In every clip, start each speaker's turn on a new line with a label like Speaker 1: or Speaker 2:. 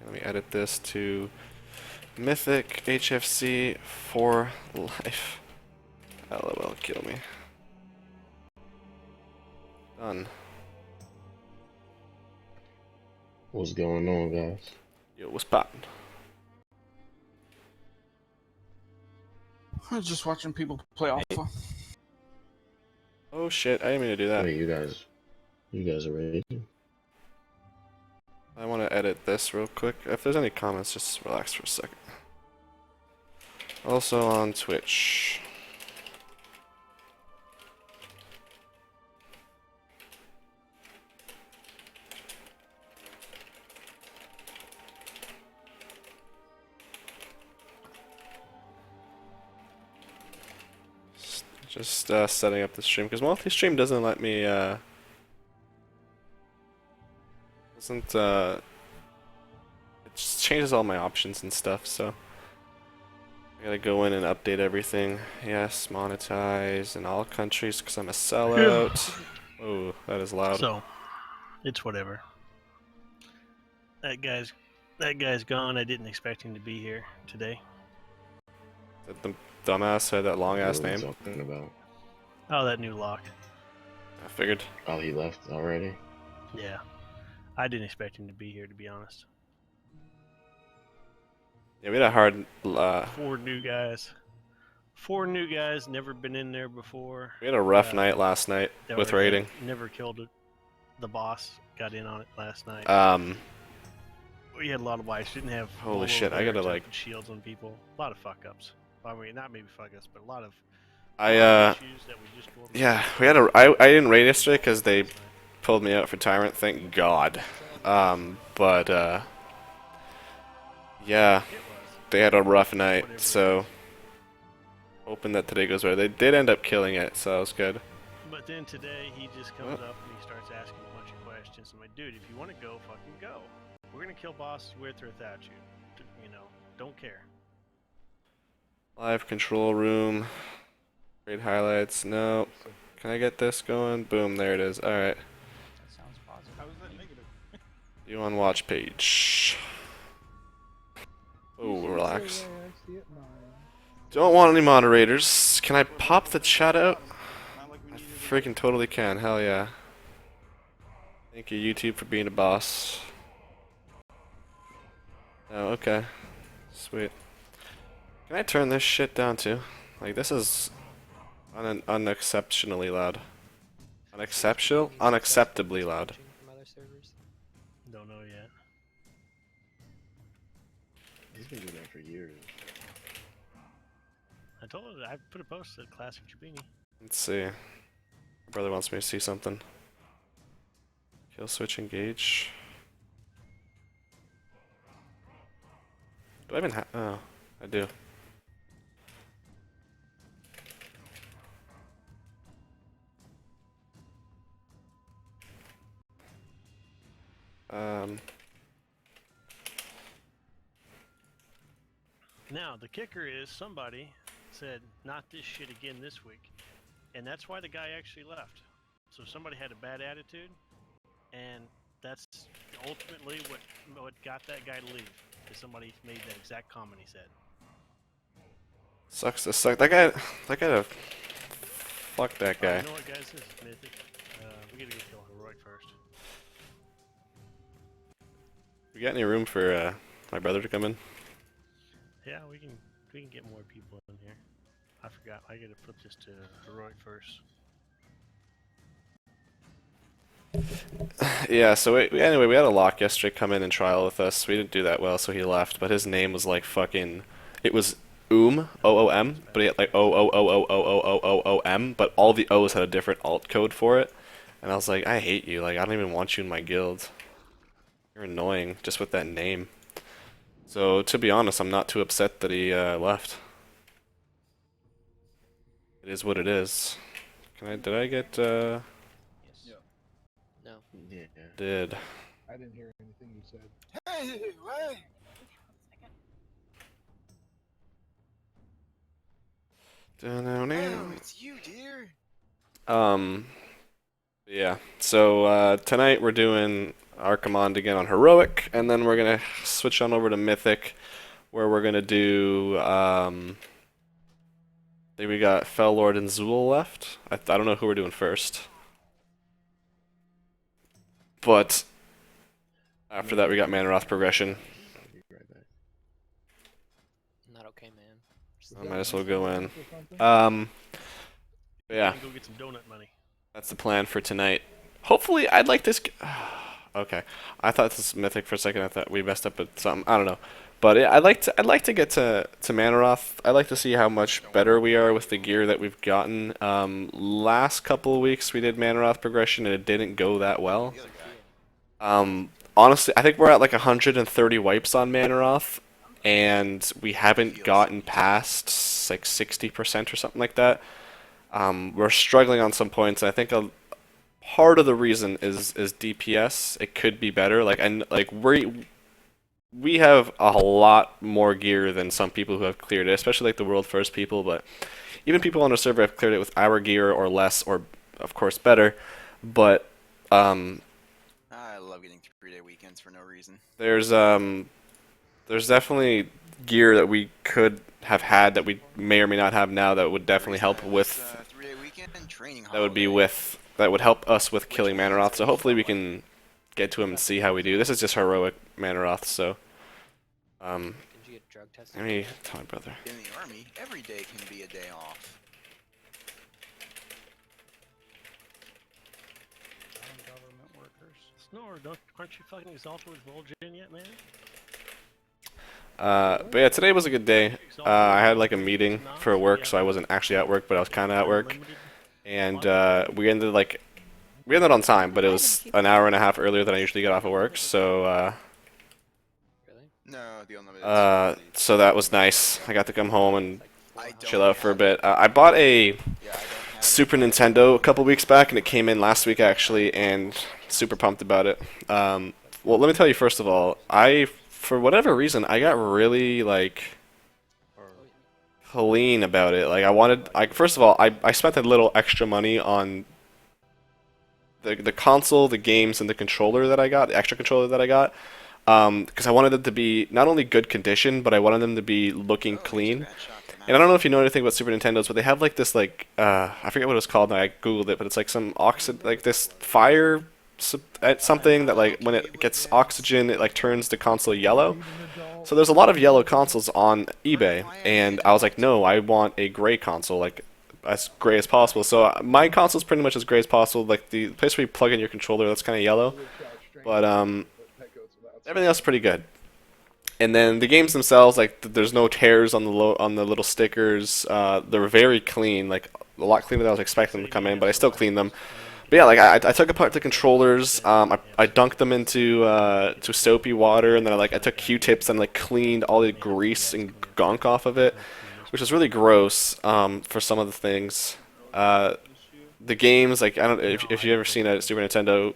Speaker 1: Let me edit this to Mythic HFC for life. LOL, kill me. Done.
Speaker 2: What's going on, guys?
Speaker 1: Yo, what's poppin'?
Speaker 3: I was just watching people play Alpha.
Speaker 1: Oh shit, I didn't mean to do that.
Speaker 2: Wait, you guys are ready?
Speaker 1: I want to edit this real quick. If there's any comments, just relax for a second. Also on Twitch. Just setting up the stream, because multi-stream doesn't let me, it just changes all my options and stuff, so I gotta go in and update everything. Yes, monetize in all countries, because I'm a sellout. Oh, that is loud.
Speaker 4: So, it's whatever. That guy's gone. I didn't expect him to be here today.
Speaker 1: That the dumbass had that long ass
Speaker 2: What are we
Speaker 1: name.
Speaker 2: talking about?
Speaker 4: Oh, that new lock.
Speaker 1: I figured.
Speaker 2: Oh, he left already?
Speaker 4: Yeah. I didn't expect him to be here, to be honest.
Speaker 1: Yeah, we had a hard.
Speaker 4: Four new guys. Four new guys, never been in there before.
Speaker 1: We had a rough night last night with raiding.
Speaker 4: Never killed it. The boss got in on it last night. We had a lot of wipes. Didn't have.
Speaker 1: Holy shit! I gotta like
Speaker 4: shields on people. A lot of fuck ups. I mean, not maybe fuck ups, but a lot of.
Speaker 1: issues that we just yeah, we had a. I didn't raid yesterday because they pulled me out for Tyrant. Thank God. Yeah, they had a rough night. So hoping that today goes better. They did end up killing it, so that was good.
Speaker 4: But then today he just comes up and he starts asking a bunch of questions. I'm like, dude, if you want to go, fucking go. We're gonna kill bosses with or without you. You know, don't care.
Speaker 1: Live control room. Raid highlights. No. Can I get this going? Boom, there it is. Alright.
Speaker 3: That sounds positive. How is that negative?
Speaker 1: You on watch page. Oh, relax. Don't want any moderators. Can I pop the chat out? I freaking totally can. Hell yeah. Thank you, YouTube, for being a boss. Oh, okay. Sweet. Can I turn this shit down too? Like, this is unexceptionally loud. Unexceptional? Unacceptably loud.
Speaker 4: Don't know yet.
Speaker 2: He's been doing that for years.
Speaker 4: I told him I put a post at Classic Jabini.
Speaker 1: Let's see. My brother wants me to see something. Kill switch engage. Do I even have? Oh, I do.
Speaker 4: Now, the kicker is somebody said, not this shit again this week. And that's why the guy actually left. So somebody had a bad attitude, and that's ultimately what got that guy to leave. Because somebody made that exact comment he said.
Speaker 1: Sucks to suck. That guy, fuck that guy.
Speaker 4: You know what, guys? This is Mythic. We gotta get going heroic first.
Speaker 1: We got any room for my brother to come in?
Speaker 4: Yeah, we can get more people in here. I forgot. I gotta flip this to heroic first.
Speaker 1: Yeah, so anyway, we had a lock yesterday come in and trial with us. We didn't do that well, so he left. But his name was like fucking. It was O-O-M, but he had like O-O-O-O-O-O-O-O-O-M, but all the O's had a different alt code for it. And I was like, I hate you. Like, I don't even want you in my guild. You're annoying just with that name. So, to be honest, I'm not too upset that he left. It is what it is. Did I get,
Speaker 5: Yes. Yeah. No.
Speaker 2: Yeah.
Speaker 1: Did.
Speaker 6: I didn't hear anything you said.
Speaker 3: Hey, wait! Oh, it's you, dear.
Speaker 1: Yeah. So tonight we're doing Archimond again on Heroic, and then we're gonna switch on over to Mythic, where we're gonna do. I think we got Fell Lord and Zool left. I don't know who we're doing first, but after that we got Manoroth progression.
Speaker 2: I'll be right back.
Speaker 5: Not okay, man.
Speaker 6: Is
Speaker 1: I
Speaker 6: that
Speaker 1: might as well go in.
Speaker 6: or something?
Speaker 1: Yeah,
Speaker 4: Go get some donut money.
Speaker 1: that's the plan for tonight. Hopefully, I'd like this. Okay, I thought this was Mythic for a second. I thought we messed up with something. I don't know, but yeah, I'd like to get to Manoroth. I'd like to see how much better we are with the gear that we've gotten. Last couple of weeks we did Manoroth progression and it didn't go that well. Honestly, I think we're at like 130 wipes on Manoroth, and we haven't gotten past like 60% or something like that. We're struggling on some points. And I think part of the reason is DPS. It could be better. We have a lot more gear than some people who have cleared it, especially like the world first people. But even people on our server have cleared it with our gear or less, or of course better. But
Speaker 7: I love getting 3-day weekends for no reason.
Speaker 1: there's definitely gear that we could have had that we may or may not have now that would definitely help with.
Speaker 7: 3-day weekend training.
Speaker 1: That would be
Speaker 7: holiday.
Speaker 1: with that would help us with killing Manoroth. So hopefully we can get to him and see how we do. This is just heroic Manoroth, so
Speaker 5: Did you get drug tested?
Speaker 1: let me tell my brother.
Speaker 7: In the army, every day can be a day off.
Speaker 3: Non-government workers.
Speaker 4: Snore, aren't you fucking exalted with Vol'jin yet, man?
Speaker 1: But yeah, today was a good day. I had like a meeting for work, so I wasn't actually at work, but I was kind of at work. And we ended on time, but it was an hour and a half earlier than I usually get off of work. So
Speaker 5: Really?
Speaker 7: No, the unlimited.
Speaker 1: so that was nice. I got to come home and
Speaker 7: I don't
Speaker 1: chill out for a
Speaker 7: have
Speaker 1: bit. I bought a
Speaker 7: Yeah, I don't have
Speaker 1: Super Nintendo a couple weeks back, and it came in last week actually, and super pumped about it. Well, let me tell you first of all, for whatever reason, I got really like clean about it. Like first of all, I spent a little extra money on the console, the games, and the controller that I got, the extra controller that I got, because I wanted them to be not only good condition, but I wanted them to be looking clean. And I don't know if you know anything about Super Nintendos, but they have like this I forget what it was called. Now I googled it, but it's like some like this fire something that like when it gets oxygen, it like turns the console yellow. So there's a lot of yellow consoles on eBay, and I was like, no, I want a gray console, like as gray as possible. So my console's pretty much as gray as possible. Like the place where you plug in your controller, that's kind of yellow, but everything else is pretty good. And then the games themselves, like there's no tears on the little stickers. They're very clean, like a lot cleaner than I was expecting them to come in, but I still clean them. But yeah, like I took apart the controllers. I dunked them into to soapy water, and then I took Q-tips and like cleaned all the grease and gunk off of it, which was really gross for some of the things. The games, like I don't if you've ever seen a Super Nintendo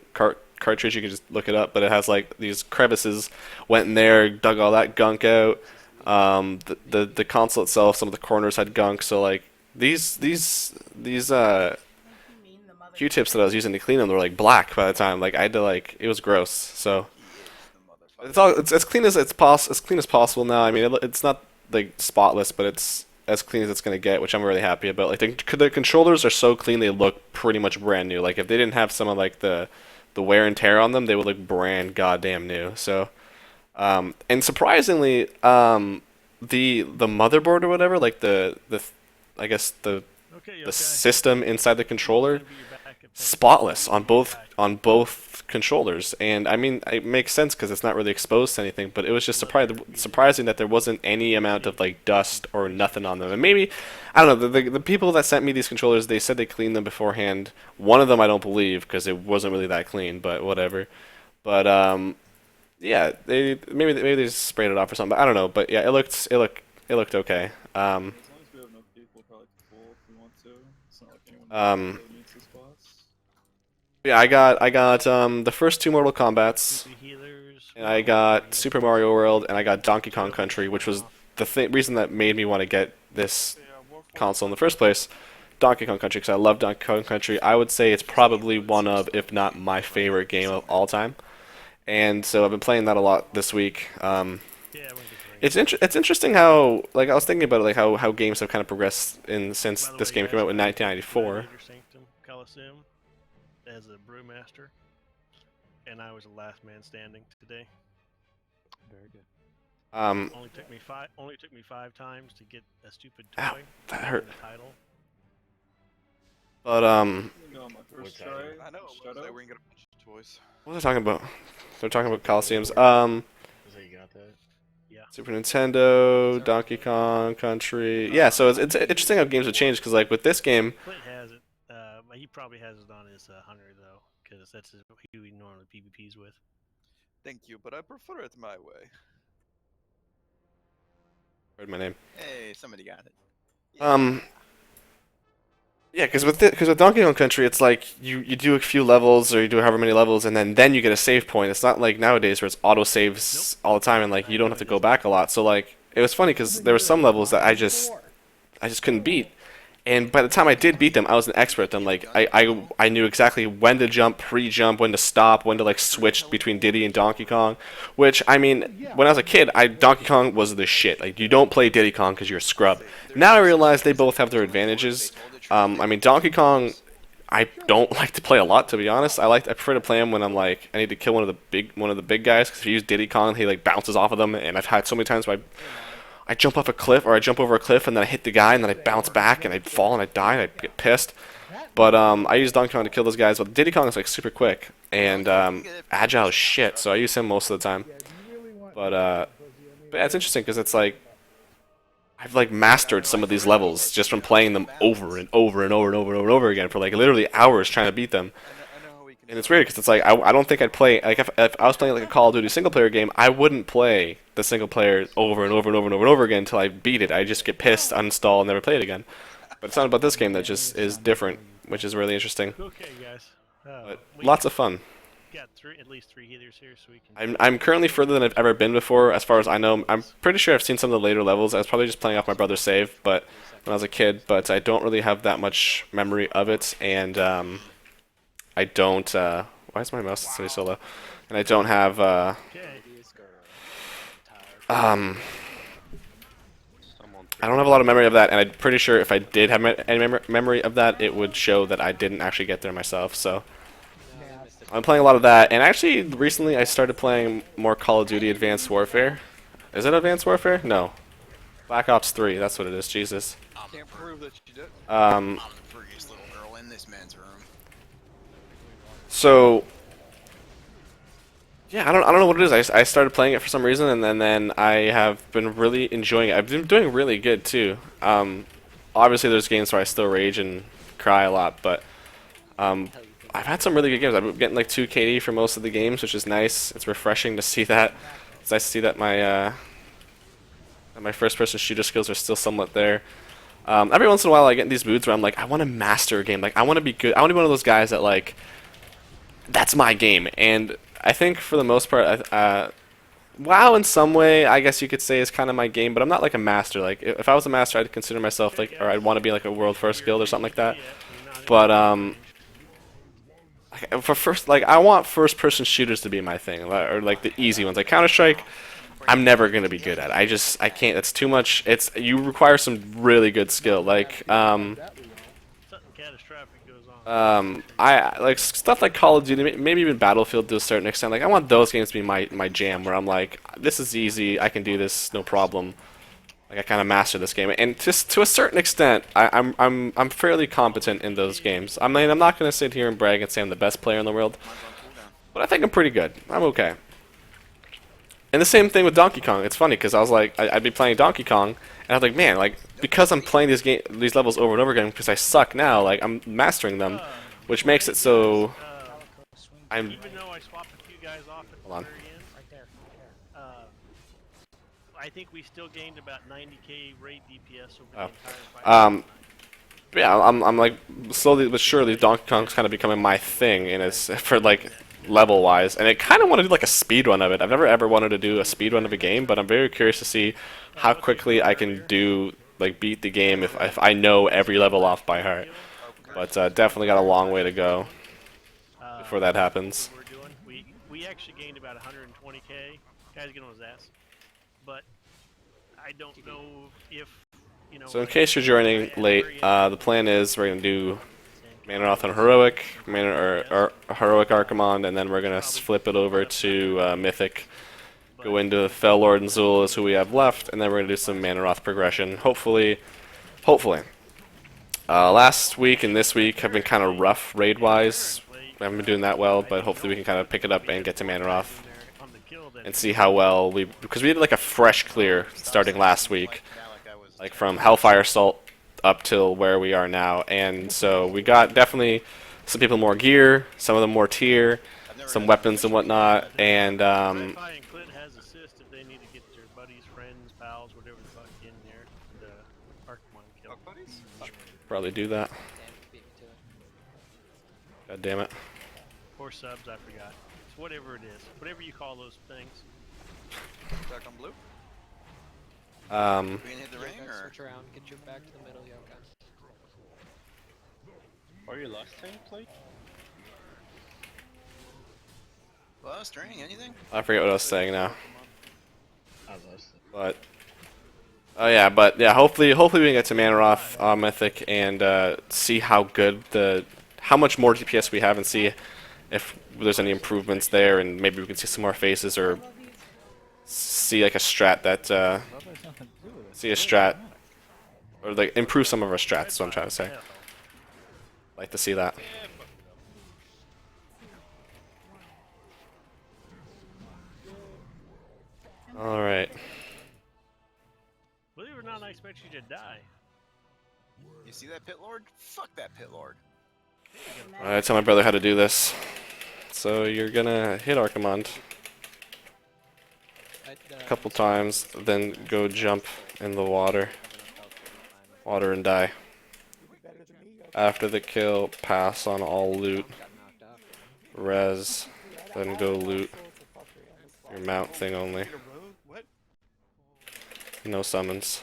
Speaker 1: cartridge, you can just look it up, but it has like these crevices. Went in there, dug all that gunk out. The console itself, some of the corners had gunk, so like these Q-tips that I was using to clean them were like black by the time. Like I had to it was gross. So it's as clean as as clean as possible now. I mean it's not like spotless, but it's as clean as it's gonna get, which I'm really happy about. Like the controllers are so clean, they look pretty much brand new. Like if they didn't have some of like the wear and tear on them, they would look brand goddamn new. So and surprisingly, the motherboard or whatever, like I guess the system inside the controller, spotless on both controllers. And I mean it makes sense because it's not really exposed to anything, but it was just surprising that there wasn't any amount of like dust or nothing on them. And maybe I don't know, the people that sent me these controllers, they said they cleaned them beforehand. One of them I don't believe because it wasn't really that clean, but whatever. But yeah, maybe they just sprayed it off or something, but I don't know. But yeah, it looked okay.
Speaker 8: As long as we have enough people, probably full if we want to. It's not like anyone really needs the spots.
Speaker 1: Yeah, I got the first two Mortal Kombats, and I got Super Mario World, and I got Donkey Kong Country, which was the reason that made me want to get this console in the first place. Donkey Kong Country, because I love Donkey Kong Country. I would say it's probably one of, if not my favorite game of all time. and so I've been playing that a lot this week.
Speaker 4: Yeah, we can get
Speaker 1: It's interesting how, like, I was thinking about it, like how games have kind of progressed since
Speaker 4: By the
Speaker 1: this
Speaker 4: way,
Speaker 1: game
Speaker 4: guys,
Speaker 1: came out in
Speaker 4: I
Speaker 1: 1994.
Speaker 4: Gladiator Sanctum Coliseum as a brewmaster, and I was the last man standing today.
Speaker 6: Very good.
Speaker 4: Only took me 5 times to get a stupid
Speaker 1: Ow,
Speaker 4: toy.
Speaker 1: that
Speaker 4: and
Speaker 1: hurt.
Speaker 4: The title.
Speaker 1: But
Speaker 8: I'm gonna go on my first
Speaker 2: What
Speaker 8: try.
Speaker 2: title?
Speaker 7: I know.
Speaker 8: Shut
Speaker 7: Like,
Speaker 8: up.
Speaker 7: we're gonna get a bunch of toys.
Speaker 1: what was I talking about? They're talking about Coliseums.
Speaker 2: Is that you got that?
Speaker 4: Yeah.
Speaker 1: Super Nintendo, Donkey Kong Country. Yeah, so it's interesting how games have changed because like with this game,
Speaker 4: Clint has it. He probably has it on his hunter though, because that's who he normally PvPs with.
Speaker 7: Thank you, but I prefer it my way.
Speaker 1: heard my name.
Speaker 7: Hey, somebody got it.
Speaker 1: Yeah, because with Donkey Kong Country, it's like you do a few levels or you do however many levels, and then you get a save point. It's not like nowadays where it's auto saves all the time and like you don't have to go back a lot. So like it was funny because there were some levels that I just couldn't beat, and by the time I did beat them, I was an expert at them. Like I knew exactly when to jump, pre-jump, when to stop, when to like switch between Diddy and Donkey Kong. Which I mean, when I was a kid, Donkey Kong was the shit. Like you don't play Diddy Kong because you're a scrub. Now I realize they both have their advantages. I mean, Donkey Kong, I don't like to play a lot, to be honest. I prefer to play him when I'm like, I need to kill one of the big guys. Because if you use Diddy Kong, he like bounces off of them, and I've had so many times where I jump off a cliff or I jump over a cliff and then I hit the guy and then I bounce back and I fall and I die and I get pissed. But I use Donkey Kong to kill those guys. But Diddy Kong is like super quick and agile as shit, so I use him most of the time. But yeah, it's interesting because it's like I've like mastered some of these levels just from playing them over and over and over and over and over again for like literally hours trying to beat them.
Speaker 7: I know how we can.
Speaker 1: And it's weird because it's like I don't think I'd play like if I was playing like a Call of Duty single player game, I wouldn't play the single player over and over and over and over and over again until I beat it. I just get pissed, uninstall, and never play it again. But it's not about this game that just is different, which is really interesting.
Speaker 4: Okay, guys.
Speaker 1: But
Speaker 4: We
Speaker 1: lots of fun.
Speaker 4: got at least three healers here, so we can.
Speaker 1: I'm currently further than I've ever been before, as far as I know. I'm pretty sure I've seen some of the later levels. I was probably just playing off my brother's save, but when I was a kid. But I don't really have that much memory of it, and I don't. Why is my mouse sitting so low? And I don't have.
Speaker 4: Okay.
Speaker 1: I don't have a lot of memory of that, and I'm pretty sure if I did have any memory of that, it would show that I didn't actually get there myself. So I'm playing a lot of that, and actually recently I started playing more Call of Duty Advanced Warfare. Is it Advanced Warfare? No. Black Ops 3, that's what it is, Jesus.
Speaker 7: Can't prove that you did.
Speaker 1: Um,
Speaker 7: I'm the prettiest little girl in this man's room.
Speaker 1: so, yeah, I don't know what it is. I started playing it for some reason, and then I have been really enjoying it. I've been doing really good, too. Obviously there's games where I still rage and cry a lot, but I've had some really good games. I've been getting like 2 KD for most of the games, which is nice. It's refreshing to see that. It's nice to see that my first-person shooter skills are still somewhat there. Every once in a while, I get in these moods where I'm like, I want to master a game. Like, I want to be good. I want to be one of those guys that like, that's my game. And I think for the most part, WoW in some way, I guess you could say is kind of my game. But I'm not like a master. Like, if I was a master, I'd consider myself like, or I'd want to be like a world first guild or something like that. But for first, like I want first-person shooters to be my thing, or like the easy ones, like Counter-Strike. I'm never gonna be good at. I can't. It's too much. You require some really good skill. Like
Speaker 4: Something catastrophic goes on.
Speaker 1: I like stuff like Call of Duty, maybe even Battlefield to a certain extent. Like I want those games to be my jam, where I'm like, this is easy. I can do this, no problem. Like I kind of master this game, and just to a certain extent, I'm fairly competent in those games. I mean, I'm not gonna sit here and brag and say I'm the best player in the world, but I think I'm pretty good. I'm okay. And the same thing with Donkey Kong. It's funny because I was like, I'd be playing Donkey Kong, and I was like, man, like because I'm playing these levels over and over again because I suck now, like I'm mastering them, which makes it so I'm.
Speaker 4: Even though I swapped a few guys off at the
Speaker 1: Hold on.
Speaker 4: very end, I think we still gained about 90k raid DPS over the entire fight.
Speaker 1: But yeah, I'm like slowly but surely Donkey Kong's kind of becoming my thing, and it's for like level wise, and I kind of want to do like a speed run of it. I've never ever wanted to do a speed run of a game, but I'm very curious to see how quickly I can do like beat the game if I know every level off by heart. But definitely got a long way to go before that happens.
Speaker 4: We're doing. We we actually gained about 120k. Guy's getting on his ass. But I don't know if, you know.
Speaker 1: So in
Speaker 4: like,
Speaker 1: case you're joining
Speaker 4: at the
Speaker 1: late,
Speaker 4: very end,
Speaker 1: the plan is we're gonna do
Speaker 4: and
Speaker 1: Manoroth on Heroic, or Heroic Archimond, and then we're gonna flip it over to Mythic. Go into Fel Lord and Zul is who we have left, and then we're gonna do some Manoroth progression. Hopefully. Last week and this week have been kind of rough raid-wise. We haven't been doing that well, but hopefully we can kind of pick it up and get to Manoroth and see how well because we did like a fresh clear starting last week, like from Hellfire Salt up till where we are now, and so we got definitely some people more gear, some of them more tier, some weapons and whatnot, and
Speaker 4: Verify and Clit has assist if they need to get their buddies, friends, pals, whatever the fuck in there. The Archimon kill.
Speaker 1: probably do that.
Speaker 5: Damn, you beat me to it.
Speaker 1: God damn it.
Speaker 4: Or subs, I forgot. It's whatever it is. Whatever you call those things.
Speaker 7: Back on blue. We can hit the
Speaker 5: Yeah,
Speaker 7: ring
Speaker 5: guys,
Speaker 7: or?
Speaker 5: switch around, get you back to the middle, Yoka.
Speaker 2: Are you last time played?
Speaker 7: Last training, anything?
Speaker 1: I forget what I was saying now.
Speaker 2: I lost it.
Speaker 1: But hopefully we can get to Manoroth Mythic and see how much more DPS we have and see if there's any improvements there, and maybe we can see some more faces or see like a strat that or like improve some of our strats. That's what I'm trying to say. Like to see that. All right.
Speaker 4: Believe it or not, I expect you to die.
Speaker 7: You see that pit lord? Fuck that pit lord.
Speaker 1: I tell my brother how to do this. So you're gonna hit Archimond a couple times, then go jump in the water and die. After the kill, pass on all loot, res, then go loot your mount thing only.
Speaker 3: What?
Speaker 1: No summons.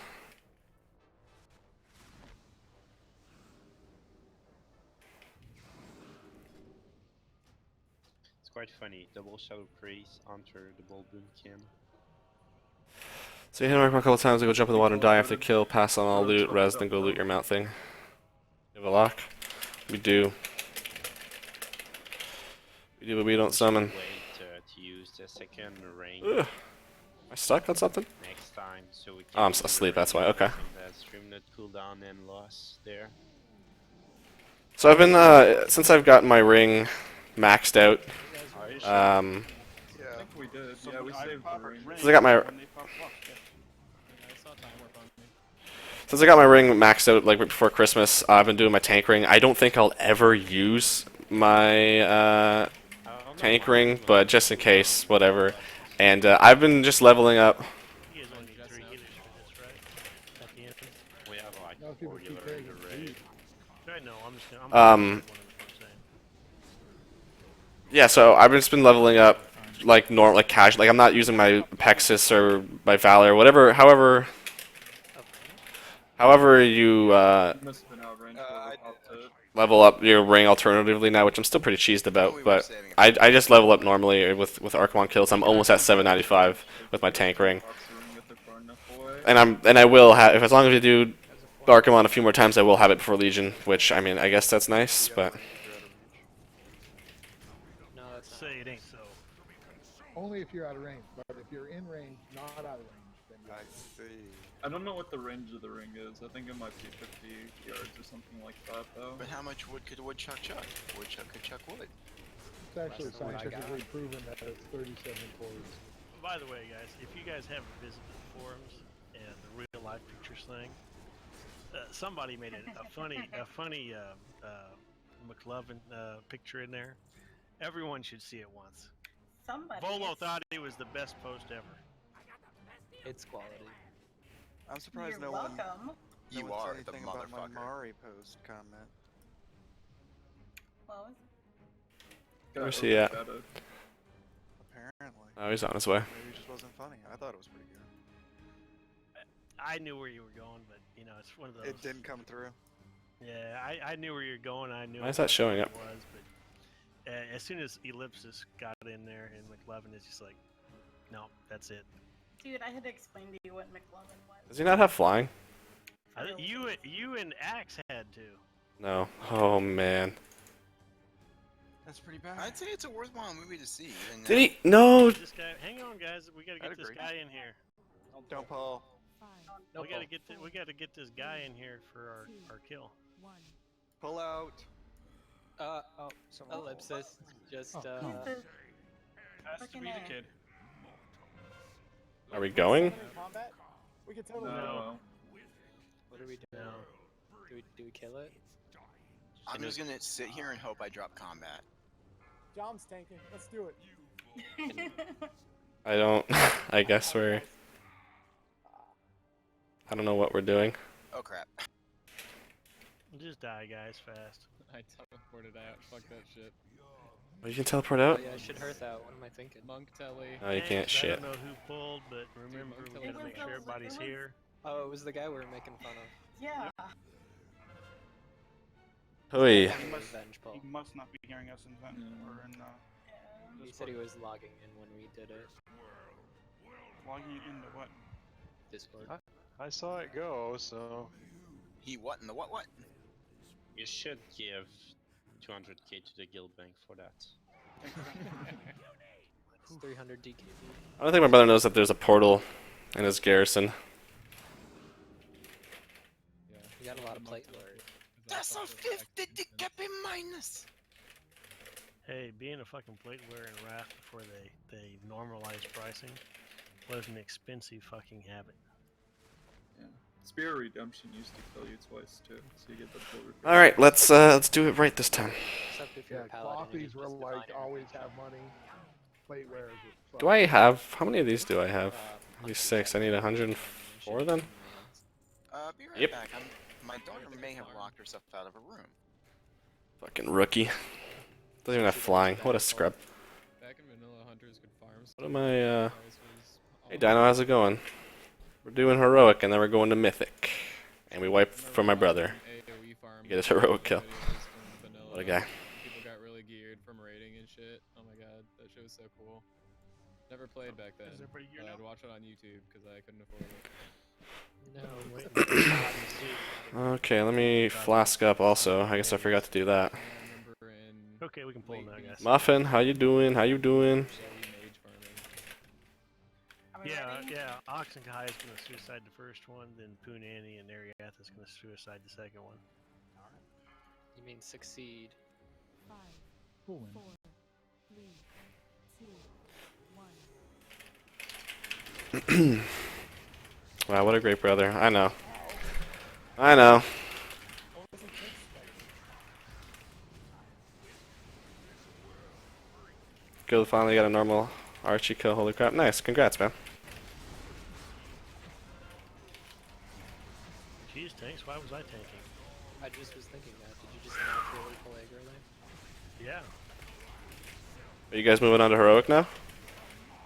Speaker 2: It's quite funny. Double Shadow Praise, Hunter, double Boom Kim.
Speaker 1: So you hit Archimond a couple times, then go jump in the water and die. After the kill, pass on all loot, res, then go loot your mount thing. You have a lock? We do. We do, but we don't summon.
Speaker 2: Wait to use the second ring
Speaker 1: Ugh. Am I stuck on something?
Speaker 2: next time, so we can.
Speaker 1: Oh, I'm
Speaker 2: do the
Speaker 1: asleep, that's
Speaker 2: ring
Speaker 1: why, okay.
Speaker 2: using the stream node cooldown and loss there.
Speaker 1: So I've been, since I've gotten my ring maxed out,
Speaker 8: I think we did. Yeah, we saved the ring.
Speaker 1: since I got my Since I got my ring maxed out like right before Christmas, I've been doing my tank ring. I don't think I'll ever use my tank ring, but just in case, whatever. And I've been just leveling up.
Speaker 4: You guys only need 3 hitters for this, right? At the end.
Speaker 2: We have like
Speaker 6: No, people
Speaker 2: 4
Speaker 6: keep
Speaker 2: healer in
Speaker 6: taking
Speaker 2: the raid.
Speaker 4: I know, I'm just gonna.
Speaker 1: Um, Yeah, so I've just been leveling up like normal, like casual. Like I'm not using my Pexis or my Valor, whatever. However you
Speaker 8: You must have been outrange up to
Speaker 1: level up your ring alternatively now, which I'm still pretty cheesed about, but I just level up normally with Archimon kills. I'm almost at 795 with my tank ring,
Speaker 8: box the ring if they're far enough away.
Speaker 1: and I will have, if as long as we do Archimon a few more times, I will have it before Legion, which I mean I guess that's nice, but
Speaker 5: No, that's not.
Speaker 4: Say it ain't so.
Speaker 6: Only if you're out of range, but if you're in range, not out of range, then you're
Speaker 8: I don't know what the range of the ring is. I think it might be 50 yards or something like that, though.
Speaker 7: But how much wood could a woodchuck chuck? Woodchuck could chuck wood.
Speaker 6: it's actually
Speaker 5: Less than what I got.
Speaker 6: scientifically proven that it's 37 chords.
Speaker 4: By the way, guys, if you guys haven't visited the forums and the real life pictures thing, somebody made a funny McLovin picture in there. Everyone should see it once.
Speaker 9: Somebody.
Speaker 4: Volo thought it was the best post ever.
Speaker 5: It's quality.
Speaker 10: I'm surprised
Speaker 9: You're
Speaker 10: no one.
Speaker 9: welcome.
Speaker 10: No
Speaker 7: You
Speaker 10: one
Speaker 7: are
Speaker 10: said
Speaker 7: the
Speaker 10: anything about my
Speaker 7: motherfucker.
Speaker 10: Mari post comment.
Speaker 9: Well,
Speaker 1: Where's he at?
Speaker 8: Shadow.
Speaker 10: Apparently.
Speaker 1: Oh, he's on his way.
Speaker 10: Maybe it just wasn't funny. I thought it was pretty good.
Speaker 4: I knew where you were going, but you know, it's one of those.
Speaker 10: It didn't come through.
Speaker 4: Yeah, I knew where you're going. I knew.
Speaker 1: Why is that showing up?
Speaker 4: It was, but as soon as Ellipsis got in there and McLovin is just like, no, that's it.
Speaker 9: Dude, I had to explain to you what McLovin was.
Speaker 1: Does he not have flying?
Speaker 4: You and Axe had to.
Speaker 1: No. Oh man.
Speaker 10: That's pretty bad. I'd say it's a worthwhile movie to see. And,
Speaker 1: Did he? No.
Speaker 4: This guy, hang on, guys. We gotta get this guy in here.
Speaker 10: Don't pull.
Speaker 4: We gotta get this guy in here for our kill.
Speaker 10: Pull out.
Speaker 5: Ellipsis. Just,
Speaker 9: He's the
Speaker 8: Has to be the kid.
Speaker 1: Are we going?
Speaker 6: Combat? We can totally
Speaker 8: No.
Speaker 5: What are we doing?
Speaker 4: No.
Speaker 5: Do we kill it?
Speaker 10: I'm just gonna sit here and hope I drop combat.
Speaker 6: Jom's tanking. Let's do it.
Speaker 1: I don't. I guess we're. I don't know what we're doing.
Speaker 10: Oh crap.
Speaker 4: Just die, guys, fast.
Speaker 11: I teleported out. Fuck that shit.
Speaker 1: Oh, you can teleport
Speaker 5: Oh
Speaker 1: out?
Speaker 5: yeah, I should hurt that. What am I thinking?
Speaker 11: Monk telly.
Speaker 1: Oh, you can't
Speaker 4: I
Speaker 1: shit.
Speaker 4: don't know who pulled, but remember, we gotta make sure everybody's here.
Speaker 5: Oh, it was the guy we were making fun of.
Speaker 9: yeah.
Speaker 1: Hooey.
Speaker 5: Revenge pull.
Speaker 8: He must not be hearing us in vent or in
Speaker 5: He said he was logging in when we did it.
Speaker 8: logging into what?
Speaker 5: Discord.
Speaker 2: I saw it go, so
Speaker 10: He what in the what?
Speaker 2: you should give 200k to the guild bank for that.
Speaker 5: It's 300 DKB.
Speaker 1: I don't think my brother knows that there's a portal in his garrison.
Speaker 11: Yeah.
Speaker 5: We got a lot of plate lore.
Speaker 10: That's a 50 DKB minus.
Speaker 4: Hey, being a fucking plate wearer in Wrath before they normalized pricing was an expensive fucking habit.
Speaker 8: Yeah. Spear Redemption used to kill you twice too, so you get the full repair.
Speaker 1: All right, let's do it right this time.
Speaker 5: Except if you're
Speaker 6: Yeah,
Speaker 5: a paladin. and you
Speaker 6: clothies were
Speaker 5: just
Speaker 6: like
Speaker 5: divine
Speaker 6: always
Speaker 5: everything.
Speaker 6: have money. Plate wearers were
Speaker 1: Do I have? How many of these do I have? At least 6. I need 104 then.
Speaker 10: Be right
Speaker 1: Yep.
Speaker 10: back. My daughter may have locked herself out of a room.
Speaker 1: Fucking rookie. Doesn't even have flying. What a scrub.
Speaker 11: Back in vanilla, hunters could farm stuff.
Speaker 1: What am I?
Speaker 11: Price was
Speaker 1: Hey
Speaker 11: all-
Speaker 1: Dino, how's it going? We're doing heroic, and then we're going to mythic, and we wipe for my brother.
Speaker 11: AoE farm.
Speaker 1: You get his heroic kill.
Speaker 11: Videos from vanilla.
Speaker 1: What a guy.
Speaker 11: People got really geared from raiding and shit. Oh my god, that shit was so cool. Never played back then.
Speaker 4: Is everybody geared
Speaker 11: But
Speaker 4: up?
Speaker 11: I'd watch it on YouTube because I couldn't afford it.
Speaker 5: No,
Speaker 1: Okay, let me flask up also. I guess I forgot to do that.
Speaker 11: I remember in
Speaker 4: Okay, we can pull now, guys.
Speaker 1: Muffin, how you doing? How you doing?
Speaker 11: mage farming.
Speaker 9: Are we
Speaker 4: Yeah,
Speaker 9: ready?
Speaker 4: yeah. Oxenkai is gonna suicide the first one, then Punani and Ariath is gonna suicide the second one.
Speaker 5: You mean succeed.
Speaker 1: Wow, what a great brother. I know. I know. Guild finally got a normal Archie kill. Holy crap. Nice. Congrats, man.
Speaker 4: Jeez, tanks. Why was I tanking?
Speaker 5: I just was thinking that. Did you just naturally pull aggro there?
Speaker 4: Yeah.
Speaker 1: Are you guys moving on to heroic now?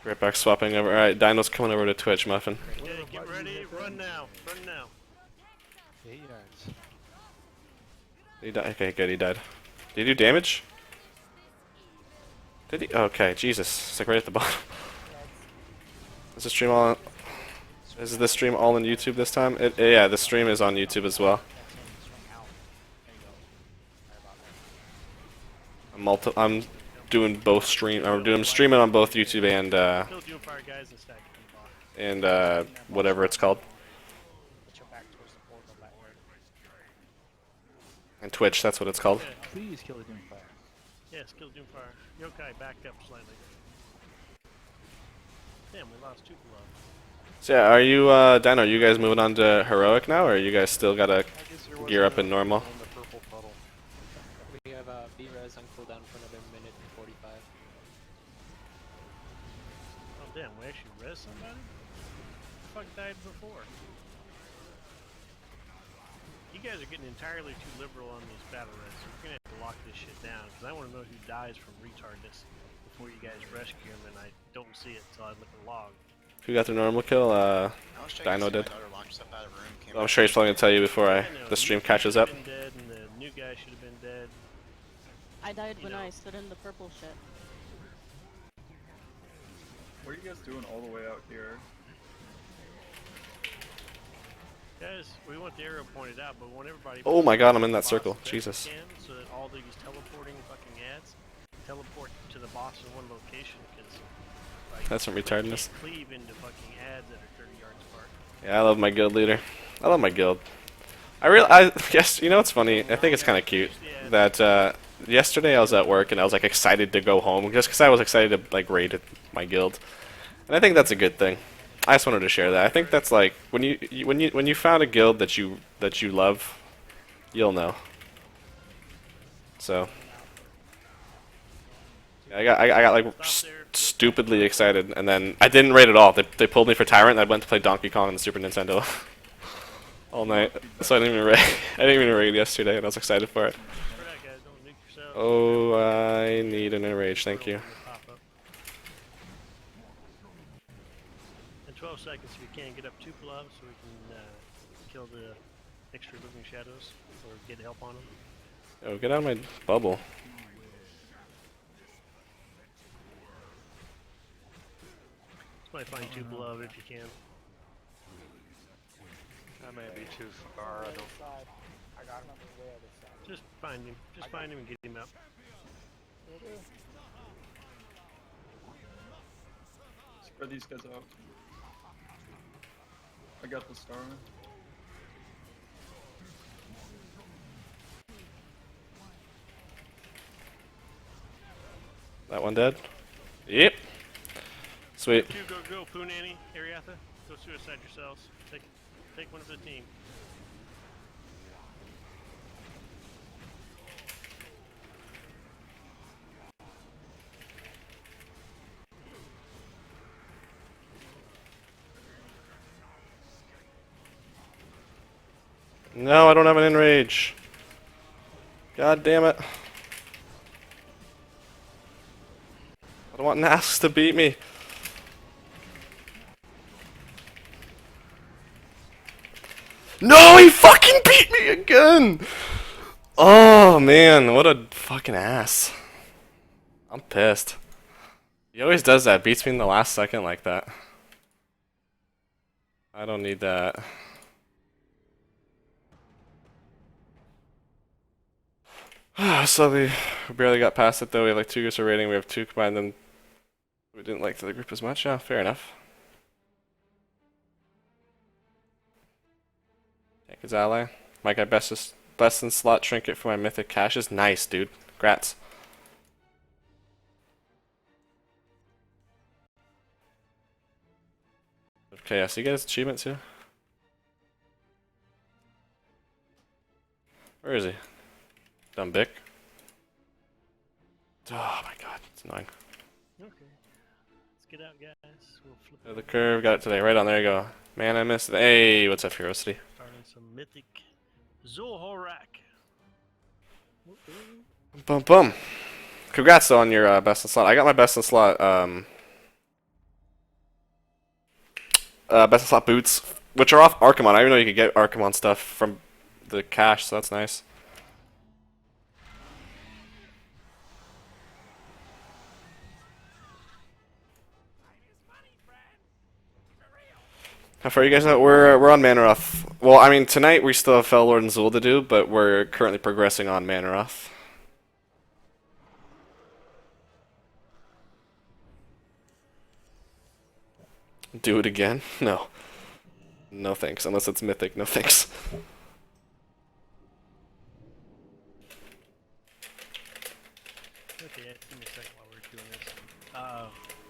Speaker 1: Right back swapping over. Alright, Dino's coming over to Twitch, Muffin.
Speaker 4: Okay, get ready. Run now. Run now.
Speaker 2: 8 yards.
Speaker 1: He died. Okay, good, he died. Did he do damage? Did he? Okay, Jesus. It's like right at the bottom. Is the stream all on... Is this stream all on YouTube this time? Yeah, the stream is on YouTube as well. I'm doing both stream. I'm streaming on both YouTube and
Speaker 4: Still doing fire guys and stacking them off.
Speaker 1: and whatever it's called. And Twitch, that's what it's called.
Speaker 3: Please kill the Doomfire.
Speaker 4: Yes, kill Doomfire. Yokai, back up slightly. Damn, we lost 2 below.
Speaker 1: So yeah, are you Dino? Are you guys moving on to heroic now, or you guys still gotta gear up in normal?
Speaker 5: We have B-res on cooldown for another minute and 45.
Speaker 4: Oh damn, we actually res somebody? Who the fuck died before? You guys are getting entirely too liberal on these battle res, so we're gonna have to lock this shit down, because I want to know who dies from retardness before you guys rescue him, and I don't see it until I look at the log.
Speaker 1: Who got the normal kill?
Speaker 10: I was checking
Speaker 1: Dino
Speaker 10: to see
Speaker 1: did.
Speaker 10: my daughter locked herself out of a room, came
Speaker 1: I'm
Speaker 10: back.
Speaker 1: sure he's probably gonna tell you before
Speaker 4: I know,
Speaker 1: the stream
Speaker 4: you
Speaker 1: catches
Speaker 4: should
Speaker 1: up.
Speaker 4: have been dead, and the new guy should have been dead.
Speaker 9: I died
Speaker 4: You
Speaker 9: when
Speaker 4: know.
Speaker 9: I stood in the purple shit.
Speaker 8: What are you guys doing all the way out here?
Speaker 4: Guys, we want the arrow pointed out, but we want everybody.
Speaker 1: Oh my god, I'm in
Speaker 4: the
Speaker 1: that
Speaker 4: boss
Speaker 1: circle.
Speaker 4: as best we
Speaker 1: Jesus.
Speaker 4: can, so that all these teleporting fucking ads teleport to the boss in one location, because like,
Speaker 1: That's some
Speaker 4: we
Speaker 1: retardedness.
Speaker 4: can't cleave into fucking ads that are 30 yards apart.
Speaker 1: Yeah, I love my guild leader. I love my guild. Yes, you know what's funny? I think it's kind of cute that yesterday I was at work and I was like excited to go home just because I was excited to like raid my guild, and I think that's a good thing. I just wanted to share that. I think that's like when you found a guild that you love, you'll know. So I got like stupidly excited, and then I didn't raid at all. They pulled me for Tyrant, and I went to play Donkey Kong on the Super Nintendo all night. So I didn't even raid. I didn't even raid yesterday, and I was excited for it. Oh, I need an enrage. Thank you.
Speaker 4: In 12 seconds, we can get up 2 gloves, so we can kill the extra living shadows or get help on them.
Speaker 1: Oh, get out of my bubble.
Speaker 4: Might find 2 glove if you can.
Speaker 3: That may be too far. I don't.
Speaker 6: I got him on the way other side.
Speaker 4: Just find him. Just find him and get him out.
Speaker 8: Spread these guys out. I got the star.
Speaker 1: That one dead? Yep. Sweet.
Speaker 4: Go, Poonanny, Ariatha. Go suicide yourselves. Take one for the team.
Speaker 1: No, I don't have an enrage. God damn it. I don't want Nasks to beat me. No, he fucking beat me again! Oh man, what a fucking ass. I'm pissed. He always does that, beats me in the last second like that. I don't need that. So we barely got past it though. We have like 2 groups of rating. We have 2 combined, and we didn't like the group as much. Yeah, fair enough. Tank his ally. My guy best in slot trinket for my mythic caches. Nice, dude. Grats. Okay, so you get his achievements here. Where is he? Dumb Bick. Oh my god, it's annoying.
Speaker 4: Okay. Let's get out, guys. We'll flip
Speaker 1: The curve, got it today. Right on, there you go. Man, I missed it. Hey, what's up, Ferocity?
Speaker 4: Starting some mythic Zulhorak.
Speaker 1: Bum bum. Congrats though on your best in slot. I got my best in slot best in slot boots, which are off Archimon. I didn't even know you could get Archimon stuff from the cache, so that's nice. How far are you guys out? We're on Manaroth. Well, I mean tonight we still have Fell Lord and Zul to do, but we're currently progressing on Manaroth. Do it again? No. No thanks, unless it's mythic, no thanks.
Speaker 4: Okay, give me a second while we're doing this.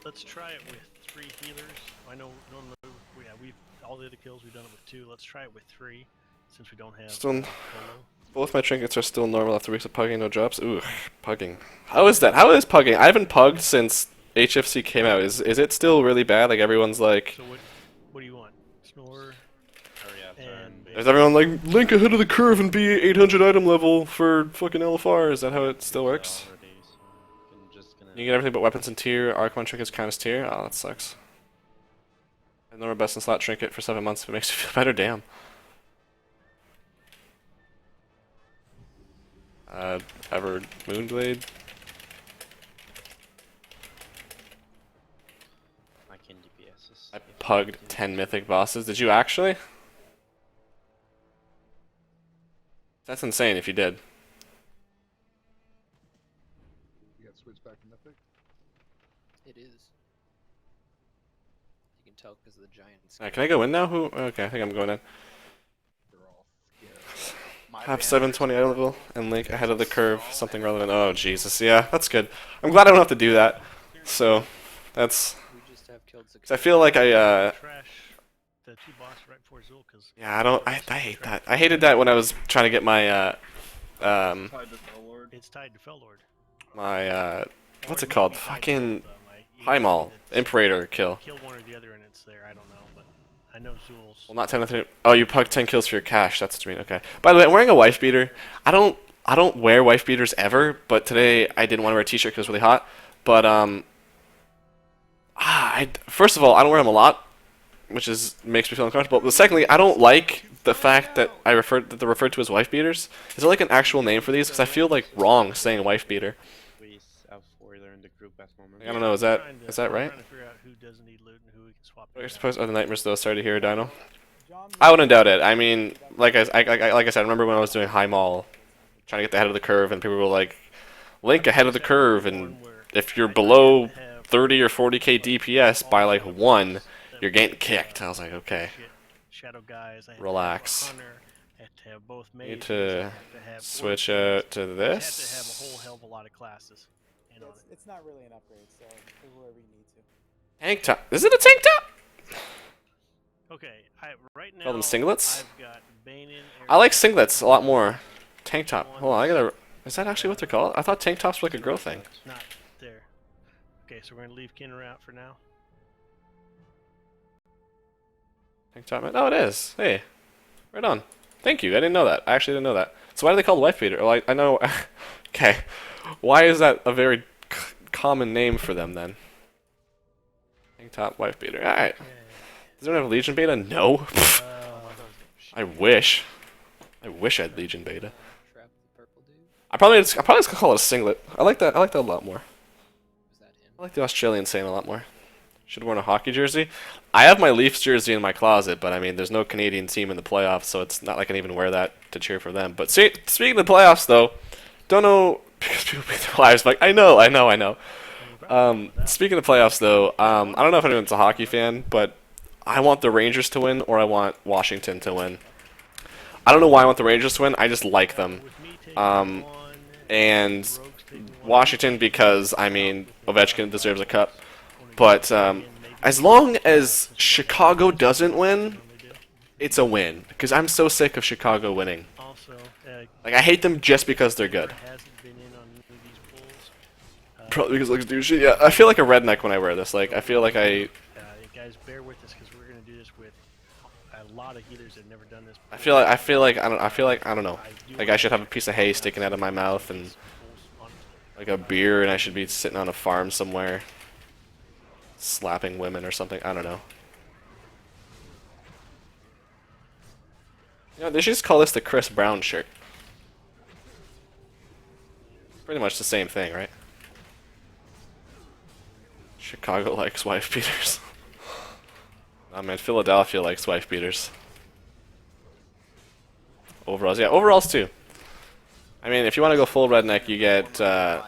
Speaker 4: Let's try it with 3 healers. I know normally we've all the other kills we've done it with 2. Let's try it with 3 since we don't have
Speaker 1: Still,
Speaker 4: Polo.
Speaker 1: both my trinkets are still normal after weeks of pugging, no drops. Ooh, pugging. How is that? How is pugging? I haven't pugged since HFC came out. Is it still really bad? Like everyone's like.
Speaker 4: So what do you want? Snore. And
Speaker 1: Is everyone like link ahead of the curve and be 800 item level for fucking LFR? Is that how it still works? You get everything but weapons and tier. Archimon trinkets count as tier. Oh, that sucks. And normal best in slot trinket for 7 months if it makes you feel better. Damn. Ever Moonblade?
Speaker 2: I can DPSs.
Speaker 1: I pugged 10 mythic bosses. Did you actually? That's insane if you did.
Speaker 6: You got switched back to Mythic?
Speaker 5: It is. You can tell because of the giant
Speaker 1: Can I go in now? Who? Okay, I think I'm going in.
Speaker 6: They're all scared.
Speaker 1: Have 720 level and Link ahead of the curve. Something relevant. Oh Jesus, yeah, that's good. I'm glad I don't have to do that. So, that's.
Speaker 5: We just have killed
Speaker 1: 'Cause I feel like I
Speaker 4: Trash the two boss right before Zul, because
Speaker 1: yeah, I don't. I hate that. I hated that when I was trying to get my
Speaker 8: Tied to Fellord.
Speaker 4: it's tied to Fellord.
Speaker 1: my what's it called? Fucking Highmaul Imperator kill.
Speaker 4: Kill one or the other and it's there. I don't know, but I know Zul's.
Speaker 1: Well, not 10 3. Oh, you pug 10 kills for your cash. That's what you mean. Okay. By the way, I'm wearing a wife beater. I don't wear wife beaters ever, but today I didn't want to wear a t-shirt because it was really hot. But first of all, I don't wear them a lot, which makes me feel uncomfortable. But secondly, I don't like the fact that they're referred to as wife beaters. Is there like an actual name for these? Because I feel like wrong saying wife beater.
Speaker 2: We have 4 there in the group at the moment.
Speaker 1: I don't know. Is that right?
Speaker 4: Trying to figure out who doesn't need loot and who we can swap.
Speaker 1: What you're supposed to the nightmares though. Sorry to hear, Dino. I wouldn't doubt it. I mean, like I said, I remember when I was doing Highmaul, trying to get the head of the curve, and people were like, "Link ahead of the curve," and if you're below 30 or 40k DPS by like 1, you're getting kicked. I was like, okay,
Speaker 4: Shadow guys.
Speaker 1: relax.
Speaker 4: I have to have both
Speaker 1: Need
Speaker 4: mages,
Speaker 1: to
Speaker 4: I have have
Speaker 1: switch
Speaker 4: orcs,
Speaker 1: out to
Speaker 4: I have to have a
Speaker 1: this.
Speaker 4: whole hell of a lot of classes. You know,
Speaker 12: It's not really an upgrade, so whoever you need to.
Speaker 1: Tank top. Is it a tank top?
Speaker 4: okay, right now
Speaker 1: Call them singlets?
Speaker 4: I've got Bane in,
Speaker 1: I like singlets a lot more. Tank top. Hold on, I gotta. Is that actually what they're called? I thought tank tops were like a girl thing.
Speaker 4: Not there. Okay, so we're gonna leave Kinner out for now.
Speaker 1: Tank top. Oh, it is. Hey, right on. Thank you. I didn't know that. I actually didn't know that. So why do they call it wife beater? Well, I know. Okay, why is that a very common name for them then? Tank top wife beater. All right. Does anyone have Legion beta? No. I wish. I wish I had Legion beta.
Speaker 5: Trap the purple dude.
Speaker 1: I probably just gonna call it a singlet. I like that. I like that a lot more.
Speaker 5: Was that him?
Speaker 1: I like the Australian saying a lot more. Should have worn a hockey jersey. I have my Leafs jersey in my closet, but I mean, there's no Canadian team in the playoffs, so it's not like I can even wear that to cheer for them. But speaking of the playoffs, though, don't know because people make their lives like I know. Speaking of playoffs, though, I don't know if anyone's a hockey fan, but I want the Rangers to win or I want Washington to win. I don't know why I want the Rangers to win. I just like them. And Washington because, I mean, Ovechkin deserves a cup. But as long as Chicago doesn't win, it's a win. Because I'm so sick of Chicago winning.
Speaker 4: Also,
Speaker 1: Like, I hate them just because they're good.
Speaker 4: hasn't been in on any of these polls.
Speaker 1: Probably because it looks douchey. Yeah, I feel like a redneck when I wear this. Like, I feel like I...
Speaker 4: Guys, bear with us because we're gonna do this with a lot of healers that have never done this before.
Speaker 1: I feel like I don't know. Like I should have a piece of hay sticking out of my mouth and like a beer, and I should be sitting on a farm somewhere, slapping women or something. I don't know. You know, they should just call this the Chris Brown shirt. Pretty much the same thing, right? Chicago likes wife beaters. Nah, man, Philadelphia likes wife beaters. Overalls, yeah, overalls too. I mean, if you want to go full redneck, you get the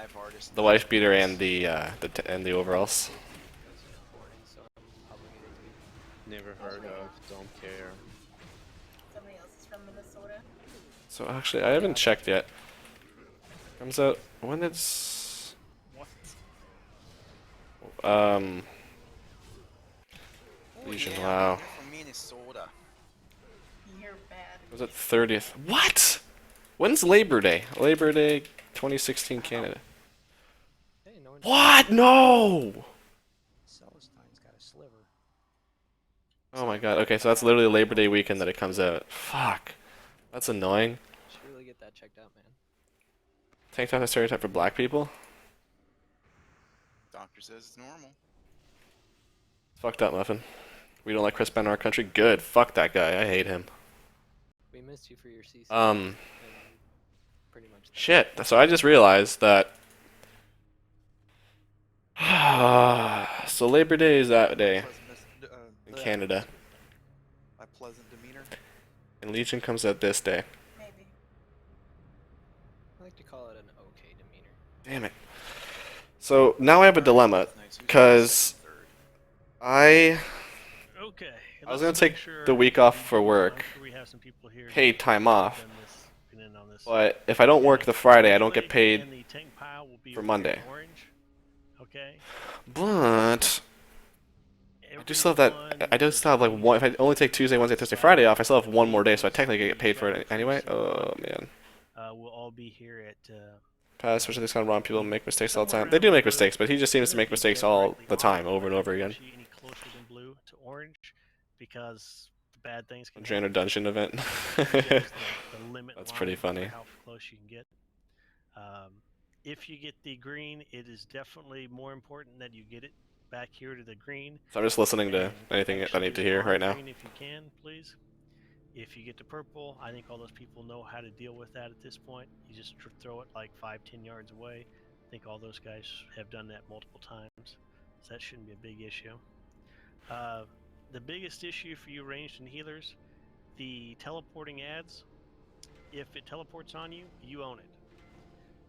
Speaker 1: wife beater and the overalls.
Speaker 2: Never heard of, don't care.
Speaker 9: Somebody else is from Minnesota.
Speaker 1: So actually, I haven't checked yet. Comes out when it's Legion. Wow.
Speaker 10: From Minnesota.
Speaker 9: You're bad.
Speaker 1: Was it 30th? What? When's Labor Day? Labor Day 2016 Canada.
Speaker 5: Hey, no one.
Speaker 1: What? No!
Speaker 12: Celestine's got a sliver.
Speaker 1: Oh my god. Okay, so that's literally Labor Day weekend that it comes out. Fuck. That's annoying.
Speaker 5: Should really get that checked out, man.
Speaker 1: Tank top is stereotype for black people?
Speaker 10: Doctor says it's normal.
Speaker 1: Fucked up, Muffin. We don't like Chris Brown in our country? Good. Fuck that guy. I hate him.
Speaker 5: We missed you for your CC. pretty much.
Speaker 1: Shit. So I just realized that. So Labor Day is that day in Canada,
Speaker 7: My pleasant demeanor.
Speaker 1: and Legion comes out this day.
Speaker 9: Maybe.
Speaker 5: I like to call it an okay demeanor.
Speaker 1: Damn it. So now I have a dilemma, because I
Speaker 4: Okay.
Speaker 1: was gonna take the week off for work, paid time off, but if I don't work the Friday, I don't get paid for Monday.
Speaker 4: Okay.
Speaker 1: But I do still have that. I do still have like one. If I only take Tuesday, Wednesday, Thursday, Friday off, I still have one more day, so I technically get paid for it anyway. Oh man.
Speaker 4: We'll all be here at.
Speaker 1: Especially this kind of wrong people make mistakes all the time. They do make mistakes, but he just seems to make mistakes all the time, over and over again.
Speaker 4: Any closer than blue to orange, because the bad things can.
Speaker 1: Drainer Dungeon event. That's pretty funny.
Speaker 4: How close you can get. If you get the green, it is definitely more important that you get it back here to the green.
Speaker 1: So I'm just listening to anything I need to hear right now.
Speaker 4: If you can, please. If you get the purple, I think all those people know how to deal with that at this point. You just throw it like 5-10 yards away. I think all those guys have done that multiple times, so that shouldn't be a big issue. The biggest issue for you ranged and healers, the teleporting ads. If it teleports on you, you own it.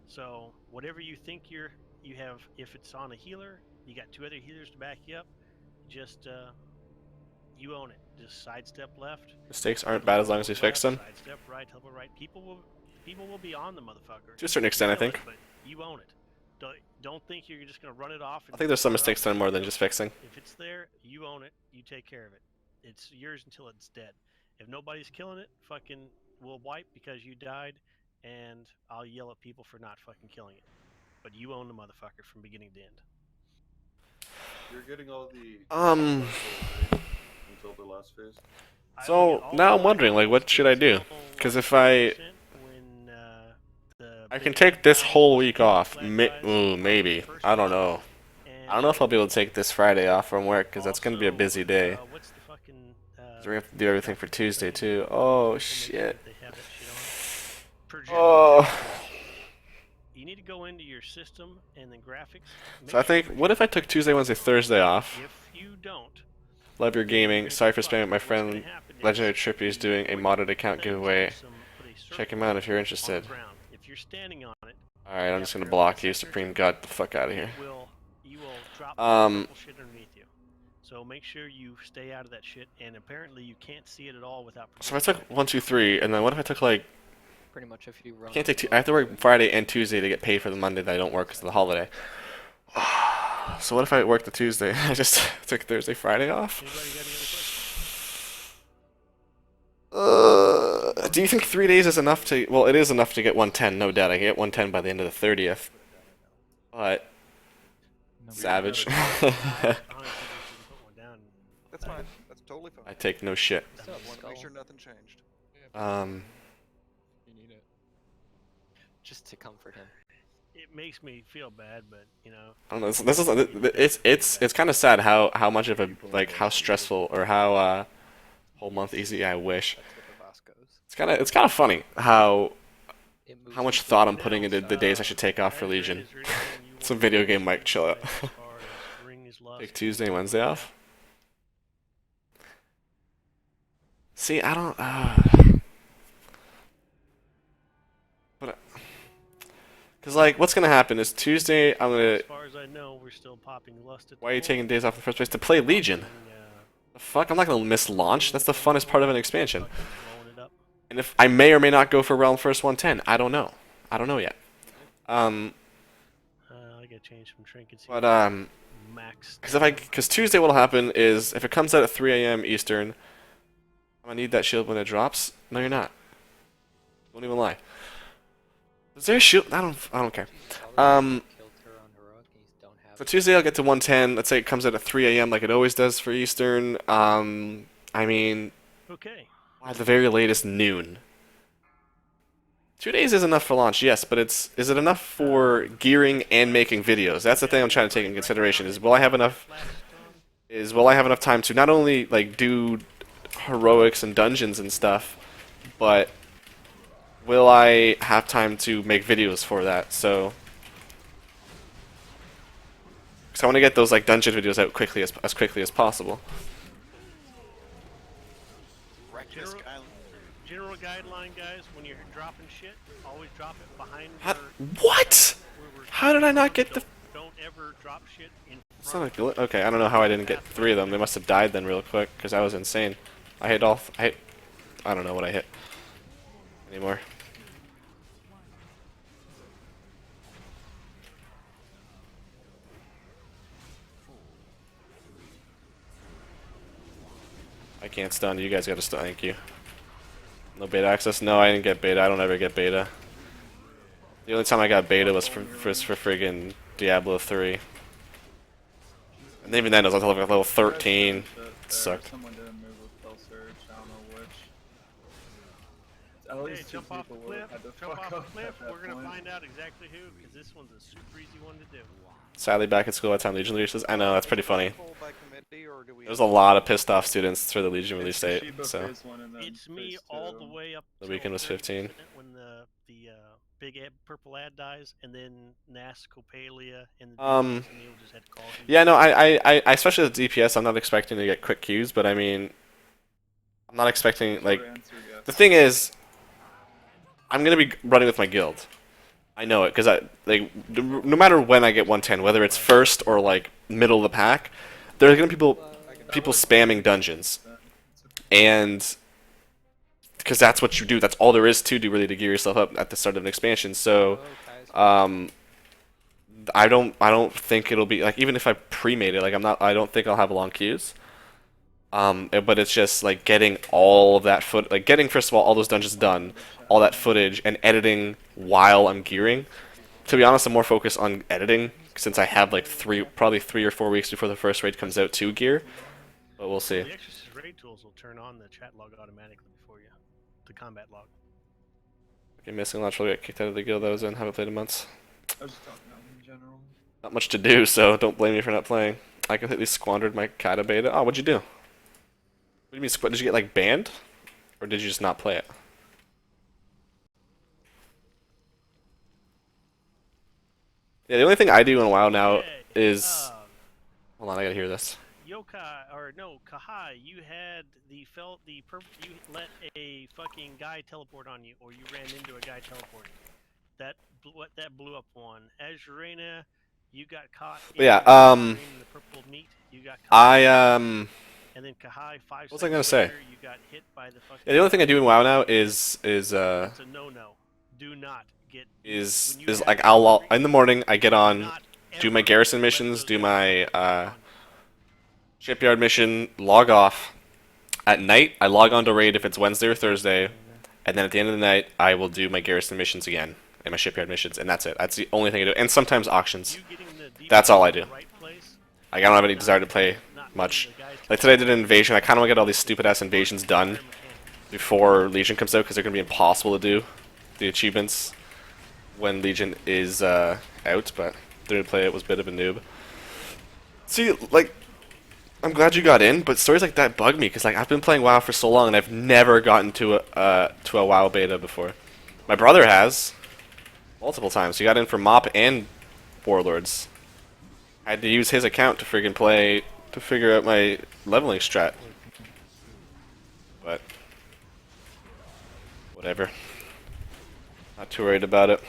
Speaker 4: So whatever you think you have, if it's on a healer, you got 2 other healers to back you up. Just you own it. Just sidestep left.
Speaker 1: Mistakes aren't bad as long as you fix them.
Speaker 4: Sidestep right, teleport right. People will be on the motherfucker.
Speaker 1: To a certain extent, I think.
Speaker 4: But you own it. Don't think you're just gonna run it off.
Speaker 1: I think there's some mistakes done more than just fixing.
Speaker 4: If it's there, you own it. You take care of it. It's yours until it's dead. If nobody's killing it, fucking we'll wipe because you died, and I'll yell at people for not fucking killing it. But you own the motherfucker from beginning to end.
Speaker 8: You're getting all the until the last phase.
Speaker 1: So now I'm wondering, like, what should I do? Because if I can take this whole week off, maybe. I don't know. I don't know if I'll be able to take this Friday off from work, because that's going to be a busy day. So we have to do everything for Tuesday too. Oh shit. Oh.
Speaker 4: You need to go into your system and then graphics.
Speaker 1: So I think, what if I took Tuesday, Wednesday, Thursday off?
Speaker 4: If you don't,
Speaker 1: Love your gaming. Sorry for spamming. My friend Legendary Trippy is doing a modded account giveaway. Check him out if you're interested.
Speaker 4: If you're standing on it,
Speaker 1: alright, I'm just gonna block you, Supreme God, the fuck out of here.
Speaker 4: You will drop purple shit underneath you. So make sure you stay out of that shit, and apparently you can't see it at all without.
Speaker 1: So if I took 1, 2, 3, and then what if I took like?
Speaker 5: Pretty much if you run.
Speaker 1: I can't take I have to work Friday and Tuesday to get paid for the Monday that I don't work because of the holiday. So what if I work the Tuesday? I just took Thursday, Friday off. Do you think 3 days is enough to? Well, it is enough to get 110, no doubt. I can get 110 by the end of the 30th. But savage.
Speaker 7: That's fine. That's totally fine.
Speaker 1: I take no shit.
Speaker 7: Want to make sure nothing changed.
Speaker 11: You need it.
Speaker 5: Just to comfort him.
Speaker 4: It makes me feel bad, but you know.
Speaker 1: I don't know. It's kind of sad how much of a how stressful or how whole month easy I wish. It's kind of funny how much thought I'm putting into the days I should take off for Legion. Some video game mic chill out. Take Tuesday, Wednesday off. See, I don't. Because, like, what's going to happen is Tuesday, I'm going to...
Speaker 4: As far as I know, we're still popping lust.
Speaker 1: Why are you taking days off in the first place? To play Legion. The fuck? I'm not going to miss launch. That's the funnest part of an expansion. And if I may or may not go for Realm First 110. I don't know. I don't know yet.
Speaker 4: I gotta change some trinkets.
Speaker 1: But, because Tuesday what'll happen is, if it comes out at 3 AM Eastern, I'm going to need that shield when it drops. No, you're not. Don't even lie. Is there a shield? I don't care. So Tuesday I'll get to 110. Let's say it comes out at 3 AM like it always does for Eastern. I mean,
Speaker 4: okay.
Speaker 1: At the very latest noon. 2 days is enough for launch, yes, but is it enough for gearing and making videos? That's the thing I'm trying to take in consideration. Will I have enough time to not only like do heroics and dungeons and stuff, but will I have time to make videos for that? So, because I want to get those like dungeon videos out quickly as quickly as possible.
Speaker 10: Wreck this guy.
Speaker 4: General guideline, guys, when you're dropping shit, always drop it behind
Speaker 1: What? How did I not get the?
Speaker 4: Don't ever drop shit in
Speaker 1: It's
Speaker 4: front.
Speaker 1: not a glitch. Okay, I don't know how I didn't get 3 of them. They must have died then real quick because I was insane. I hit all. I don't know what I hit anymore. I can't stun. You guys gotta stun. Thank you. No beta access? No, I didn't get beta. I don't ever get beta. The only time I got beta was for friggin' Diablo 3. And even then, it was until like level 13. It sucked.
Speaker 8: Someone didn't move with Fell Surge, I don't know which. At least two
Speaker 4: Jump off the
Speaker 8: people
Speaker 4: cliff.
Speaker 8: had to
Speaker 4: Jump
Speaker 8: fuck
Speaker 4: off
Speaker 8: up
Speaker 4: the cliff.
Speaker 8: at that
Speaker 4: We're gonna
Speaker 8: point.
Speaker 4: find out exactly who, because this one's a super easy one to do.
Speaker 1: Sadly, back at school by the time Legion releases. I know, that's pretty funny.
Speaker 7: Poll by committee, or do we
Speaker 1: There's a lot of pissed off students for the Legion release date,
Speaker 8: Shiba
Speaker 1: so
Speaker 8: phase 1 and then
Speaker 4: It's me
Speaker 8: phase
Speaker 4: all
Speaker 8: 2.
Speaker 4: the way up.
Speaker 1: the
Speaker 4: till
Speaker 1: weekend was 15.
Speaker 4: 30% when the big purple ad dies, and then Nas Copalia and the Neil just had to call him.
Speaker 1: Yeah, no, I especially with DPS, I'm not expecting to get quick queues, but I mean, I'm not expecting, like, the thing is, I'm gonna be running with my guild. I know it, because no matter when I get 110, whether it's first or like middle of the pack, there's gonna be people spamming dungeons, and because that's what you do. That's all there is to do, really, to gear yourself up at the start of an expansion. So, I don't think it'll be like, even if I pre-made it, like I don't think I'll have long queues. But it's just like getting all of that like getting, first of all those dungeons done, all that footage, and editing while I'm gearing. To be honest, I'm more focused on editing since I have like probably 3 or 4 weeks before the first raid comes out to gear. But we'll see.
Speaker 4: The Exorcist raid tools will turn on the chat log automatically for you, the combat log.
Speaker 1: Okay, missing a lot. Probably got kicked out of the guild I was in. Haven't played in months.
Speaker 8: I was just talking about in general.
Speaker 1: Not much to do, so don't blame me for not playing. I completely squandered my Kata beta. Oh, what'd you do? What do you mean? Did you get like banned, or did you just not play it? Yeah, the only thing I do in a while now is. Hold on, I gotta hear this.
Speaker 4: Yokai, or no, Kahai, you had you let a fucking guy teleport on you, or you ran into a guy teleporting. That blew up one. Azurena, you got caught.
Speaker 1: Yeah,
Speaker 4: in the purple meat. You got caught.
Speaker 1: And
Speaker 4: then Kahai, 5
Speaker 1: what was I gonna say?
Speaker 4: later, you got hit by the fucking.
Speaker 1: Yeah, the only thing I do in WoW now is
Speaker 4: It's a no-no. Do not get.
Speaker 1: is like I'll in the morning I get on, do my garrison missions, do my shipyard mission, log off. At night I log on to raid if it's Wednesday or Thursday, and then at the end of the night I will do my garrison missions again and my shipyard missions, and that's it. That's the only thing I do, and sometimes auctions. That's all I do. Like, I don't have any desire to play much. Like today I did an invasion. I kind of want to get all these stupid ass invasions done before Legion comes out, because they're gonna be impossible to do the achievements when Legion is out. But doing play it was a bit of a noob. See, like, I'm glad you got in, but stories like that bug me, because like I've been playing WoW for so long and I've never gotten to a WoW beta before. My brother has multiple times. He got in for MOP and Warlords. I had to use his account to friggin' play to figure out my leveling strat. But whatever. Not too worried about it.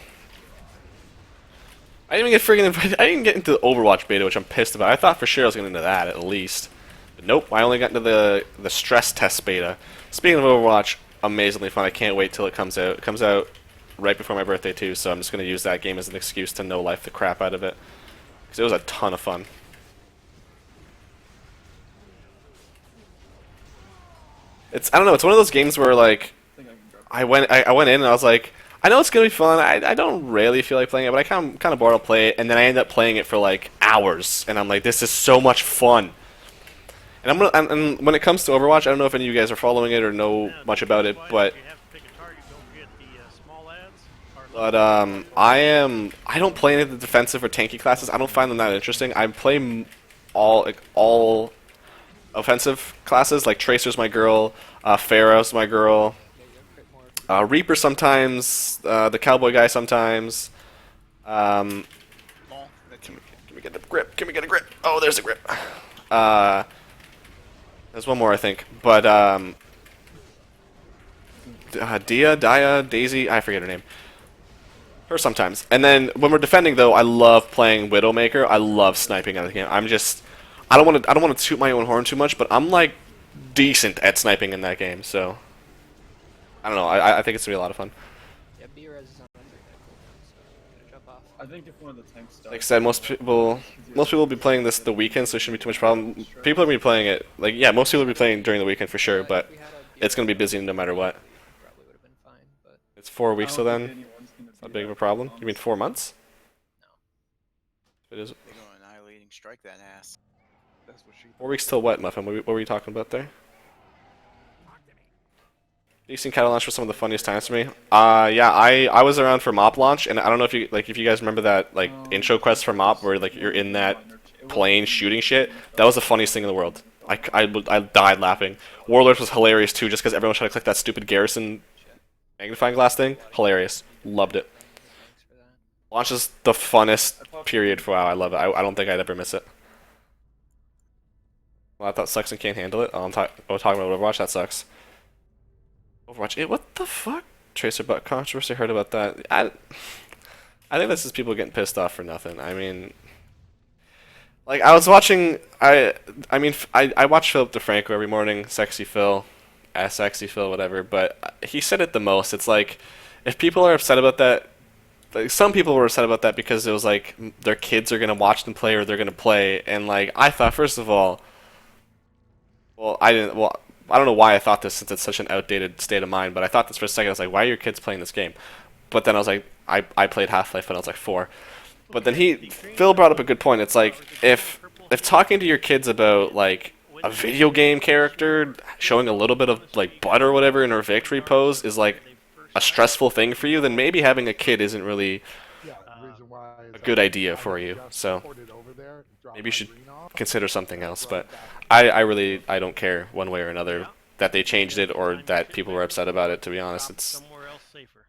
Speaker 1: I didn't even get friggin' invited. I didn't get into the Overwatch beta, which I'm pissed about. I thought for sure I was going to into that at least. But nope, I only got into the stress test beta. Speaking of Overwatch, amazingly fun. I can't wait till it comes out. It comes out right before my birthday too, so I'm just going to use that game as an excuse to no-life the crap out of it. Because it was a ton of fun. I don't know, it's one of those games where like I went in and I was like, I know it's gonna be fun. I don't really feel like playing it, but I kind of bored. I'll play it, and then I end up playing it for like hours, and I'm like, this is so much fun. And and when it comes to Overwatch, I don't know if any of you guys are following it or know much about it, but I don't play any of the defensive or tanky classes. I don't find them that interesting. I play all offensive classes, like Tracer's my girl, Pharaoh's my girl. Reaper sometimes, the cowboy guy sometimes. Can we get a grip? Can we get a grip? Oh, there's a grip. There's one more, I think. But, Dia, Daisy, I forget her name. Her sometimes. And then when we're defending, though, I love playing Widowmaker. I love sniping out of the game. I don't want to toot my own horn too much, but I'm like decent at sniping in that game. So I don't know. I think it's gonna be a lot of fun.
Speaker 5: Yeah, B-Res is on that cooldown, so I'm gonna jump off.
Speaker 8: I think if one of the tanks starts...
Speaker 1: Like I said, most people will be playing this the weekend, so it shouldn't be too much problem. People are gonna be playing it like most people will be playing during the weekend for sure, but it's gonna be busy no matter what.
Speaker 5: Probably would have been fine, but
Speaker 1: It's 4 weeks, so then it's not big of a problem. You mean 4 months?
Speaker 5: no.
Speaker 1: It is.
Speaker 10: They're going annihilating strike that ass.
Speaker 8: That's what she...
Speaker 1: 4 weeks till what, Muffin? What were you talking about there? Decent cattle launch was some of the funniest times for me. Yeah, I was around for MOP launch, and I don't know if you guys remember that intro quest for MOP where you're in that plane shooting shit. That was the funniest thing in the world. I died laughing. Warlords was hilarious too, just because everyone was trying to click that stupid garrison magnifying glass thing. Hilarious. Loved it. Launch is the funnest period for WoW. I love it. I don't think I'd ever miss it. Well, I thought sucks and can't handle it. Oh, I'm talking about Overwatch. That sucks. Overwatch. What the fuck? Tracer butt controversy. Heard about that. I think this is people getting pissed off for nothing. I mean, like I was watching. I watch Philip DeFranco every morning. Sexy Phil, Sexy Phil, whatever. But he said it the most. It's like if people are upset about that. Like, some people were upset about that because it was like their kids are gonna watch them play or they're gonna play. And like I thought, first of all, I don't know why I thought this since it's such an outdated state of mind, but I thought this for a second. I was like, why are your kids playing this game? But then I was like, I played Half-Life when I was like 4. But then Phil brought up a good point. It's like, if talking to your kids about like a video game character showing a little bit of like butt or whatever in her victory pose is like a stressful thing for you, then maybe having a kid isn't really a good idea for you. So maybe you should consider something else. But I don't care one way or another that they changed it or that people were upset about it. To be honest, it's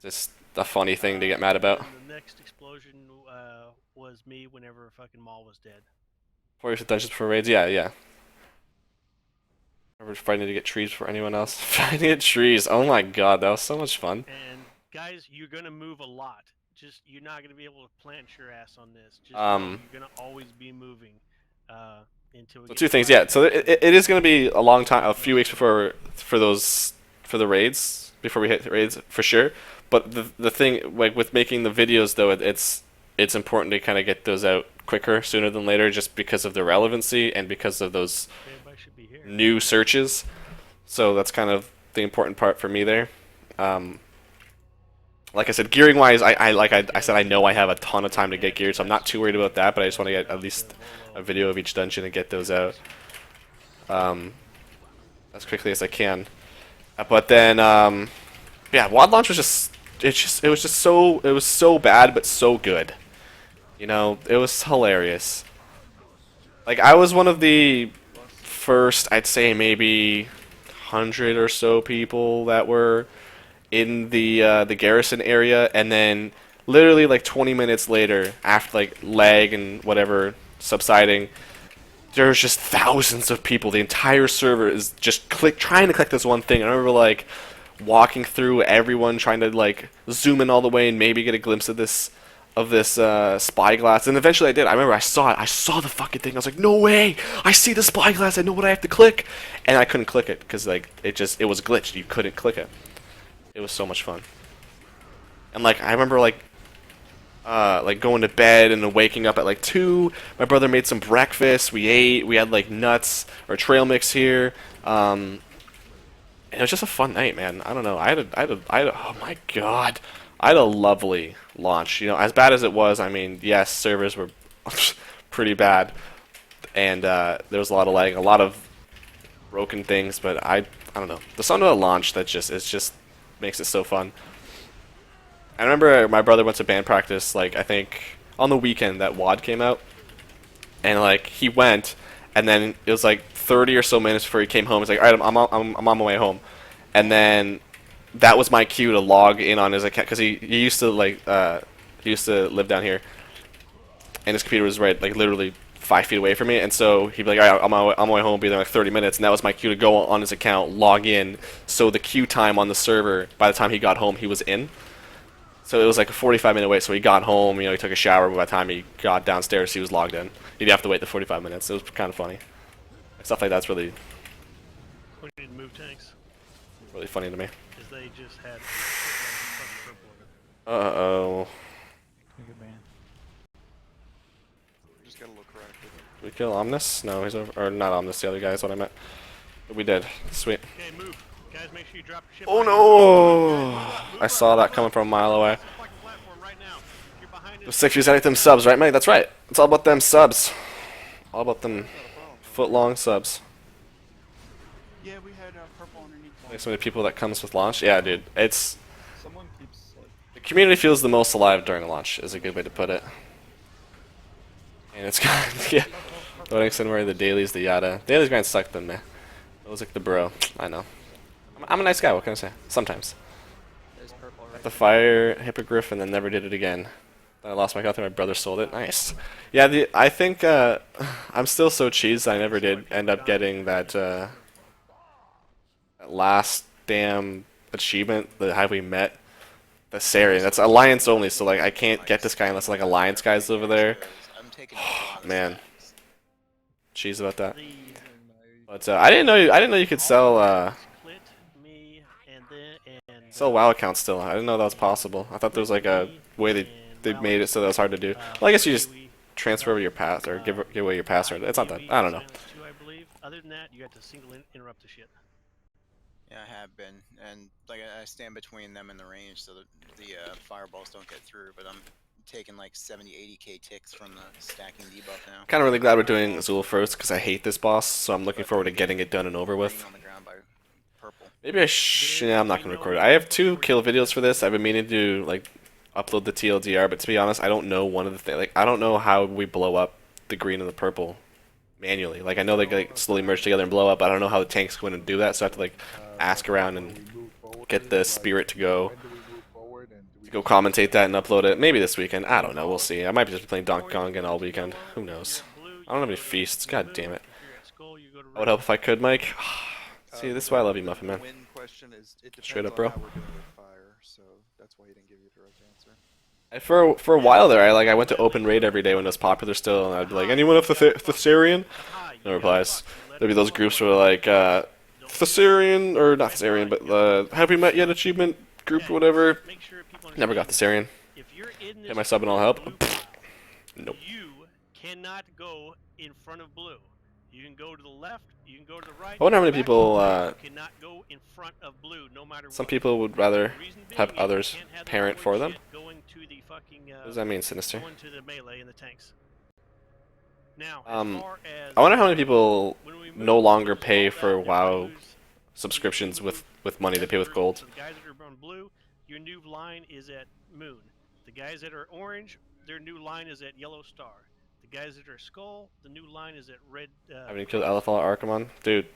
Speaker 1: just a funny thing to get mad about.
Speaker 4: The next explosion was me whenever fucking Maul was dead.
Speaker 1: 4 years of Dungeons Before Raids, yeah. Remember fighting to get trees for anyone else? Fighting to get trees, oh my god, that was so much fun.
Speaker 4: And guys, you're gonna move a lot. Just you're not gonna be able to plant your ass on this. Just you're gonna always be moving. Until
Speaker 1: so 2 things, yeah. So it is going to be a long time, a few weeks for the raids, before we hit the raids for sure. But the thing, like with making the videos though, it's important to kind of get those out quicker, sooner than later, just because of their relevancy and because of those new searches. So that's kind of the important part for me there. Like I said, gearing wise, I said I know I have a ton of time to get geared, so I'm not too worried about that. But I just want to get at least a video of each dungeon and get those out as quickly as I can. But then, yeah, WOD launch was it was so bad but so good. You know, it was hilarious. Like I was one of the first, I'd say maybe 100 or so people that were in the garrison area, and then literally like 20 minutes later, after like lag and whatever subsiding, there's just thousands of people. The entire server is just trying to click this one thing. I remember like walking through everyone trying to like zoom in all the way and maybe get a glimpse of this spyglass, and eventually I did. I remember I saw it. I saw the fucking thing. I was like, no way! I see the spyglass. I know what I have to click, and I couldn't click it because like it was glitched. You couldn't click it. It was so much fun. And like I remember like going to bed and then waking up at like 2. My brother made some breakfast. We ate. We had like nuts or trail mix here. And it was just a fun night, man. I don't know. I had oh my god. I had a lovely launch. You know, as bad as it was, I mean, yes, servers were pretty bad. And there was a lot of lag, a lot of broken things, but I don't know. There's something about a launch that just makes it so fun. I remember my brother went to band practice, like, I think on the weekend that WOD came out. And, like, he went, and then it was, like, 30 or so minutes before he came home. He's like, alright, I'm on my way home. And then that was my cue to log in on his account, because he used to like he used to live down here, and his computer was right like literally 5 feet away from me, and so he'd be like, all right, on my way home, be there in like 30 minutes, and that was my cue to go on his account, log in, so the queue time on the server, by the time he got home, he was in. So it was like a 45-minute wait, so he got home, you know, he took a shower, but by the time he got downstairs, he was logged in. He'd have to wait the 45 minutes. It was kind of funny. Stuff like that's really,
Speaker 4: We need to move tanks.
Speaker 1: really funny to me.
Speaker 4: Because they just had a fucking purple in it.
Speaker 1: Uh-oh.
Speaker 7: Just gotta look correct.
Speaker 1: Did we kill Omnis? No, he's over. Or not Omnis, the other guy is what I meant. But we did. Sweet.
Speaker 4: Okay, move. Guys, make sure you drop your ship.
Speaker 1: Oh no! I saw that coming from a mile away. The 6 views, I like them subs, right, Mike? That's right. It's all about them subs. All about them foot-long subs.
Speaker 8: Yeah, we had purple underneath.
Speaker 1: Like so many people that comes with launch. Yeah, dude. It's
Speaker 8: Someone keeps like.
Speaker 1: the community feels the most alive during launch. Is a good way to put it. And it's got yeah. Voting somewhere the dailies, the yada. Dailies grind suck them, man. It was like the bro. I know. I'm a nice guy. What can I say? Sometimes.
Speaker 5: There's purple right
Speaker 1: The fire hippogriff and then never did it again. Then I lost my health and my brother sold it. Nice. Yeah, I think I'm still so cheesed I never did end up getting that, that last damn achievement, the Have We Met, the Sarian. That's Alliance only, so like I can't get this guy unless like Alliance guys over there. Man, cheese about that. But I didn't know you could sell sell WoW accounts still. I didn't know that was possible. I thought there was like a way they made it so that was hard to do. Well, I guess you just transfer over your pass or give away your password. It's not that. I don't know.
Speaker 4: Other than that, you have to single interrupt the shit.
Speaker 10: Yeah, I have been, and like I stand between them and the range so that the fireballs don't get through. But I'm taking like 70-80k ticks from the stacking debuff now.
Speaker 1: Kind of really glad we're doing Azul first because I hate this boss, so I'm looking forward to getting it done and over with. Maybe yeah, I'm not gonna record it. I have 2 kill videos for this. I've been meaning to like upload the TLDR, but to be honest, I don't know one of the things. Like I don't know how we blow up the green and the purple manually. Like I know they like slowly merge together and blow up, but I don't know how the tank's going to do that. So I have to like ask around and get the spirit to go commentate that and upload it. Maybe this weekend. I don't know. We'll see. I might be just playing Donkey Kong again all weekend. Who knows? I don't have any feasts. God damn it. I would help if I could, Mike. See, this is why I love you, Muffin Man. Straight up, bro. For a while there, I went to open raid every day when it was popular still, and I'd be like, anyone have Thessarian? No replies. There'd be those groups where like Thessarian, or not Thessarian, but the Have We Met Yet achievement group or whatever. Never got Thessarian. Hit my sub and I'll help. Nope.
Speaker 4: You cannot go in front of blue. You can go to the left, you can go to the right.
Speaker 1: I wonder how many people,
Speaker 4: you cannot go in front of blue, no matter
Speaker 1: some people would rather have others parent for them. What does that mean, Sinister?
Speaker 4: Going to the melee and the tanks. Now,
Speaker 1: I wonder how many people no longer pay for WoW subscriptions with money. They pay with gold.
Speaker 4: So the guys that are on blue, your new line is at Moon. The guys that are orange, their new line is at Yellow Star. The guys that are Skull, the new line is at Red.
Speaker 1: Having you killed LFR Archimon? Dude,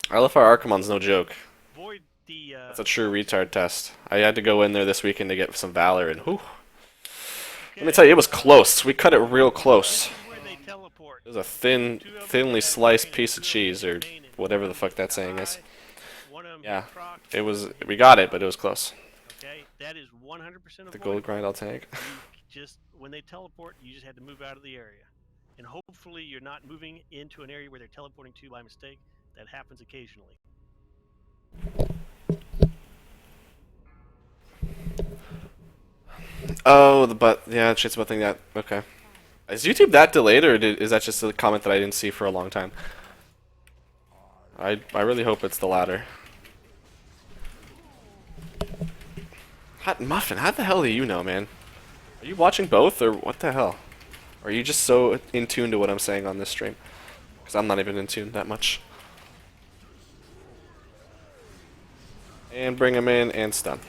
Speaker 1: LFR Archimon's no joke.
Speaker 4: Void the,
Speaker 1: that's a true retard test. I had to go in there this weekend to get some Valor, and whew. Let me tell you, it was close. We cut it real close. It was a thinly sliced piece of cheese, or whatever the fuck that saying is. Yeah, it was. We got it, but it was close.
Speaker 4: Okay, that is 100%
Speaker 1: the gold grind I'll take.
Speaker 4: Just when they teleport, you just had to move out of the area, and hopefully you're not moving into an area where they're teleporting to by mistake. That happens occasionally.
Speaker 1: Oh, yeah, shit's about thing that. Okay. Is YouTube that delayed, or is that just a comment that I didn't see for a long time? I really hope it's the latter. Hot Muffin, how the hell do you know, man? Are you watching both, or what the hell? Or are you just so in tune to what I'm saying on this stream? Because I'm not even in tune that much. And bring him in and stun.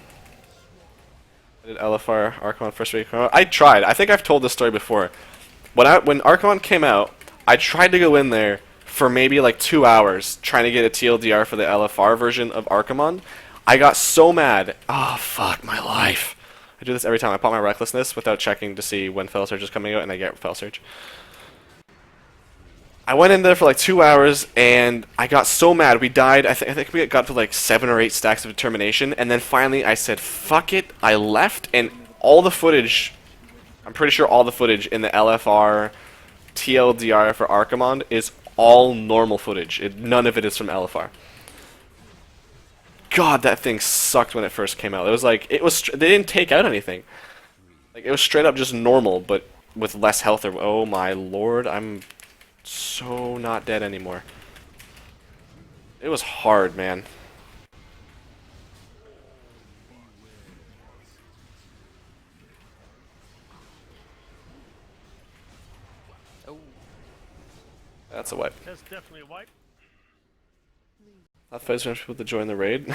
Speaker 1: I did LFR Archimon first week. I tried. I think I've told this story before. When Archimon came out, I tried to go in there for maybe like 2 hours trying to get a TLDR for the LFR version of Archimon. I got so mad. Oh, fuck my life. I do this every time. I pop my Recklessness without checking to see when Fell Surge is coming out, and I get Fell Surge. I went in there for like 2 hours, and I got so mad. We died. I think we got to like 7 or 8 stacks of determination, and then finally I said, fuck it. I left, and all the footage, I'm pretty sure all the footage in the LFR TLDR for Archimond is all normal footage. None of it is from LFR. God, that thing sucked when it first came out. It was like, they didn't take out anything. Like, it was straight up just normal, but with less health. Oh my lord, I'm so not dead anymore. It was hard, man.
Speaker 5: Oh.
Speaker 1: That's a wipe.
Speaker 4: That's definitely a wipe.
Speaker 1: Not fights for people to join the raid.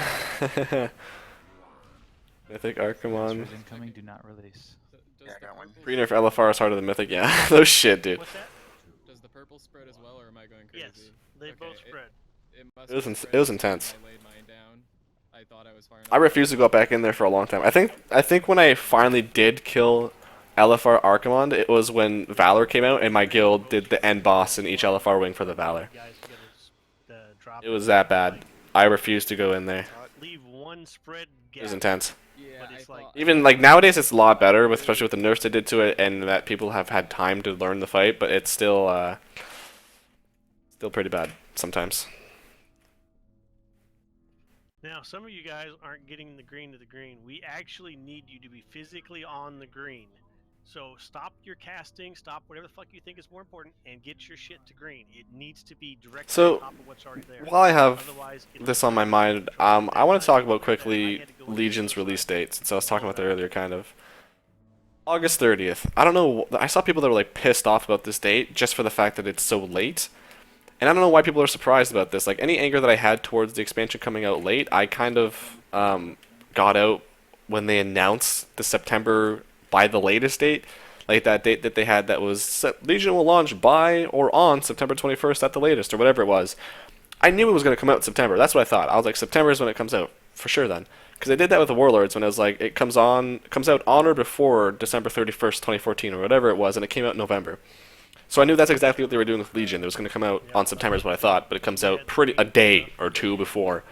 Speaker 1: Mythic Archimon.
Speaker 13: Incoming, do not release.
Speaker 10: Yeah, I got one.
Speaker 1: Pre-nerf LFR is harder than Mythic. Yeah, no shit, dude.
Speaker 4: What's that?
Speaker 11: Does the purple spread as well, or am I going crazy?
Speaker 4: Yes, they both spread.
Speaker 1: It was intense.
Speaker 11: I laid mine down. I thought I was firing.
Speaker 1: I refused to go back in there for a long time. I think when I finally did kill LFR Archimond, it was when Valor came out and my guild did the end boss in each LFR wing for the Valor. It was that bad. I refused to go in there.
Speaker 4: Leave one spread gap.
Speaker 1: It was intense.
Speaker 11: Yeah,
Speaker 1: Even like nowadays, it's a lot better, especially with the nerfs they did to it, and that people have had time to learn the fight. But it's still pretty bad sometimes.
Speaker 4: Now, some of you guys aren't getting the green to the green. We actually need you to be physically on the green. So stop your casting, stop whatever the fuck you think is more important, and get your shit to green. It needs to be directly on top of what's already there.
Speaker 1: While I have this on my mind, I want to talk about quickly Legion's release date, since I was talking about that earlier, kind of. August 30th. I don't know, I saw people that were like pissed off about this date, just for the fact that it's so late. And I don't know why people are surprised about this. Like, any anger that I had towards the expansion coming out late, I kind of got out when they announced the September by the latest date. Like that date that they had that was Legion will launch by or on September 21st at the latest, or whatever it was. I knew it was going to come out in September. That's what I thought. I was like, September is when it comes out. For sure then. Because they did that with the Warlords when it was like, it comes out on or before December 31st, 2014, or whatever it was, and it came out in November. So I knew that's exactly what they were doing with Legion. It was going to come out on September is what I thought, but it comes out a day or two before.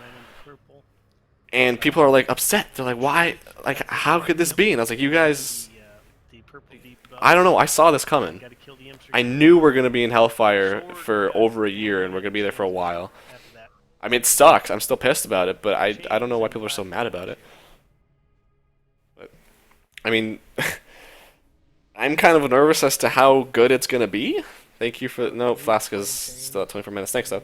Speaker 1: And people are like upset. They're like, why? Like, how could this be? And I was like, you guys, I don't know. I saw this coming. I knew we're going to be in Hellfire for over a year, and we're going to be there for a while. I mean, it sucks. I'm still pissed about it, but I don't know why people are so mad about it. But, I mean, I'm kind of nervous as to how good it's going to be. Thank you for... No, Flask is still at 24 minutes. Thanks, though.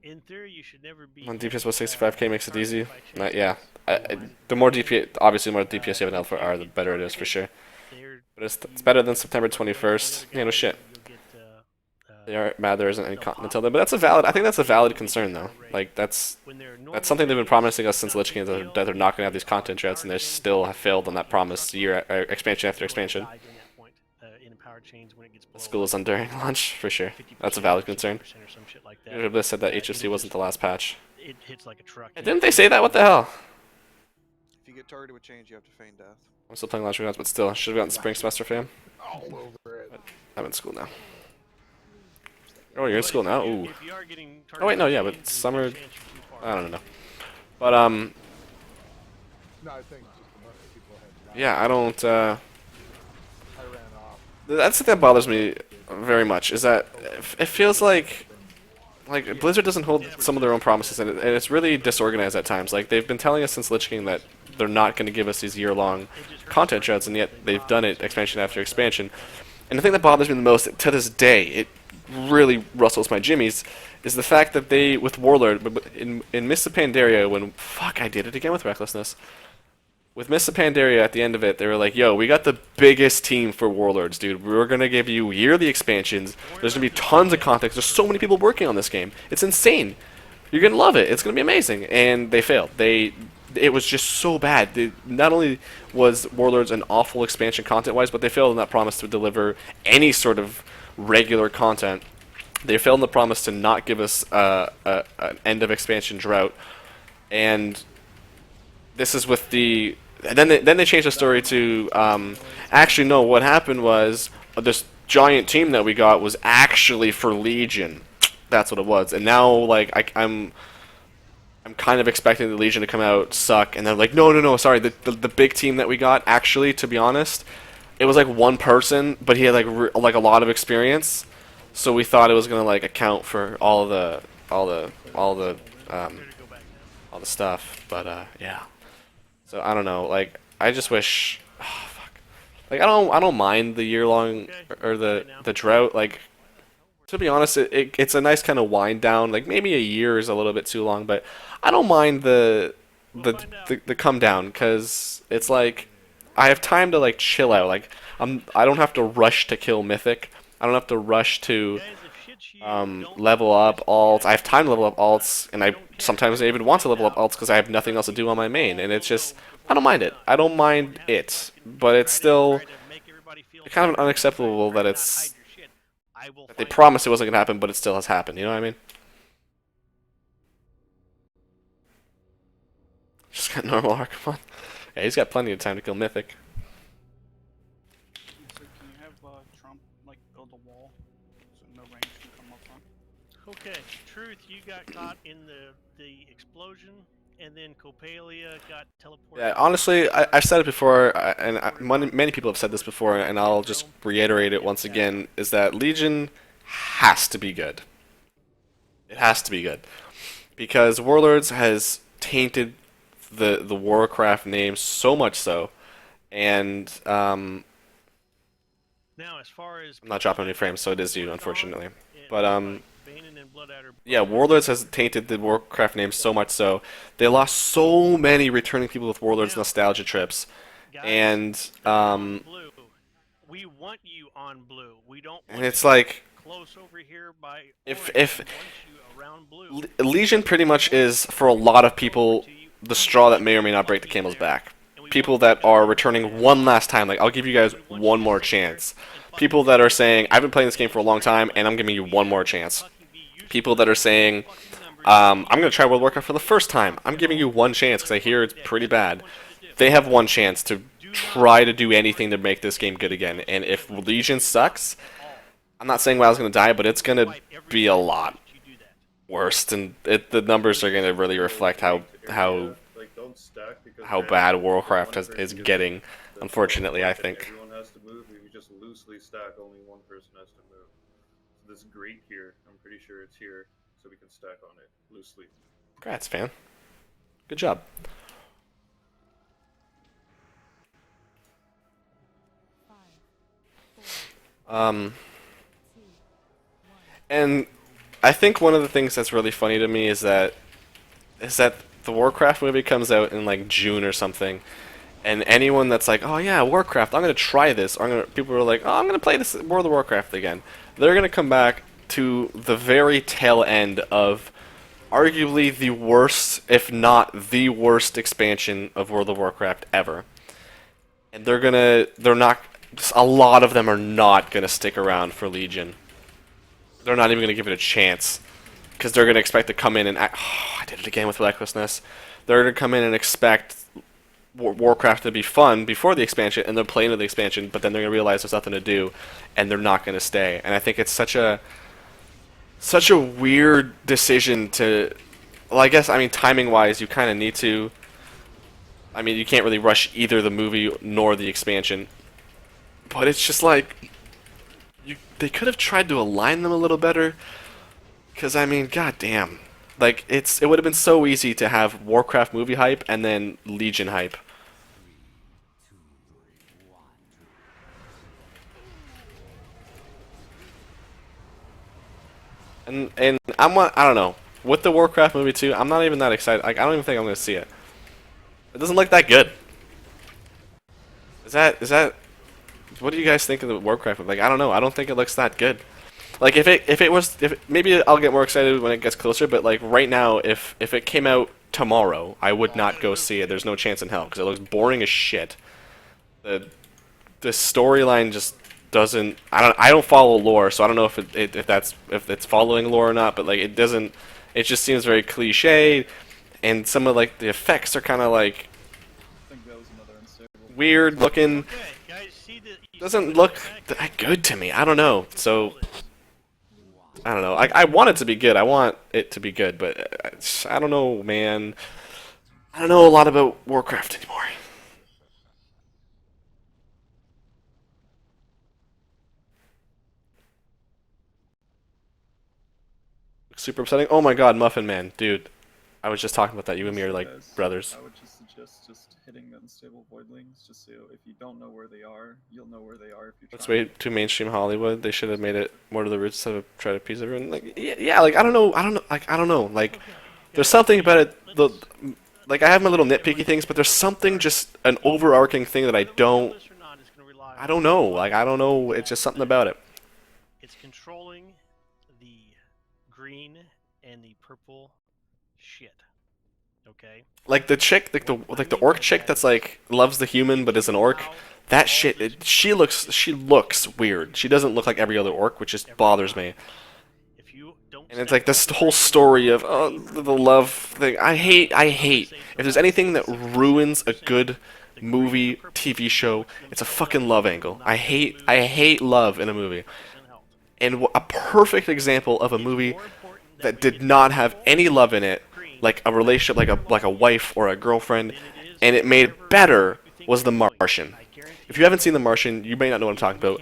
Speaker 4: In theory, you should never be...
Speaker 1: On DPS plus 65k makes it easy. Yeah. The more DPS... Obviously, the more DPS you have in L4R, the better it is, for sure. But it's better than September 21st. Yeah, no shit. They are mad there isn't any content until then. But that's a valid... I think that's a valid concern, though. Like, that's something they've been promising us since Lich King, that they're not going to have these content droughts, and they still have failed on that promise expansion after expansion. The school is on during launch, for sure. That's a valid concern. Bliss said that HFC wasn't the last patch.
Speaker 4: It hits like a truck.
Speaker 1: Didn't they say that? What the hell?
Speaker 7: If you get targeted with change, you have to feign death.
Speaker 1: I'm still playing Launch Grounds, but still, should have gotten Spring Semester fam. I'm in school now. Oh, you're in school now? Ooh. Oh wait, no, yeah, but summer... I don't know. But, yeah, I don't, that's the thing that bothers me very much, is that it feels like Blizzard doesn't hold some of their own promises, and it's really disorganized at times. Like, they've been telling us since Lich King that they're not going to give us these year-long content droughts, and yet they've done it expansion after expansion. And the thing that bothers me the most, to this day, it really rustles my jimmies, is the fact that they, with Warlord, in Mists of Pandaria, when, fuck, I did it again with Recklessness. With Mists of Pandaria, at the end of it, they were like, yo, we got the biggest team for Warlords, dude. We're going to give you yearly expansions. There's going to be tons of content. There's so many people working on this game. It's insane. You're going to love it. It's going to be amazing. And they failed. It was just so bad. Not only was Warlords an awful expansion content-wise, but they failed in that promise to deliver any sort of regular content They failed in the promise to not give us an end of expansion drought, and this is with the. And then they changed the story to actually no. What happened was this giant team that we got was actually for Legion. That's what it was. And now like I'm kind of expecting the Legion to come out suck, and they're like, no, sorry, the big team that we got, actually, to be honest, it was like one person, but he had like a lot of experience, so we thought it was gonna like account for all the stuff, but yeah. So I don't know, like I just wish, oh, fuck, like I don't mind the year-long or the drought, like. To be honest, it's a nice kind of wind down. Like maybe a year is a little bit too long, but I don't mind the come down, because it's like I have time to like chill out. Like I don't have to rush to kill Mythic. I don't have to rush to level up alts. I have time to level up alts, and I sometimes even want to level up alts because I have nothing else to do on my main. And it's just I don't mind it. I don't mind it, but it's still kind of unacceptable that it's. They promised it wasn't going to happen, but it still has happened, you know what I mean? Just got normal Archimon. Yeah, he's got plenty of time to kill Mythic.
Speaker 8: So can you have Trump, like, build a wall so no range can come up on?
Speaker 4: Okay, Truth, you got caught in the explosion, and then Coppelia got teleported.
Speaker 1: Yeah, honestly, I've said it before, and many people have said this before, and I'll just reiterate it once again, is that Legion has to be good. It has to be good. Because Warlords has tainted the Warcraft name so much so, and
Speaker 4: now, as far as
Speaker 1: I'm not dropping any frames, so it is you, unfortunately. But yeah, Warlords has tainted the Warcraft name so much so they lost so many returning people with Warlords nostalgia trips, and
Speaker 4: we want you on blue. We don't.
Speaker 1: And it's like
Speaker 4: close over here by
Speaker 1: if Legion pretty much is for a lot of people the straw that may or may not break the camel's back. People that are returning one last time, like I'll give you guys one more chance. People that are saying I've been playing this game for a long time and I'm giving you one more chance. People that are saying I'm gonna try World of Warcraft for the first time. I'm giving you one chance because I hear it's pretty bad. They have one chance to try to do anything to make this game good again. And if Legion sucks, I'm not saying WoW's gonna die, but it's gonna be a lot worse, and the numbers are gonna really reflect how bad Warcraft is getting. Unfortunately, I think.
Speaker 8: Everyone has to move. If you just loosely stack, only one person has to move. So this grate here, I'm pretty sure it's here, so we can stack on it loosely.
Speaker 1: Congrats, fan. Good job. And I think one of the things that's really funny to me is that the Warcraft movie comes out in like June or something, and anyone that's like, oh yeah, Warcraft, I'm gonna try this, people are like, oh, I'm gonna play this World of Warcraft again. They're gonna come back to the very tail end of arguably the worst, if not the worst, expansion of World of Warcraft ever. And a lot of them are not gonna stick around for Legion. They're not even gonna give it a chance. Because they're going to expect to come in and act, oh, I did it again with Recklessness. They're going to come in and expect Warcraft to be fun before the expansion, and they're playing into the expansion, but then they're going to realize there's nothing to do, and they're not going to stay. And I think it's such a weird decision to, well, I guess, I mean, timing-wise, you kind of need to, I mean, you can't really rush either the movie nor the expansion. But it's just like, they could have tried to align them a little better. Because, I mean, goddamn. Like, it would have been so easy to have Warcraft movie hype and then Legion hype. And I don't know. With the Warcraft movie too, I'm not even that excited. Like, I don't even think I'm going to see it. It doesn't look that good. Is that what do you guys think of the Warcraft movie? Like, I don't know. I don't think it looks that good. Like maybe I'll get more excited when it gets closer, but like right now, if it came out tomorrow, I would not go see it. There's no chance in hell because it looks boring as shit. The storyline just doesn't. I don't follow lore, so I don't know if if it's following lore or not. But like it doesn't. It just seems very cliche, and some of like the effects are kind of like weird looking.
Speaker 4: Okay, guys, see the
Speaker 1: Doesn't look that good to me. I don't know. So I don't know. I want it to be good. I want it to be good, but I don't know, man. I don't know a lot about Warcraft anymore. Super upsetting. Oh my god, Muffin Man, dude. I was just talking about that. You and me are like brothers.
Speaker 13: I would just suggest just hitting the unstable voidlings, just so if you don't know where they are, you'll know where they are if you try.
Speaker 1: It's way too mainstream Hollywood. They should have made it more to the roots instead of try to appease everyone. Like, yeah, like I don't know, like I don't know. Like, there's something about it. Like I have my little nitpicky things, but there's something, just an overarching thing that I don't know. Like I don't know. It's just something about it.
Speaker 4: It's controlling the green and the purple shit. Okay.
Speaker 1: Like the chick, like the orc chick that's like loves the human but is an orc. That shit, she looks weird. She doesn't look like every other orc, which just bothers me. And it's like this whole story of the love thing. I hate. If there's anything that ruins a good movie, TV show, it's a fucking love angle. I hate love in a movie. And a perfect example of a movie that did not have any love in it, like a relationship, like a wife or a girlfriend, and it made it better, was The Martian. If you haven't seen The Martian, you may not know what I'm talking about.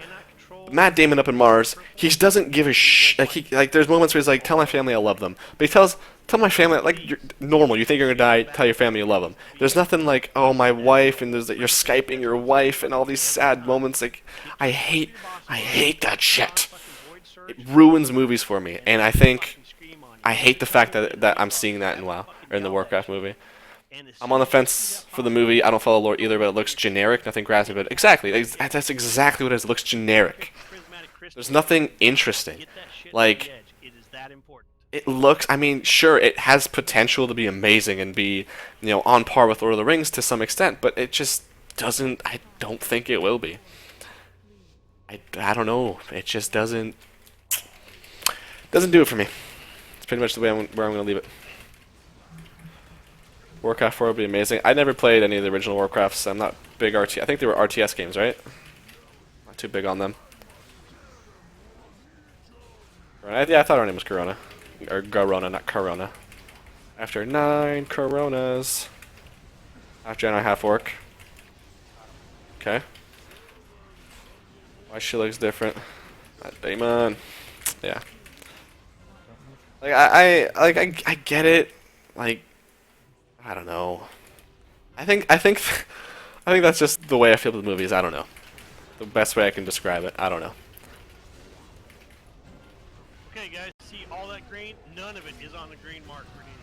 Speaker 1: Matt Damon up in Mars, he doesn't give a like there's moments where he's like, tell my family I love them, but he tell my family, like, you're normal, you think you're gonna die, tell your family you love them. There's nothing like, oh, my wife, and there's that you're Skyping your wife and all these sad moments. Like, I hate that shit. It ruins movies for me, and I hate the fact that I'm seeing that in WoW, or in the Warcraft movie. I'm on the fence for the movie. I don't follow lore either, but it looks generic. Nothing grabs me, but exactly, that's exactly what it is. It looks generic. There's nothing interesting. Like, it looks, I mean, sure, it has potential to be amazing and be, you know, on par with Lord of the Rings to some extent, but it just doesn't, I don't think it will be. I don't know. It just doesn't do it for me. It's pretty much the way where I'm going to leave it. Warcraft 4 would be amazing. I never played any of the original Warcrafts. I'm not big I think they were RTS games, right? Not too big on them. Yeah, I thought her name was Corona. Or Garona, not Corona. After 9 Coronas. After and a half orc. Okay. Why she looks different? Damon. Yeah. Like I get it. Like, I don't know. I think that's just the way I feel with the movies. I don't know. The best way I can describe it. I don't know.
Speaker 4: Okay, guys, see all that green? None of it is on the green mark we're needing.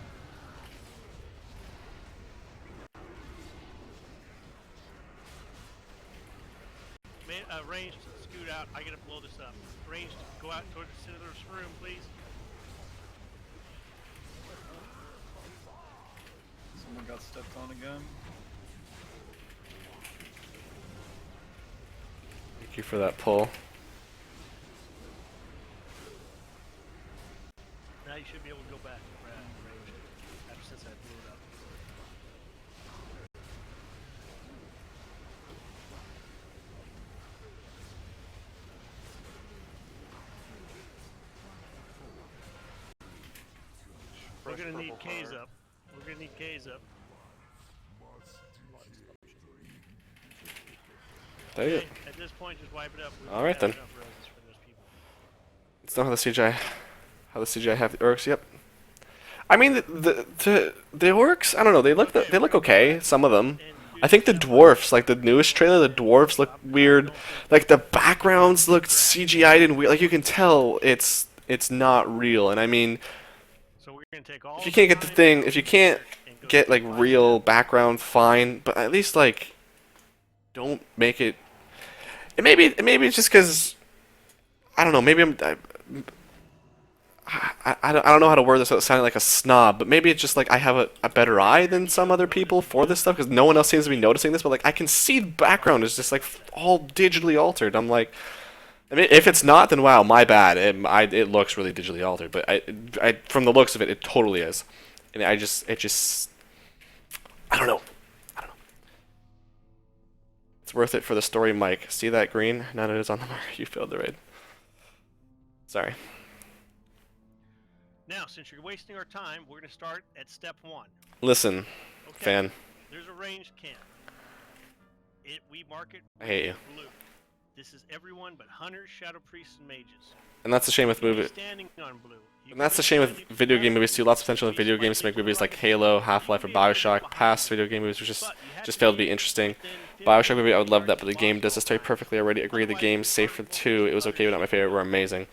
Speaker 4: Ranged, scoot out. I gotta blow this up. Ranged, go out towards the center of this room, please.
Speaker 13: Someone got stepped on again.
Speaker 1: Thank you for that pull.
Speaker 4: Now you should be able to go back ranged after since I blew it up. We're gonna need K's up. We're gonna need K's up.
Speaker 1: There you go.
Speaker 4: At this point, just wipe it up.
Speaker 1: All right then. It's not how the CGI have the orcs. Yep. I mean the orcs. I don't know. They look okay. Some of them. I think the dwarfs, like the newest trailer, the dwarfs look weird. Like the backgrounds look CGI'd and weird. Like you can tell it's not real. And I mean, if you can't get the thing, if you can't get like real background, fine. But at least like, don't make it. Maybe it's just because I don't know. Maybe I don't know how to word this without sounding like a snob, but maybe it's just like I have a better eye than some other people for this stuff because no one else seems to be noticing this. But like I can see the background is just like all digitally altered. I'm like, I mean, if it's not, then wow, my bad. It looks really digitally altered, but from the looks of it, it totally is. And I just I don't know. It's worth it for the story, Mike. See that green? None of it is on the mark. You failed the raid. Sorry.
Speaker 4: Now, since you're wasting our time, we're going to start at step 1.
Speaker 1: Listen,
Speaker 4: Okay.
Speaker 1: fan.
Speaker 4: There's a ranged camp. We mark it
Speaker 1: I hate you.
Speaker 4: blue. This is everyone but hunters, shadow priests, and mages.
Speaker 1: And that's the shame with
Speaker 4: You'll be
Speaker 1: movie.
Speaker 4: standing on blue. You
Speaker 1: And that's
Speaker 4: can
Speaker 1: the
Speaker 4: be
Speaker 1: shame with
Speaker 4: standing
Speaker 1: video
Speaker 4: on
Speaker 1: game movies too. Lots of potential in
Speaker 4: blue.
Speaker 1: video games to make movies like Halo, Half-Life, or Bioshock. Past video game movies just failed to be interesting. Bioshock movie, I would love that, but the game does this story perfectly already. Agree, the game, save for the 2, it was okay, but not my favorite, were amazing.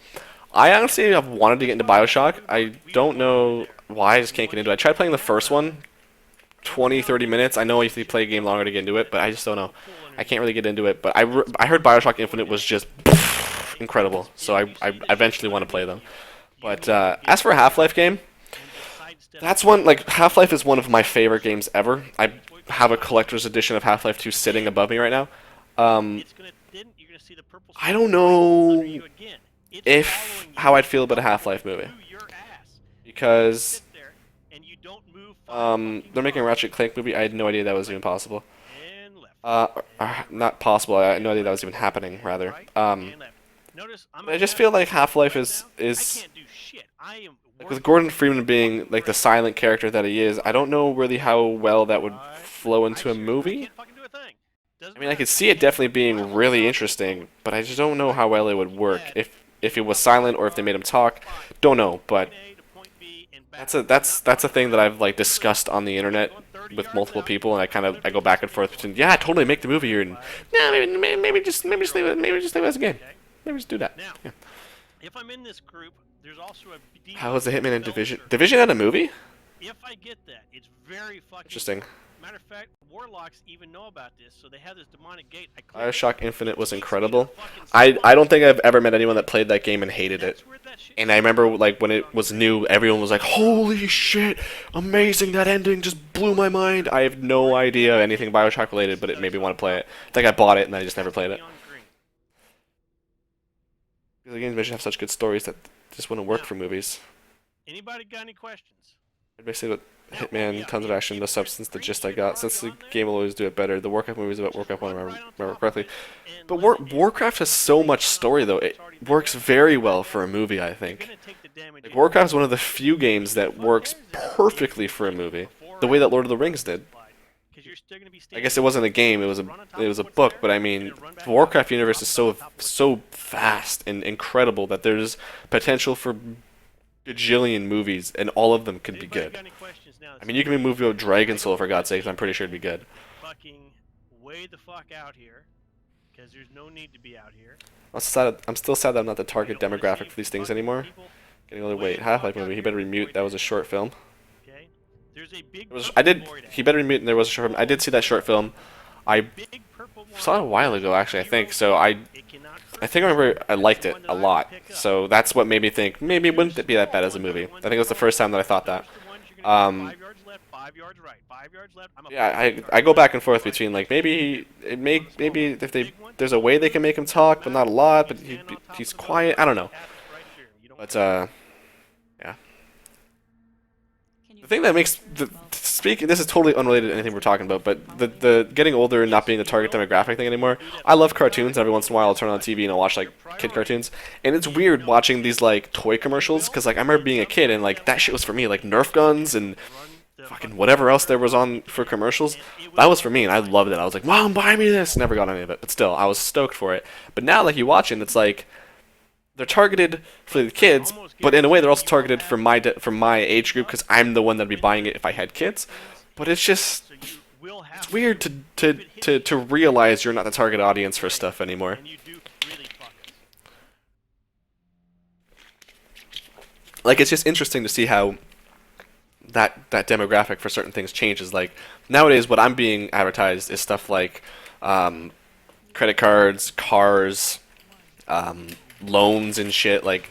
Speaker 1: I honestly have wanted to get into Bioshock. I don't know why I just can't get into it. I tried playing the first one, 20, 30 minutes. I know if you play a game longer to get into it, but I just don't know. I can't really get into it, but I heard Bioshock Infinite was just incredible, so I eventually want to play them. But as for a Half-Life game, that's one, like, Half-Life is one of my favorite games ever. I have a collector's edition of Half-Life 2 sitting above me right now. I don't know how I'd feel about a Half-Life movie. Because they're making a Ratchet & Clank movie. I had no idea that was even possible. Not possible. I had no idea that was even happening, rather. I just feel like Half-Life is like, with Gordon Freeman being like the silent character that he is, I don't know really how well that would flow into a movie. I mean, I could see it definitely being really interesting, but I just don't know how well it would work if it was silent or if they made him talk. Don't know, but that's a thing that I've like discussed on the internet with multiple people, and I go back and forth between totally make the movie here, and maybe just leave it as a game. Maybe just do that. Yeah.
Speaker 4: If I'm in this group, there's also a
Speaker 1: How is the Hitman in Division? Division had a movie?
Speaker 4: If I get that, it's very fucking
Speaker 1: Interesting.
Speaker 4: Matter of fact, Warlocks even know about this, so they have this demonic gate.
Speaker 1: Bioshock Infinite was incredible. I don't think I've ever met anyone that played that game and hated it. And I remember like when it was new, everyone was like, "Holy shit, amazing! That ending just blew my mind." I have no idea anything Bioshock related, but it made me want to play it. I think I bought it and I just never played it. The games should have such good stories that just wouldn't work for movies.
Speaker 4: Anybody got any questions?
Speaker 1: Basically, what Hitman, tons of action, no substance, the gist I got. Since the game will always do it better. The Warcraft movie is about Warcraft 1, if I remember correctly. But Warcraft has so much story, though. It works very well for a movie, I think. Like, Warcraft is one of the few games that works perfectly for a movie. The way that Lord of the Rings did. I guess it wasn't a game, it was a book, but I mean, the Warcraft universe is so vast and incredible that there's potential for gajillion movies, and all of them could be good. I mean, you can make a movie about Dragon Soul, for God's sake, I'm pretty sure it'd be good.
Speaker 4: Fucking way the fuck out here, because there's no need to be out here.
Speaker 1: I'm still sad that I'm not the target demographic for these things anymore. Getting older. Wait, Half-Life movie. He better remute. That was a short film. He better remute. And there was a short film. I did see that short film. I saw it a while ago, actually. I think so. I think I remember I liked it a lot. So that's what made me think maybe it wouldn't be that bad as a movie. I think it was the first time that I thought that. Yeah, I go back and forth between like maybe if there's a way they can make him talk, but not a lot. But he's quiet. I don't know. But yeah. The thing that makes this is totally unrelated to anything we're talking about, but the getting older and not being the target demographic thing anymore. I love cartoons. Every once in a while, I'll turn on TV and I'll watch like kid cartoons, and it's weird watching these like toy commercials because like I remember being a kid and like that shit was for me, like Nerf guns and fucking whatever else there was on for commercials. That was for me, and I loved it. I was like, "Mom, buy me this." Never got any of it, but still, I was stoked for it. But now, like you watch it, it's like they're targeted for the kids, but in a way they're also targeted for my age group because I'm the one that'd be buying it if I had kids. But it's just it's weird to realize you're not the target audience for stuff anymore. Like it's just interesting to see how that demographic for certain things changes. Like nowadays, what I'm being advertised is stuff like credit cards, cars, loans and shit, like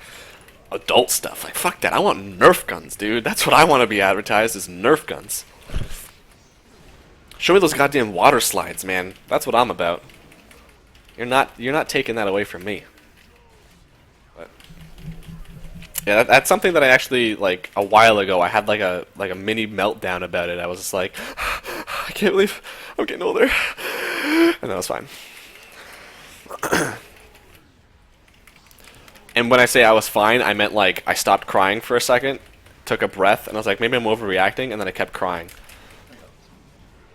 Speaker 1: adult stuff. Like fuck that, I want Nerf guns, dude. That's what I want to be advertised, is Nerf guns. Show me those goddamn water slides, man. That's what I'm about. You're not taking that away from me. Yeah, that's something that I actually like a while ago. I had like a mini meltdown about it. I was just like, I can't believe I'm getting older, and that was fine. And when I say I was fine, I meant like I stopped crying for a second, took a breath, and I was like, maybe I'm overreacting, and then I kept crying.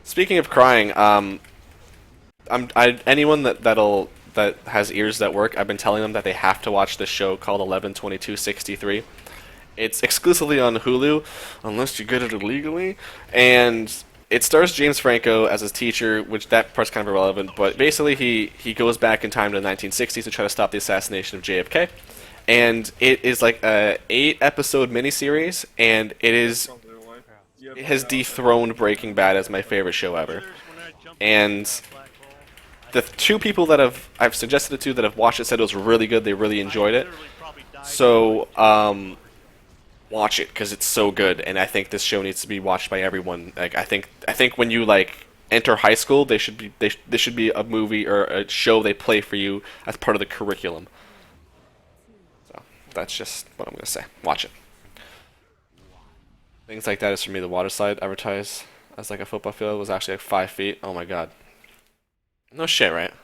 Speaker 1: Speaking of crying, anyone that has ears that work, I've been telling them that they have to watch this show called 11/22/63. It's exclusively on Hulu, unless you get it illegally, and it stars James Franco as his teacher, which that part's kind of irrelevant, but basically he goes back in time to the 1960s to try to stop the assassination of JFK, and it is like a 8-episode miniseries, and it has dethroned Breaking Bad as my favorite show ever. And the two people that I've suggested it to that have watched it said it was really good. They really enjoyed it. So watch it because it's so good, and I think this show needs to be watched by everyone. Like I think when you like enter high school, this should be a movie or a show they play for you as part of the curriculum. So that's just what I'm gonna say. Watch it. Things like that is for me. The water slide advertised as like a football field was actually like 5 feet. Oh my god. No shit, right?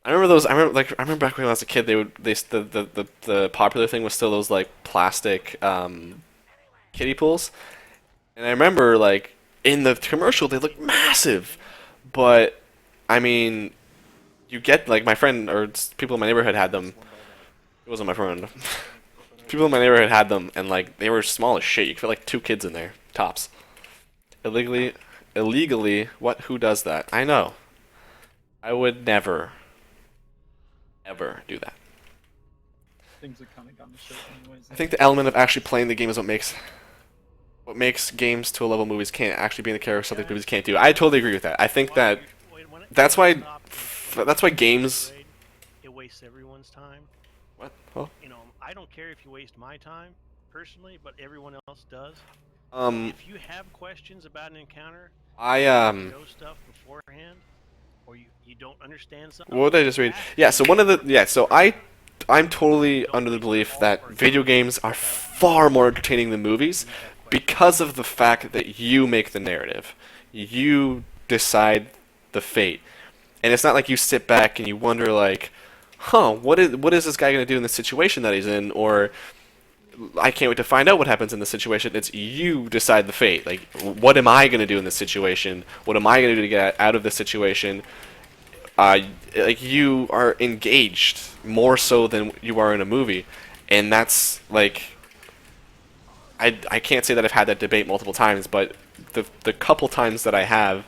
Speaker 1: I remember those. I remember back when I was a kid. The popular thing was still those like plastic kiddie pools, and I remember like in the commercial they look massive, but I mean, you get like my friend or people in my neighborhood had them. It wasn't my friend. People in my neighborhood had them, and like they were small as shit. You could fit like 2 kids in there, tops. Illegally, what? Who does that? I know. I would never, ever do that.
Speaker 13: Things are kind of gone to shit anyways.
Speaker 1: I think the element of actually playing the game is what makes games to a level movies can't actually be in the character something movies can't do. I totally agree with that. I think that that's why games.
Speaker 4: It wastes everyone's time.
Speaker 1: What? Oh.
Speaker 4: You know, I don't care if you waste my time personally, but everyone else does. If you have questions about an encounter, know stuff beforehand, or you don't understand something.
Speaker 1: What did I just read? Yeah. So I'm totally under the belief that video games are far more entertaining than movies because of the fact that you make the narrative. You decide the fate. And it's not like you sit back and you wonder like, what is this guy going to do in the situation that he's in, or I can't wait to find out what happens in this situation. It's you decide the fate. Like, what am I going to do in this situation? What am I going to do to get out of this situation? Like, you are engaged more so than you are in a movie, and that's like, I can't say that I've had that debate multiple times, but the couple times that I have,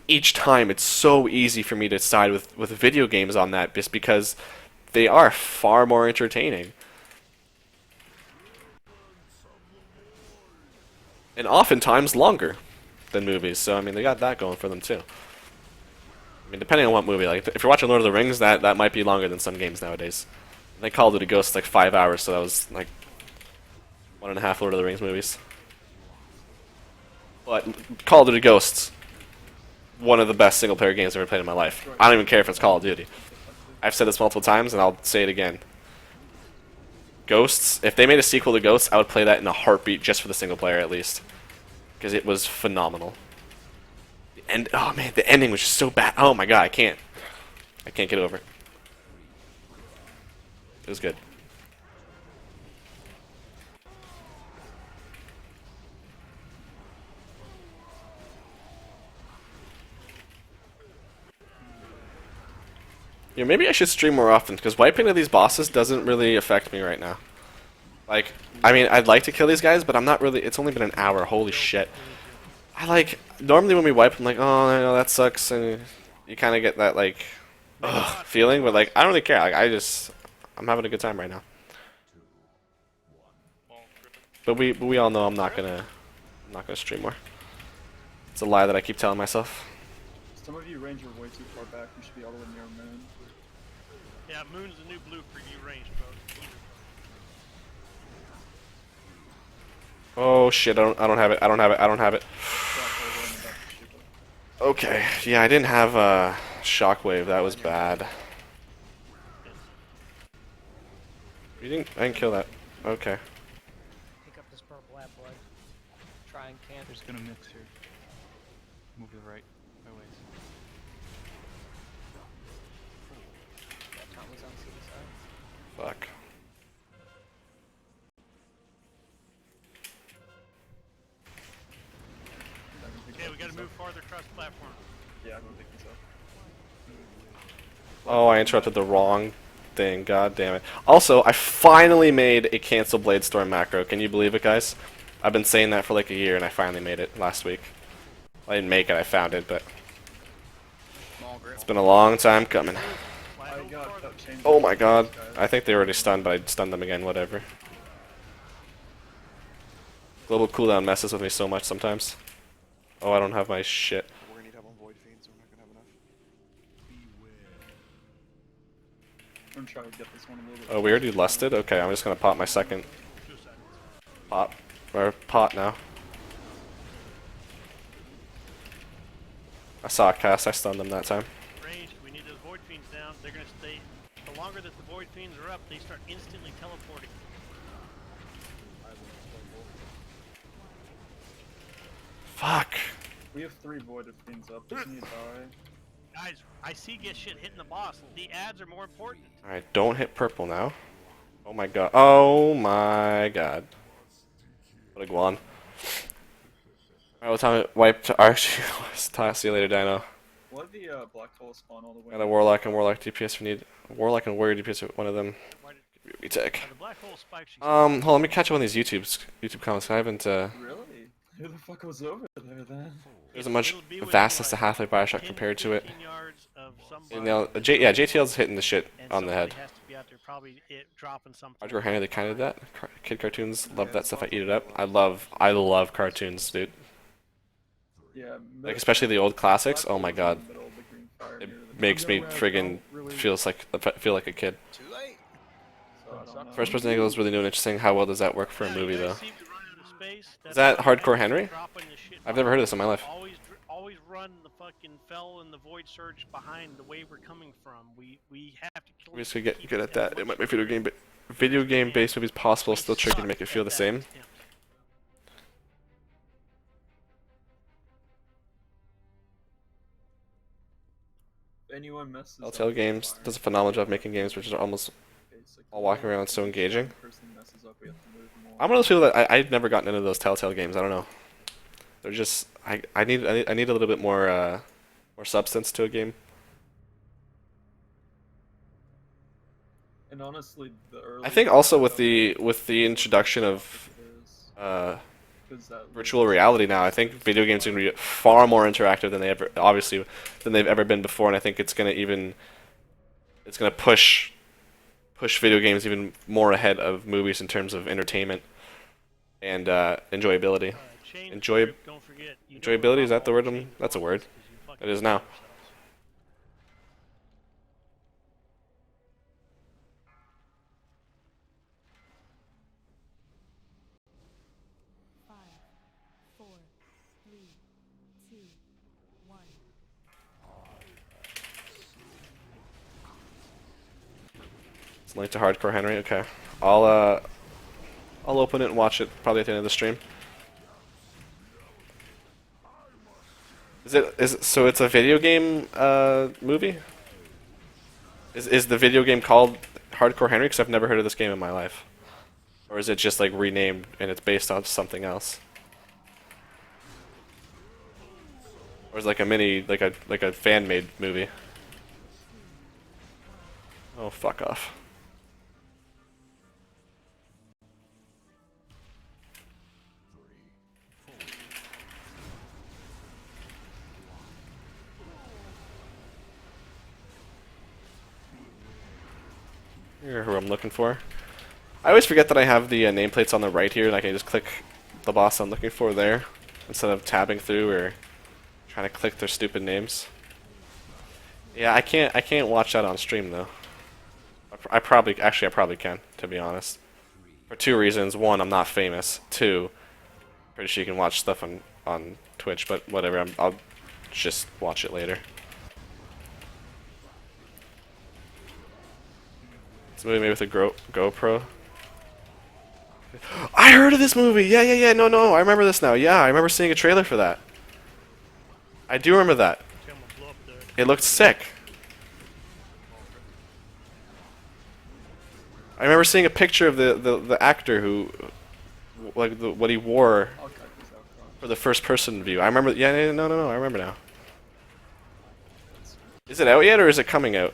Speaker 1: each time it's so easy for me to side with video games on that, just because they are far more entertaining. And oftentimes longer than movies, so I mean they got that going for them too. I mean, depending on what movie, like if you're watching Lord of the Rings, that might be longer than some games nowadays. They Call of Duty Ghosts like 5 hours, so that was like 1.5 Lord of the Rings movies. But Call of Duty Ghosts, one of the best single-player games I've ever played in my life. I don't even care if it's Call of Duty. I've said this multiple times, and I'll say it again. Ghosts, if they made a sequel to Ghosts, I would play that in a heartbeat just for the single player at least. Because it was phenomenal. Oh man, the ending was just so bad. Oh my god, I can't get over it. It was good. Yeah, maybe I should stream more often, because wiping to these bosses doesn't really affect me right now. Like, I mean, I'd like to kill these guys, but I'm not really. It's only been an hour. Holy shit. Normally when we wipe, I'm like, oh, I know, that sucks, and you kind of get that, like, feeling, but, like, I don't really care. Like, I'm having a good time right now. But we all know I'm not gonna stream more. It's a lie that I keep telling myself.
Speaker 13: Some of you range are way too far back. You should be all the way near Moon.
Speaker 4: Yeah, Moon's the new blue for you range, folks.
Speaker 1: Oh shit! I don't have it. Okay, yeah, I didn't have a shockwave. That was bad. I didn't kill that. Okay.
Speaker 12: Nine can't.
Speaker 3: They're just gonna mix here. Move to the right. By ways.
Speaker 12: That taunt was on city side.
Speaker 1: Fuck.
Speaker 4: Okay, we gotta move farther across the platform.
Speaker 13: Yeah, I'm thinking so.
Speaker 1: Oh, I interrupted the wrong thing. God damn it. Also, I finally made a cancel Bladestorm macro. Can you believe it, guys? I've been saying that for like a year, and I finally made it last week. I didn't make it, I found it, but it's been a long time coming. Oh my god. I think they already stunned, but I stunned them again, whatever. Global cooldown messes with me so much sometimes. Oh, I don't have my shit.
Speaker 7: We're gonna need help on Void Fiends, we're not gonna have enough.
Speaker 13: I'm trying to get this one a little bit.
Speaker 1: Oh, we already lusted? Okay, I'm just gonna pop my second pop. Or pot now. I saw a cast, I stunned them that time.
Speaker 4: Range, we need those Void Fiends down. They're gonna stay. The longer that the Void Fiends are up, they start instantly teleporting.
Speaker 1: Fuck.
Speaker 13: We have 3 Voided Fiends up, just need to die.
Speaker 4: Guys, I see get shit hitting the boss. The ads are more important.
Speaker 1: Alright, don't hit purple now. Oh my god. Oh my god. What a guan. Alright, what time it wiped? Actually, see you later, Dino.
Speaker 13: What the black hole spawn all the way?
Speaker 1: Got a Warlock and Warlock DPS if you need. Warlock and Warrior DPS, one of them. Retake.
Speaker 4: The black hole spikes.
Speaker 1: Hold on, let me catch up on these YouTube comments. I haven't,
Speaker 13: Really? Who the fuck was over there then?
Speaker 1: There's a much vast as to Half-Life Bioshock compared to it. You know, yeah, JTL's hitting the shit on the head. Hardcore Henry, they kind of did that. Kid cartoons, love that stuff. I eat it up. I love cartoons, dude.
Speaker 13: Yeah,
Speaker 1: Like especially the old classics. Oh my god, it makes me friggin' feel like a kid.
Speaker 10: Too late.
Speaker 1: First person angle is really new and interesting. How well does that work for a movie though? Is that Hardcore Henry? I've never heard of this in my life.
Speaker 4: Always run the fucking fell and the void surge behind the way we're coming from. We have to kill.
Speaker 1: We just get good at that. It might be video game based movies possible, still tricky to make it feel the same.
Speaker 13: Anyone messes
Speaker 1: Telltale Games does a phenomenal job making games which are almost all walking around so engaging. I'm one of those people that I've never gotten into those Telltale games. I don't know. They're just I need a little bit more substance to a game.
Speaker 13: And honestly, the early
Speaker 1: I think also with the introduction of virtual reality now, I think video games are going to be far more interactive than they've ever been before, and I think it's going to push video games even more ahead of movies in terms of entertainment and enjoyability. Enjoyability, is that the word? That's a word. It is now. It's linked to Hardcore Henry. Okay, I'll open it and watch it probably at the end of the stream. So it's a video game movie? Is the video game called Hardcore Henry? Because I've never heard of this game in my life. Or is it just like renamed and it's based on something else? Or is it like a fan made movie? Oh, fuck off. You're who I'm looking for. I always forget that I have the nameplates on the right here, and I can just click the boss I'm looking for there, instead of tabbing through or trying to click their stupid names. Yeah, I can't watch that on stream though. I probably can, to be honest. For 2 reasons. 1, I'm not famous. 2, pretty sure you can watch stuff on Twitch, but whatever. I'll just watch it later. It's moving me with a GoPro. I heard of this movie. Yeah, yeah, yeah. No. I remember this now. Yeah, I remember seeing a trailer for that. I do remember that. It looked sick. I remember seeing a picture of the actor who, like, what he wore for the first person view. I remember. Yeah, no. I remember now. Is it out yet, or is it coming out?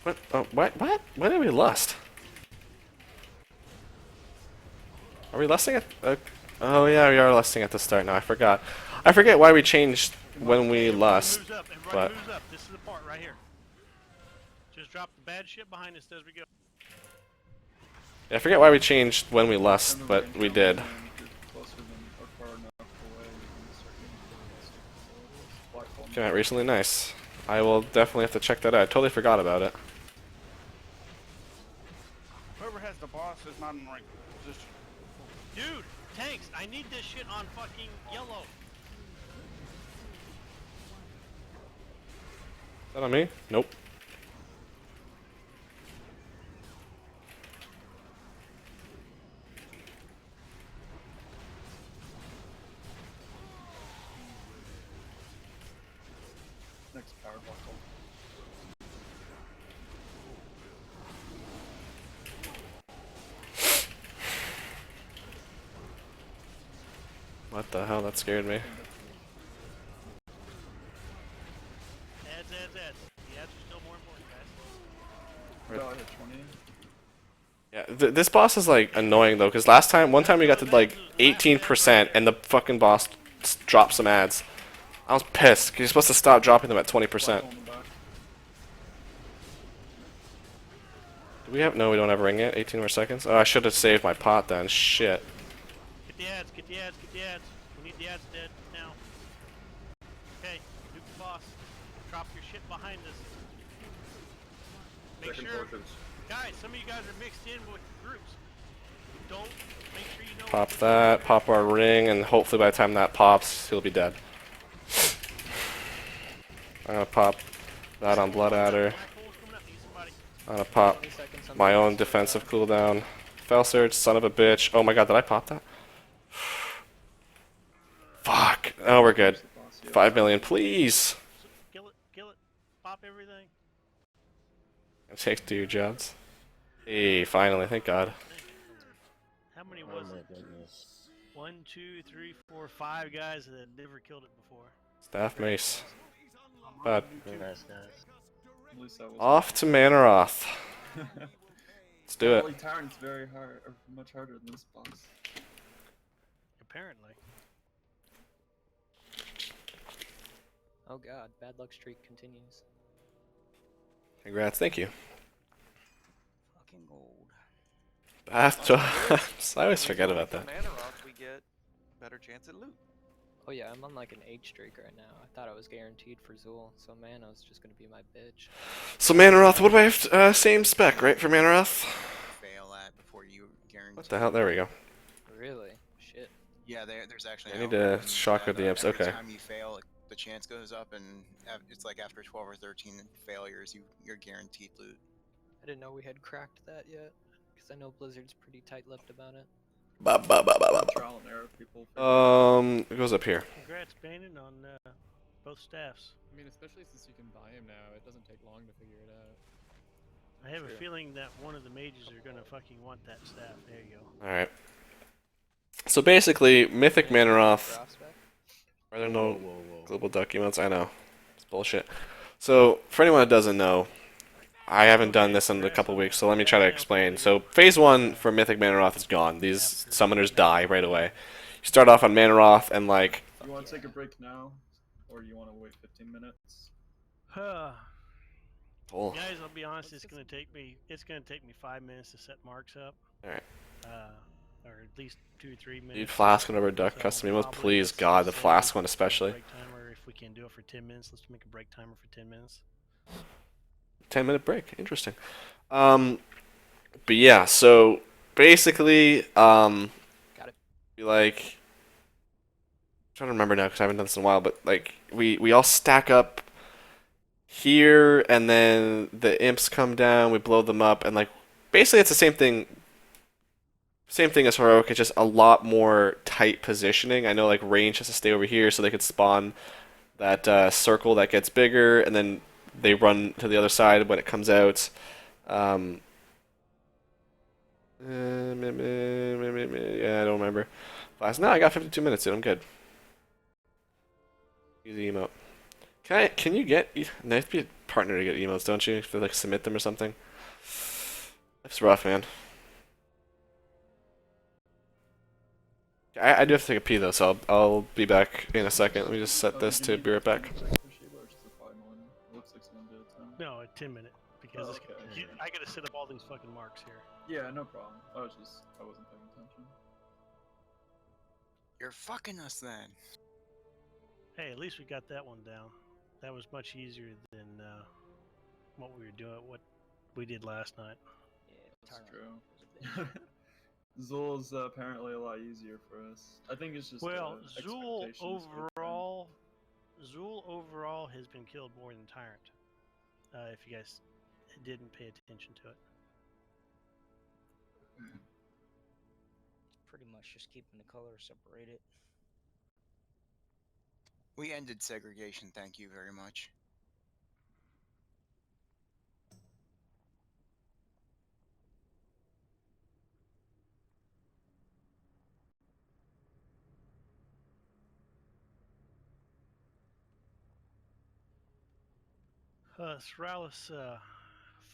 Speaker 1: What? Oh, what? Why did we lust? Are we lusting at? Oh yeah, we are lusting at the start now. I forgot. I forget why we changed when we lust. But
Speaker 4: Moves up. This is the part right here. Just drop the bad shit behind us as we go.
Speaker 1: yeah, I forget why we changed when we lust, but we did. Came out recently. Nice. I will definitely have to check that out. I totally forgot about it.
Speaker 3: Whoever has the boss is not in the right position.
Speaker 4: Dude, tanks, I need this shit on fucking yellow.
Speaker 1: Is that on me? Nope.
Speaker 13: Next power buckle.
Speaker 1: What the hell? That scared me.
Speaker 4: Ads. The ads are still more important, guys.
Speaker 13: Oh, I hit 20.
Speaker 1: Yeah, this boss is like annoying though, because one time we got to like 18% and the fucking boss dropped some ads. I was pissed. 'Cause you're supposed to stop dropping them at 20%. Do we have? No, we don't have a ring yet. 18 more seconds. Oh, I should have saved my pot then. Shit.
Speaker 4: Get the ads. We need the ads dead now. Okay, Duke the boss. Drop your shit behind us. Make
Speaker 8: Second
Speaker 4: sure,
Speaker 8: portions.
Speaker 4: guys, some of you guys are mixed in with groups. Don't make sure you know.
Speaker 1: Pop that. Pop our ring, and hopefully by the time that pops, he'll be dead. I'm gonna pop that on Blood Adder. I'm gonna pop my own defensive cooldown. Fell Surge, son of a bitch. Oh my god, did I pop that? Fuck. Oh, we're good. 5 million, please.
Speaker 4: Kill it. Pop everything.
Speaker 1: It takes 2 jobs. Hey, finally, thank god.
Speaker 4: How many was it? 1, 2, 3, 4, 5 guys that never killed it before.
Speaker 1: Staff Mace. Bad.
Speaker 13: At least that was
Speaker 1: Off to Manaroth. Let's do it.
Speaker 13: Holy Tyrant's very hard, or much harder than this boss.
Speaker 4: Apparently.
Speaker 5: Oh god, bad luck streak continues.
Speaker 1: Congrats, thank you.
Speaker 7: Fucking gold.
Speaker 1: I always forget about that.
Speaker 7: Manaroth, we get better chance at loot.
Speaker 5: Oh yeah, I'm on like an 8 streak right now. I thought I was guaranteed for Zool, so Mano's just gonna be my bitch.
Speaker 1: So Manaroth, what do I have? Same spec, right, for Manaroth?
Speaker 10: Fail at before you guarantee.
Speaker 1: What the hell? There we go.
Speaker 5: Really? Shit.
Speaker 10: Yeah, there's actually.
Speaker 1: I need to shock with the imps. Okay.
Speaker 10: Every time you fail, the chance goes up, and it's like after 12 or 13 failures, you're guaranteed loot.
Speaker 5: I didn't know we had cracked that yet, because I know Blizzard's pretty tight-lipped about it.
Speaker 13: Trial and error, people.
Speaker 1: It goes up here.
Speaker 4: Congrats, Bannon, on both staffs.
Speaker 11: I mean, especially since you can buy him now, it doesn't take long to figure it out.
Speaker 4: I have a feeling that one of the mages are gonna fucking want that staff. There you go.
Speaker 1: Alright. So basically, Mythic Manaroth. Are there no global documents? I know. It's bullshit. So, for anyone that doesn't know, I haven't done this in a couple weeks, so let me try to explain. So, phase 1 for Mythic Manaroth is gone. These summoners die right away. You start off on Manaroth and, like...
Speaker 13: You want to take a break now? Or you want to wait 15 minutes?
Speaker 1: Oh.
Speaker 4: Guys, I'll be honest, it's gonna take me 5 minutes to set marks up.
Speaker 1: Alright.
Speaker 4: Or at least 2 or 3 minutes.
Speaker 1: Dude, Flask whenever duck custom emotes, please, God, the Flask one especially.
Speaker 4: Break timer, if we can do it for 10 minutes, let's make a break timer for 10 minutes.
Speaker 1: 10-minute break. Interesting. But yeah, so basically,
Speaker 5: Got it.
Speaker 1: like, I'm trying to remember now because I haven't done this in a while, but like we all stack up here, and then the imps come down, we blow them up, and like basically it's the same thing. Same thing as heroic, it's just a lot more tight positioning. I know like range has to stay over here so they could spawn that circle that gets bigger, and then they run to the other side when it comes out. Yeah, I don't remember. No, I got 52 minutes, dude. I'm good. Easy emote. Can you get? You have to be a partner to get emotes, don't you? To like submit them or something. It's rough, man. I do have to take a pee though, so I'll be back in a second. Let me just set this to be right back.
Speaker 4: No, a 10-minute because
Speaker 13: Oh,
Speaker 4: it's,
Speaker 13: okay.
Speaker 4: I gotta set up all these fucking marks here.
Speaker 13: Yeah, no problem. I wasn't paying attention.
Speaker 10: You're fucking us then.
Speaker 4: Hey, at least we got that one down. That was much easier than what we were doing, what we did last night.
Speaker 13: That's true. Zul's apparently a lot easier for us. I think it's just
Speaker 4: Well, Zul
Speaker 13: expectations
Speaker 4: overall has been killed more than Tyrant. If you guys didn't pay attention to it.
Speaker 14: Pretty much just keeping the colors separated.
Speaker 10: We ended segregation, thank you very much.
Speaker 4: Sorales,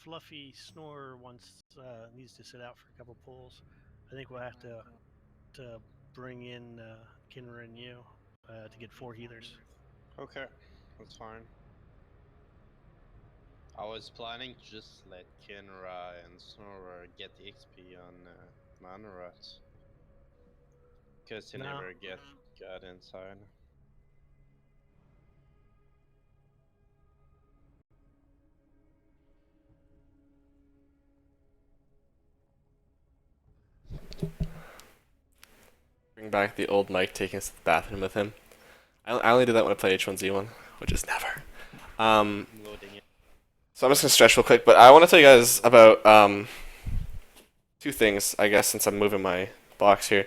Speaker 4: Fluffy Snore needs to sit out for a couple pulls. I think we'll have to bring in Kinra and you to get 4 healers.
Speaker 2: Okay, that's fine. I was planning to just let Kinra and Snorer get the XP on Mana Rats. Because they never got inside.
Speaker 1: Bring back the old Mike taking us to the bathroom with him. I only do that when I play H1Z1, which is never. So I'm just gonna stretch real quick, but I want to tell you guys about 2 things, I guess, since I'm moving my box here.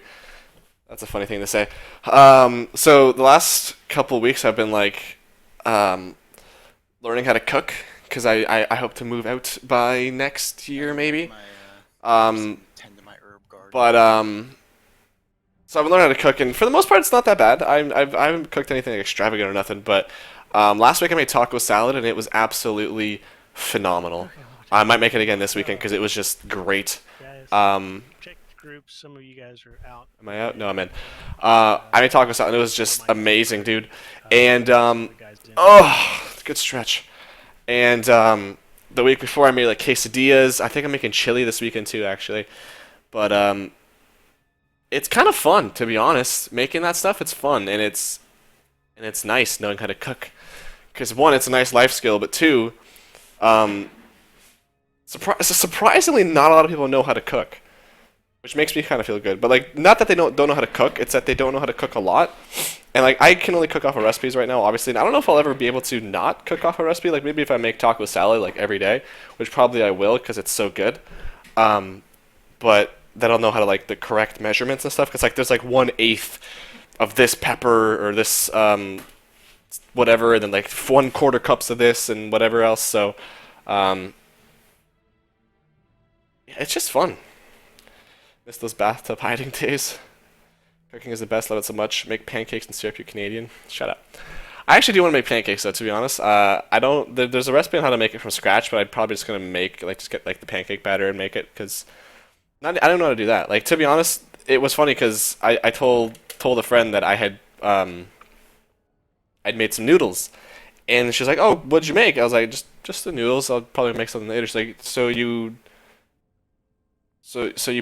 Speaker 1: That's a funny thing to say. So the last couple weeks I've been like learning how to cook because I hope to move out by next year maybe. So I've been learning how to cook, and for the most part, it's not that bad. I haven't cooked anything extravagant or nothing, but last week I made taco salad, and it was absolutely phenomenal. I might make it again this weekend because it was just great.
Speaker 4: Check the groups. Some of you guys are out.
Speaker 1: Am I out? No, I'm in. I made taco salad, and it was just amazing, dude. And good stretch. And the week before, I made like quesadillas. I think I'm making chili this weekend too, actually. But it's kind of fun, to be honest. Making that stuff, it's fun, and it's nice knowing how to cook. Because 1, it's a nice life skill, but 2, surprisingly, not a lot of people know how to cook, which makes me kind of feel good. But like, not that they don't know how to cook; it's that they don't know how to cook a lot. And like, I can only cook off of recipes right now, obviously. And I don't know if I'll ever be able to not cook off a recipe. Like maybe if I make taco salad like every day, which probably I will because it's so good. But then I'll know how to like the correct measurements and stuff. Because like there's like 1/8 of this pepper or this whatever, and then like 1/4 cups of this and whatever else. So it's just fun. Miss those bathtub hiding days. Cooking is the best. Love it so much. Make pancakes and syrup, you Canadian. Shut up. I actually do want to make pancakes though, to be honest. I don't. There's a recipe on how to make it from scratch, but I'm probably just gonna make just get like the pancake batter and make it because I don't know how to do that. Like to be honest, it was funny because I told a friend that I had I'd made some noodles, and she's like, "Oh, what'd you make?" I was like, "Just the noodles. I'll probably make something later." She's like, "So you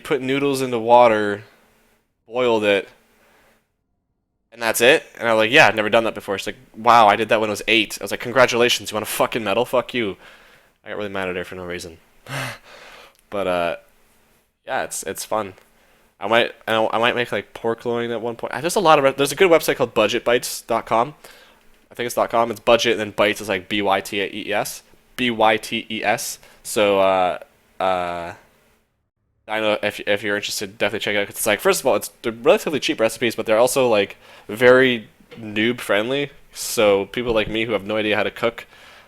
Speaker 1: put noodles into water, boiled it, And that's it? And I was like, yeah, I've never done that before. She's like, wow, I did that when I was 8. I was like, congratulations, you want a fucking medal? Fuck you. I got really mad at her for no reason. But, yeah, it's fun. I might make, like, pork loin at one point. There's a lot of... There's a good website called budgetbytes.com. I think it's .com. It's budget, and then bytes is, like, B-Y-T-E-S. B-Y-T-E-S. So, I know if you're interested, definitely check it out. 'Cause it's like, first of all, they're relatively cheap recipes, but they're also like very noob friendly. So people like me who have no idea how to cook,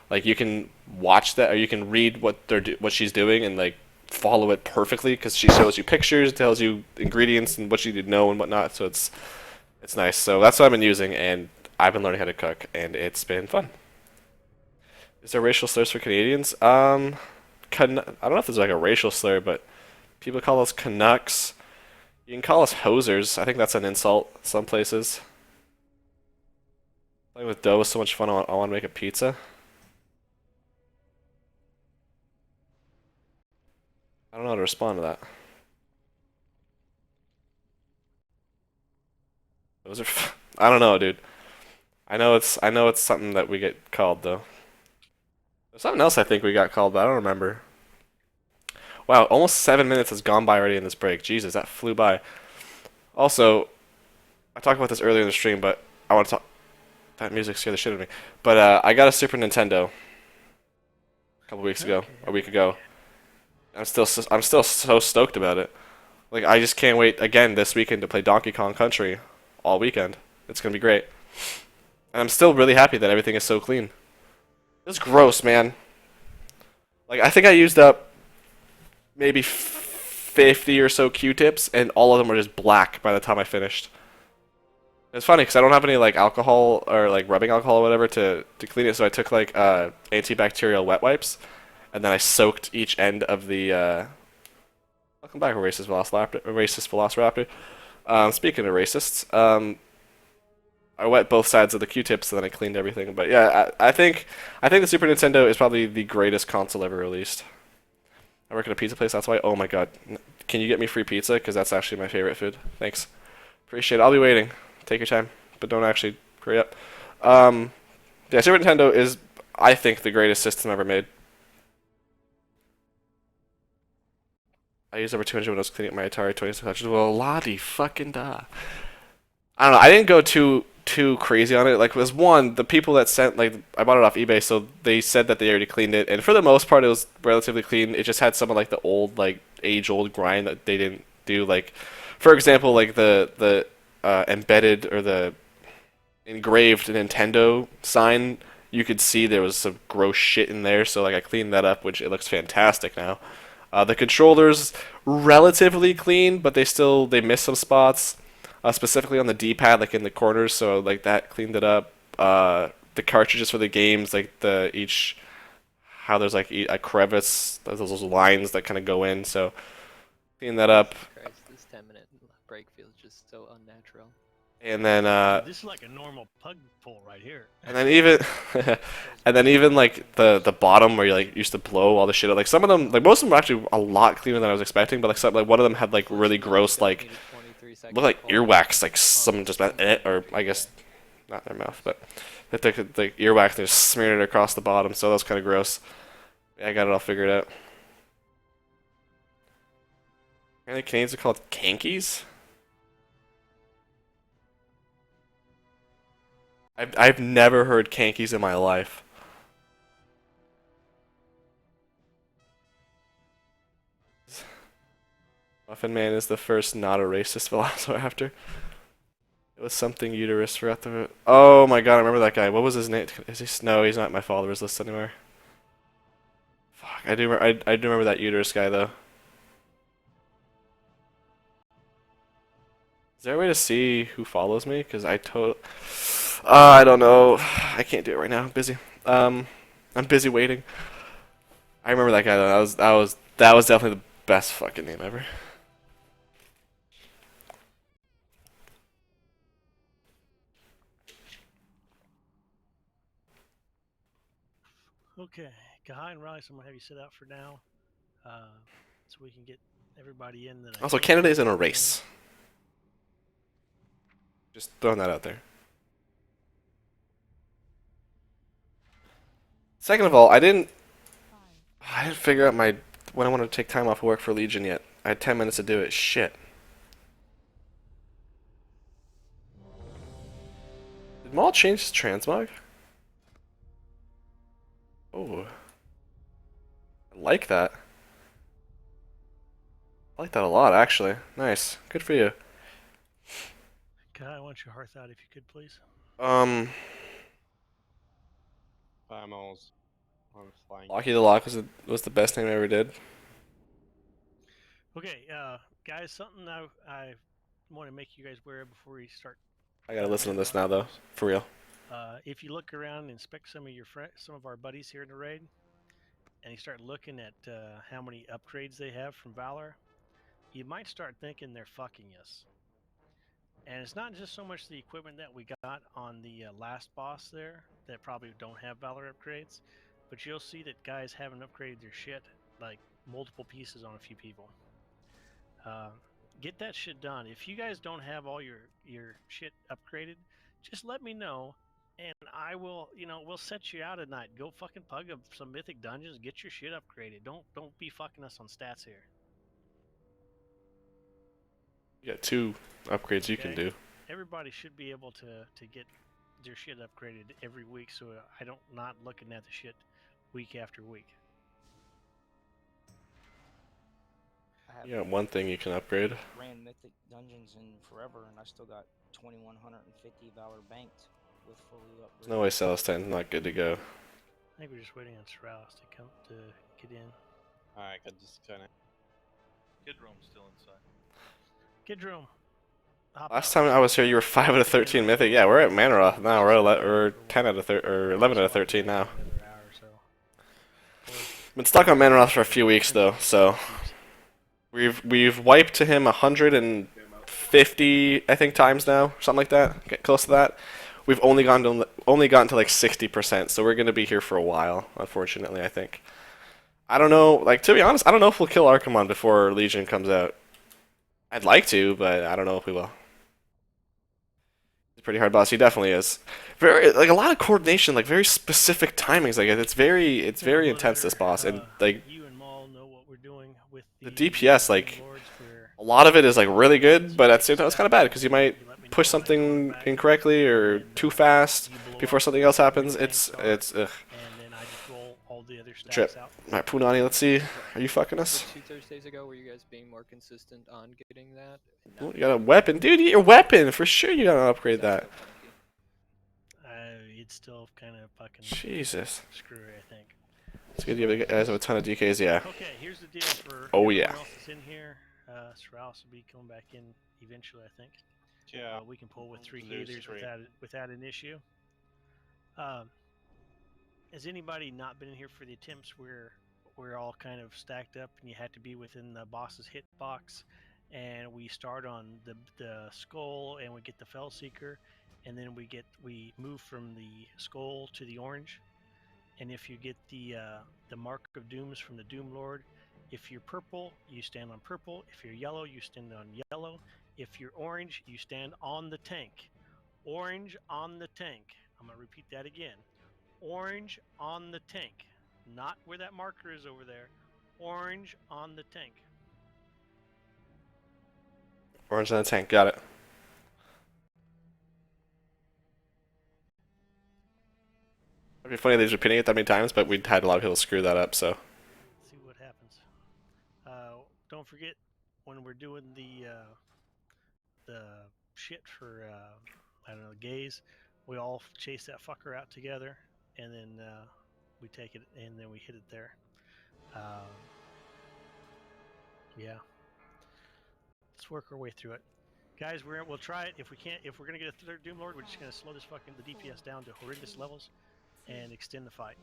Speaker 1: like you can watch that or you can read what what she's doing and like follow it perfectly because she shows you pictures, tells you ingredients and what you need to know and whatnot. So it's nice. So that's what I've been using, and I've been learning how to cook, and it's been fun. Is there racial slurs for Canadians? I don't know if there's like a racial slur, but people call us Canucks. You can call us hosers. I think that's an insult some places. Playing with dough was so much fun. I want to make a pizza. I don't know how to respond to that. Those are. I don't know, dude. I know it's something that we get called though. There's something else I think we got called, but I don't remember. Wow, almost 7 minutes has gone by already in this break. Jesus, that flew by. Also, I talked about this earlier in the stream, but I want to talk. That music scared the shit out of me. But I got a Super Nintendo a couple weeks ago, a week ago. I'm still so stoked about it. Like I just can't wait again this weekend to play Donkey Kong Country all weekend. It's gonna be great. And I'm still really happy that everything is so clean. It's gross, man. Like I think I used up maybe 50 or so Q-tips, and all of them were just black by the time I finished. It's funny because I don't have any like alcohol or like rubbing alcohol or whatever to clean it, so I took like antibacterial wet wipes, and then I soaked each end of the. Welcome back, racist velociraptor. Speaking of racists, I wet both sides of the Q-tips, and then I cleaned everything. But yeah, I think the Super Nintendo is probably the greatest console ever released. I work at a pizza place, that's why. Oh my god. Can you get me free pizza? Because that's actually my favorite food. Thanks. Appreciate it. I'll be waiting. Take your time. But don't actually hurry up. Yeah, Super Nintendo is, I think, the greatest system ever made. I used over 200 when I was cleaning up my Atari 2600. Well, la-di fucking da. I don't know. I didn't go too crazy on it. Like, was one, the people that sent, like, I bought it off eBay, so they said that they already cleaned it, and for the most part, it was relatively clean. It just had some of, like, the old, like, age-old grind that they didn't do. Like, for example, like, the embedded or the engraved Nintendo sign, you could see there was some gross shit in there, so, like, I cleaned that up, which it looks fantastic now. The controllers, relatively clean, but they miss some spots. Specifically on the D-pad, like in the corners, so like that cleaned it up. The cartridges for the games, like how there's like a crevice, there's those lines that kind of go in, so clean that up.
Speaker 5: Christ, this 10-minute break feels just so unnatural.
Speaker 1: And then
Speaker 4: this is like a normal pug pull right here.
Speaker 1: And then even like the bottom where you like used to blow all the shit out. Like some of them, like most of them were actually a lot cleaner than I was expecting, but like one of them had like really gross like looked like earwax, like someone just or I guess not in their mouth, but they took the earwax and just smeared it across the bottom, so that was kind of gross. Yeah, I got it all figured out. Apparently Canadians are called kankies. I've never heard kankies in my life. Muffin Man is the first not a racist velociraptor. It was something uterus. Forgot the. Oh my god, I remember that guy. What was his name? Is he? No, he's not in my followers list anymore. Fuck, I do remember that uterus guy though. Is there a way to see who follows me? Because I don't know. I can't do it right now. I'm busy. I'm busy waiting. I remember that guy though. That was definitely the best fucking name ever.
Speaker 4: Okay, Kahai and Rice, I'm gonna have you sit out for now, so we can get everybody in.
Speaker 1: Also, Canada is in a race. Just throwing that out there. Second of all, I didn't figure out when I wanted to take time off work for Legion yet. I had 10 minutes to do it. Shit. Did Maul change his transmog? Oh. I like that. I like that a lot, actually. Nice. Good for you.
Speaker 4: God, I want your hearth out if you could, please.
Speaker 2: Primals on flying.
Speaker 1: Locky the Lock was the best name I ever did.
Speaker 4: Okay, guys, something I want to make you guys aware of before we start.
Speaker 1: I gotta listen to this now, though. For real.
Speaker 4: If you look around and inspect some of our buddies here in the raid, and you start looking at how many upgrades they have from Valor, you might start thinking they're fucking us. And it's not just so much the equipment that we got on the last boss there that probably don't have Valor upgrades, but you'll see that guys haven't upgraded their shit, like multiple pieces on a few people. Get that shit done. If you guys don't have all your shit upgraded, just let me know, and I will, we'll set you out at night. Go fucking pug up some mythic dungeons, get your shit upgraded. Don't be fucking us on stats here.
Speaker 1: You got 2 upgrades you can do.
Speaker 4: Everybody should be able to get their shit upgraded every week, so I don't not looking at the shit week after week.
Speaker 1: You got 1 thing you can upgrade.
Speaker 14: Ran Mythic Dungeons in forever, and I still got 2,150 Valor banked with fully upgraded.
Speaker 1: There's no way Celestine's not good to go.
Speaker 4: I think we're just waiting on Srouse to come to get in.
Speaker 2: Alright, got disconnect.
Speaker 3: Kidrome's still inside.
Speaker 4: Kidrome.
Speaker 1: Last time I was here, you were 5 out of 13 Mythic. Yeah, we're at Manoroth now. We're 10 out of 11 out of 13 now. Been stuck on Manoroth for a few weeks though, so we've wiped to him 150, I think, times now, something like that. Get close to that. We've only gotten to like 60%, so we're gonna be here for a while. Unfortunately, I think. I don't know. Like, to be honest, I don't know if we'll kill Archimon before Legion comes out. I'd like to, but I don't know if we will. He's a pretty hard boss. He definitely is. Very, like, a lot of coordination, like very specific timings. Like, it's very intense, this boss, and like
Speaker 4: you and Maul know what we're doing with
Speaker 1: the DPS. Like, a lot of it is like really good, but at the same time, it's kind of bad because you might push something incorrectly or too fast before something else happens. It's ugh.
Speaker 4: And then I just roll all the other stats
Speaker 1: Trip.
Speaker 4: out.
Speaker 1: Alright, Punani, let's see. Are you fucking us?
Speaker 5: 2 Thursdays ago, were you guys being more consistent on getting that?
Speaker 1: Ooh, you got a weapon, dude. Get your weapon for sure. You gotta upgrade that.
Speaker 4: It's still kind of fucking
Speaker 1: Jesus.
Speaker 4: screwy, I think.
Speaker 1: It's good you guys have a ton of DKs, yeah.
Speaker 4: Okay, here's the deal for
Speaker 1: Oh,
Speaker 4: everyone
Speaker 1: yeah.
Speaker 4: else that's in here. Srouse will be coming back in eventually, I think.
Speaker 2: Yeah.
Speaker 4: We can pull with 3
Speaker 2: Lose
Speaker 4: gathers
Speaker 2: 3.
Speaker 4: without an issue. Has anybody not been in here for the attempts where we're all kind of stacked up and you had to be within the boss's hit box, and we start on the skull and we get the Fell Seeker, and then we move from the skull to the orange, and if you get the Mark of Dooms from the Doom Lord, if you're purple, you stand on purple. If you're yellow, you stand on yellow. If you're orange, you stand on the tank. Orange on the tank. I'm going to repeat that again. Orange on the tank. Not where that marker is over there. Orange on the tank.
Speaker 1: Orange on the tank, got it. It'd be funny they're repeating it that many times, but we had a lot of people screw that up, so.
Speaker 4: See what happens. Don't forget, when we're doing the shit for, I don't know, gaze, we all chase that fucker out together, and then we take it, and then we hit it there. Yeah. Let's work our way through it. Guys, we'll try it. If we can't, if we're gonna get a third Doom Lord, we're just gonna slow this fucking the DPS down to horrendous levels and extend the fight.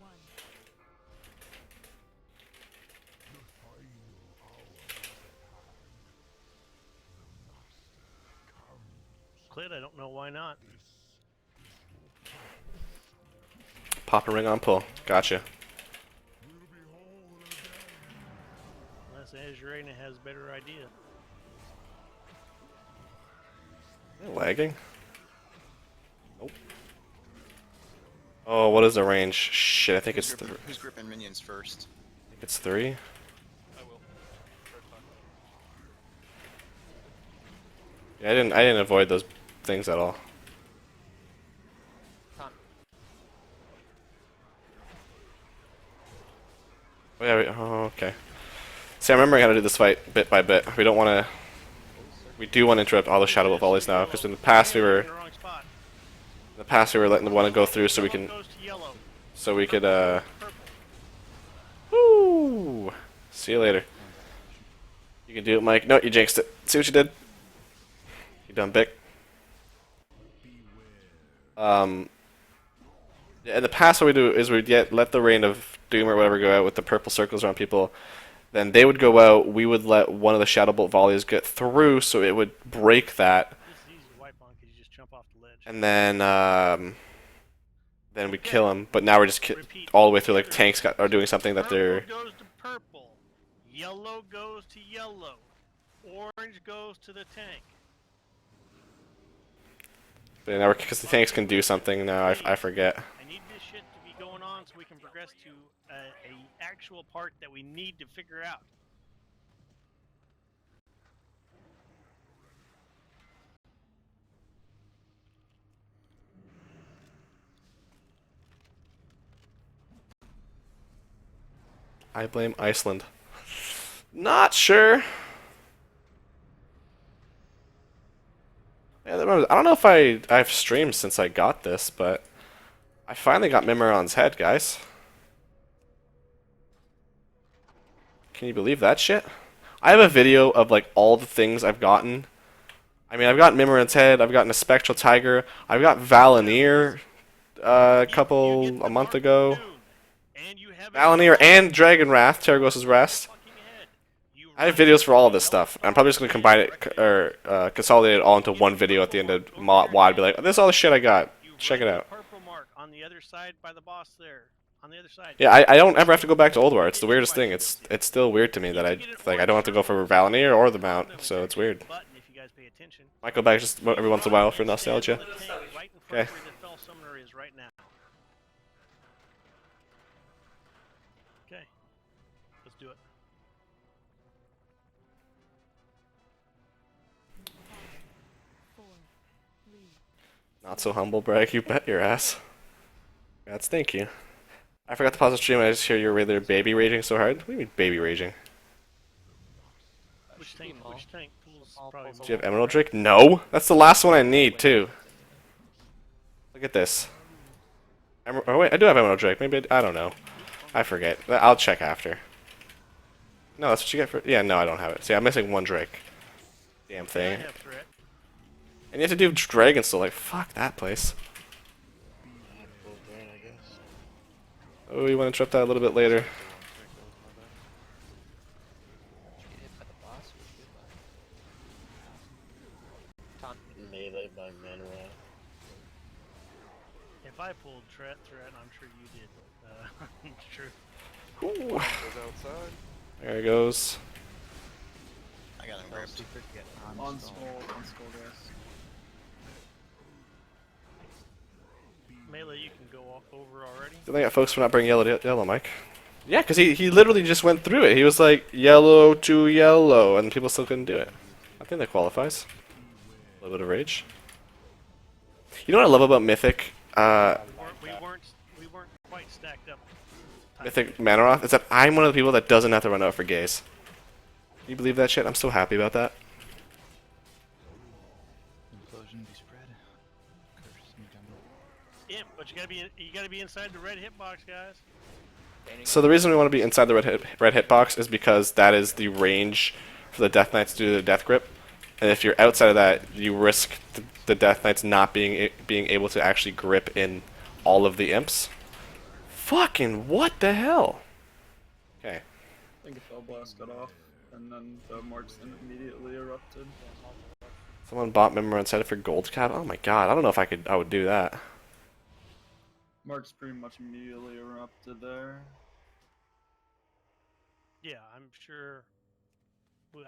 Speaker 4: Clit, I don't know why not.
Speaker 1: Pop a ring on pull. Gotcha.
Speaker 4: Unless Azurena has a better idea.
Speaker 1: Lagging? Oh, what is the range? Shit, I think it's
Speaker 10: Who's gripping minions first?
Speaker 1: I think it's 3.
Speaker 3: I will.
Speaker 1: Yeah, I didn't avoid those things at all. Oh, yeah, oh, okay. See, I'm remembering how to do this fight bit by bit. We don't want to. We do want to interrupt all the shadow bolt volleys now, because in the past we were. In the past we were letting the one go through so we can. So we could. Woo! See you later. You can do it, Mike. No, you jinxed it. See what you did? You done, Bick. In the past, what we do is we'd let the Rain of Doom or whatever go out with the purple circles around people. Then they would go out. We would let one of the shadow bolt volleys get through, so it would break that. And then we kill him. But now we're just all the way through. Like tanks are doing something that they're.
Speaker 4: Purple goes to purple. Yellow goes to yellow. Orange goes to the tank.
Speaker 1: But now because the tanks can do something now, I forget.
Speaker 4: I need this shit to be going on so we can progress to a actual part that we need to figure out.
Speaker 1: I blame Iceland. Not sure. Yeah, I don't know if I've streamed since I got this, but I finally got Mimiron's head, guys. Can you believe that shit? I have a video of like all the things I've gotten. I mean, I've gotten Mimiron's head, I've gotten a Spectral Tiger, I've got Valenier a month ago. Valenier and Dragon Wrath, Terragos' Rest. I have videos for all of this stuff. I'm probably just going to combine it, or consolidate it all into one video at the end of WOD. Be like, this is all the shit I got. Check it out.
Speaker 4: Purple mark on the other side by the boss there. On the other side.
Speaker 1: Yeah, I don't ever have to go back to Old War. It's the weirdest thing. It's still weird to me that I don't have to go for Valenier or the Mount, so it's weird. Might go back just every once in a while for nostalgia. Okay.
Speaker 4: Okay. Let's do it.
Speaker 1: Not so humble brag, you bet your ass. That's thank you. I forgot to pause the stream and I just hear you're really baby raging so hard. What do you mean baby raging?
Speaker 4: Which tank? Which tank? Probably
Speaker 1: Do you have Emerald Drake? No! That's the last one I need, too. Look at this. Oh wait, I do have Emerald Drake. Maybe I don't know. I forget. I'll check after. No, that's what you get for... Yeah, no, I don't have it. See, I'm missing one Drake. Damn thing. And you have to do Dragon still. Like, fuck that place. Oh, you want to interrupt that a little bit later.
Speaker 15: Melee by Manuel.
Speaker 4: If I pulled threat, I'm sure you did. True.
Speaker 1: Ooh. There he goes.
Speaker 10: I got him gripped.
Speaker 13: On skull, guys.
Speaker 4: Melee, you can go over already.
Speaker 1: I got folks for not bringing yellow, Mike. Yeah, because he literally just went through it. He was like, yellow to yellow, and people still couldn't do it. I think that qualifies. A little bit of rage. You know what I love about Mythic?
Speaker 4: We weren't quite stacked up.
Speaker 1: Mythic Manaroth is that I'm one of the people that doesn't have to run out for gaze. Can you believe that shit? I'm so happy about that.
Speaker 4: Imp, but you gotta be inside the red hitbox, guys.
Speaker 1: So the reason we want to be inside the red hitbox is because that is the range for the Death Knights to do the Death Grip. And if you're outside of that, you risk the Death Knights not being able to actually grip in all of the imps. Fucking what the hell? Okay.
Speaker 13: I think a Fell Blast got off, and then the marks immediately erupted.
Speaker 1: Someone bought Member inside for gold cap. Oh my god, I don't know if I would do that.
Speaker 13: Marks pretty much immediately erupted there.
Speaker 4: Yeah, I'm sure.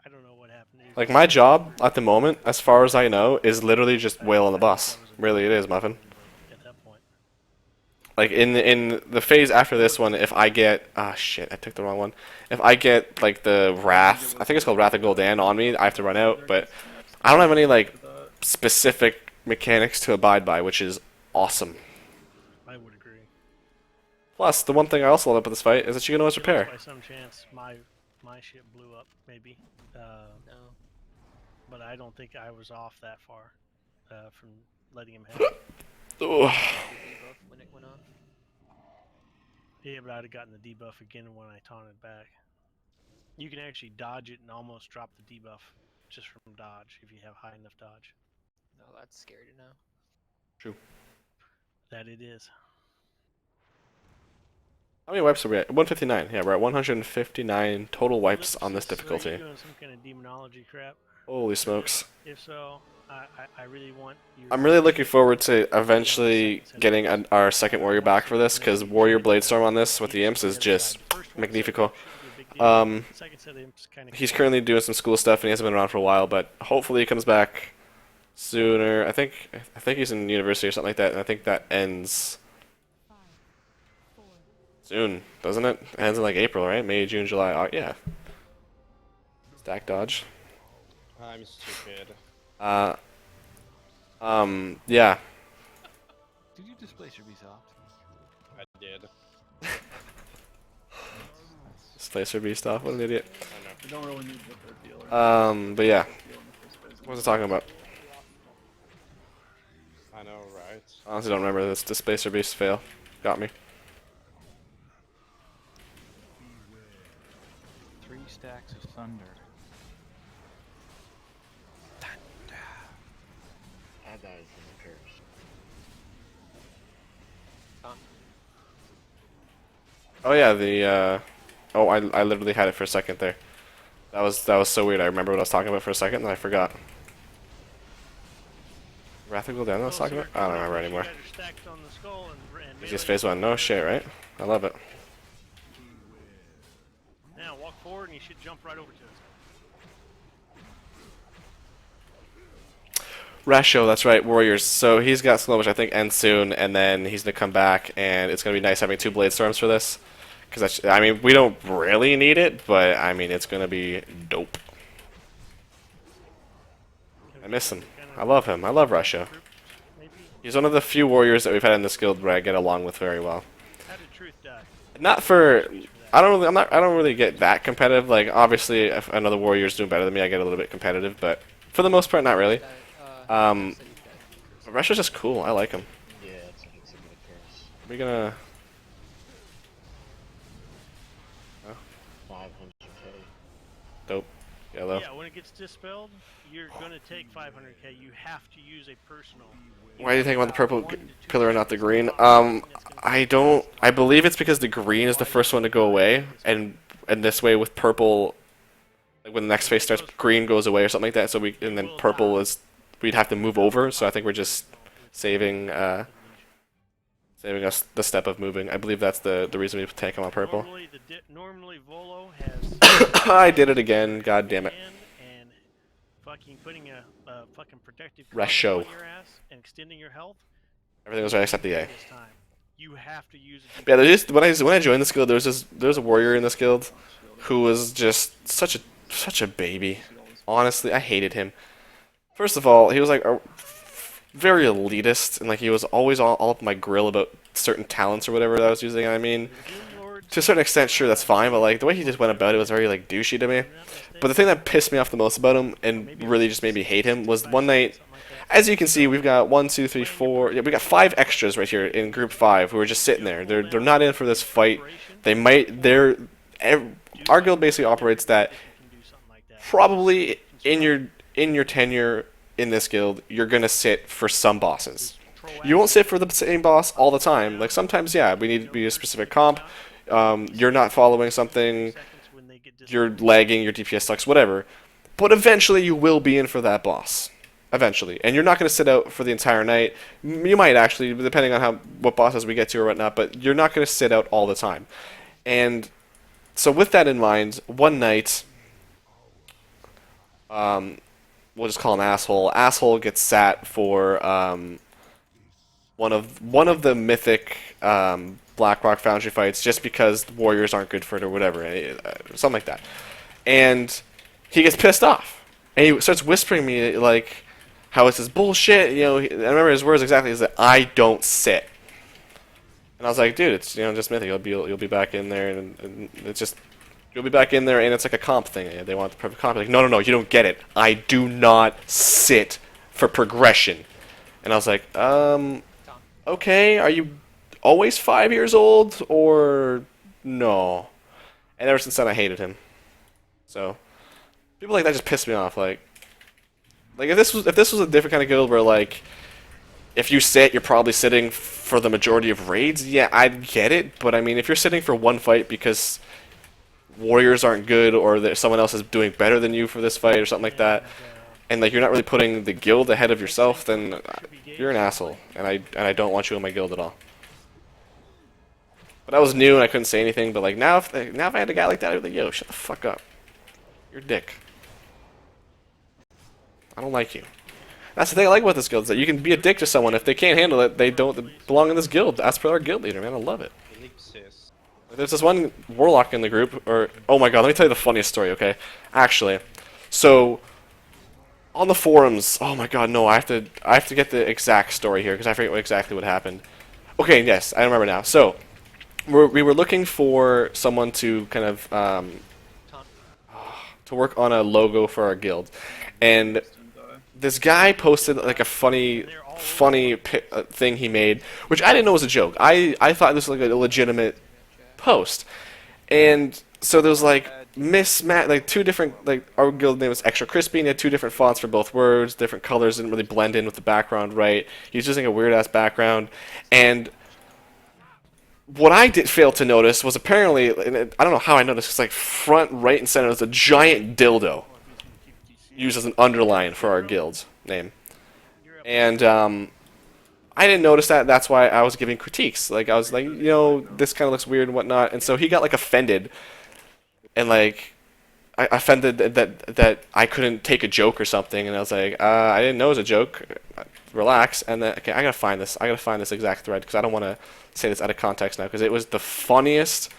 Speaker 4: I don't know what happened.
Speaker 1: Like my job at the moment, as far as I know, is literally just whale on the bus. Really, it is, Muffin.
Speaker 4: At that point.
Speaker 1: like in the phase after this one, if I get shit, I took the wrong one. If I get like the Wrath, I think it's called Wrath of Gul'dan on me, I have to run out. But I don't have any like specific mechanics to abide by, which is awesome.
Speaker 4: I would agree.
Speaker 1: Plus, the one thing I also love about this fight is that you can always
Speaker 4: Unless
Speaker 1: repair.
Speaker 4: by some chance my ship blew up, maybe.
Speaker 5: No.
Speaker 4: But I don't think I was off that far from letting him have it.
Speaker 1: Ugh.
Speaker 5: Debuff when it went off.
Speaker 4: Yeah, but I'd have gotten the debuff again when I taunted back. You can actually dodge it and almost drop the debuff just from dodge if you have high enough dodge.
Speaker 5: No, that's scary to know.
Speaker 1: True.
Speaker 4: That it is.
Speaker 1: How many wipes are we at? 159. Yeah, we're at 159 total wipes on this
Speaker 4: So are
Speaker 1: difficulty.
Speaker 4: you doing some kind of demonology crap?
Speaker 1: Holy smokes.
Speaker 4: If so, I really want you.
Speaker 1: I'm really looking forward to eventually getting our second warrior back for this, because Warrior Bladestorm on this with the imps is just magnifico. He's currently doing some school stuff and he hasn't been around for a while, but hopefully he comes back sooner. I think he's in university or something like that, and I think that ends soon, doesn't it? It ends in like April, right? May, June, July. Yeah. Stack dodge.
Speaker 2: I'm stupid.
Speaker 1: Yeah.
Speaker 3: Did you displace your Ubisoft?
Speaker 2: I did.
Speaker 1: Displace her beast off. What an idiot.
Speaker 13: You don't really need the third dealer.
Speaker 1: But yeah. What was I talking about?
Speaker 2: I know, right?
Speaker 1: I honestly don't remember this displacer beast fail. Got me.
Speaker 3: 3 stacks of thunder.
Speaker 12: Add that as a curse.
Speaker 1: Oh yeah, the oh, I literally had it for a second there. That was so weird. I remember what I was talking about for a second and I forgot. Wrath of Gul'dan I was talking about? I don't remember anymore. Easiest phase 1. No shit, right? I love it.
Speaker 4: Now walk forward and you should jump right over to it.
Speaker 1: Rasho, that's right, Warriors. So he's got slow, which I think ends soon, and then he's gonna come back, and it's gonna be nice having 2 Blade Storms for this. Because I mean, we don't really need it, but I mean, it's gonna be dope. I miss him. I love him. I love Rasho. He's one of the few warriors that we've had in this guild where I get along with very well.
Speaker 4: How did Truth die?
Speaker 1: Not for. I don't really get that competitive. Like obviously, if another warrior's doing better than me, I get a little bit competitive, but for the most part, not really. Rasho's just cool. I like him.
Speaker 12: Yeah, it's like it's a good curse.
Speaker 1: Are we gonna?
Speaker 12: 500k.
Speaker 1: Dope. Yellow.
Speaker 4: Yeah, when it gets dispelled, you're gonna take 500k. You have to use a personal.
Speaker 1: Why do you think about the purple pillar and not the green? I don't. I believe it's because the green is the first one to go away, and this way with purple, like when the next phase starts, green goes away or something like that. So and then purple is, we'd have to move over. So I think we're just saving us the step of moving. I believe that's the reason we tank him on purple.
Speaker 4: Normally Volo has.
Speaker 1: I did it again. God damn it.
Speaker 4: And fucking putting a fucking protective
Speaker 1: Rasho.
Speaker 4: on your ass and extending your health.
Speaker 1: Everything was right except the A.
Speaker 4: This time. You have to use it.
Speaker 1: Yeah, there's just when I joined this guild, there was a warrior in this guild who was just such a baby. Honestly, I hated him. First of all, he was like very elitist, and like he was always all up my grill about certain talents or whatever that I was using. I mean, to a certain extent, sure, that's fine, but like the way he just went about it was very like douchey to me. But the thing that pissed me off the most about him and really just made me hate him was one night. As you can see, we've got 1, 2, 3, 4. Yeah, we got 5 extras right here in group 5 who are just sitting there. They're not in for this fight. They might. Our guild basically operates that. Probably in your tenure in this guild, you're gonna sit for some bosses. You won't sit for the same boss all the time. Like sometimes, yeah, we need to be a specific comp. You're not following something. You're lagging. Your DPS sucks. Whatever. But eventually, you will be in for that boss. Eventually, and you're not going to sit out for the entire night. You might actually, depending on what bosses we get to or whatnot, but you're not going to sit out all the time. And so with that in mind, one night, we'll just call him Asshole. Asshole gets sat for one of the mythic Blackrock Foundry fights, just because the warriors aren't good for it or whatever, something like that. And he gets pissed off, and he starts whispering me like, "How is this bullshit?" You know, I remember his words exactly. Is that I don't sit. And I was like, dude, it's just mythic. You'll be back in there, and it's just you'll be back in there, and it's like a comp thing. They want the perfect comp. Like, no, you don't get it. I do not sit for progression. And I was like, okay, are you always 5 years old or no? And ever since then, I hated him. So people like that just piss me off. Like if this was a different kind of guild where like if you sit, you're probably sitting for the majority of raids. Yeah, I'd get it. But I mean, if you're sitting for one fight because warriors aren't good or that someone else is doing better than you for this fight or something like that, and like you're not really putting the guild ahead of yourself, then you're an asshole, and I don't want you in my guild at all. But I was new and I couldn't say anything. But like now, if I had a guy like that, I'd be like, yo, shut the fuck up. You're a dick. I don't like you. That's the thing I like about this guild, is that you can be a dick to someone. If they can't handle it, they don't belong in this guild. Ask for our guild leader, man. I love it. There's this one warlock in the group, or oh my god, let me tell you the funniest story, okay? Actually, so on the forums, oh my god, no, I have to get the exact story here because I forget exactly what happened. Okay, yes, I remember now. So we were looking for someone to kind of to work on a logo for our guild, and this guy posted like a funny thing he made, which I didn't know was a joke. I thought this was like a legitimate post, and so there was like like two different, like our guild name was Extra Crispy, and he had two different fonts for both words, different colors, didn't really blend in with the background right. He was using a weird ass background, and what I did fail to notice was apparently, and I don't know how I noticed, it's like front right and center was a giant dildo used as an underline for our guild's name. And I didn't notice that. That's why I was giving critiques. Like I was like, this kind of looks weird and whatnot. And so he got like offended, and like I offended that I couldn't take a joke or something. And I was like, I didn't know it was a joke. Relax. And then okay, I gotta find this exact thread because I don't want to say this out of context now because it was the funniest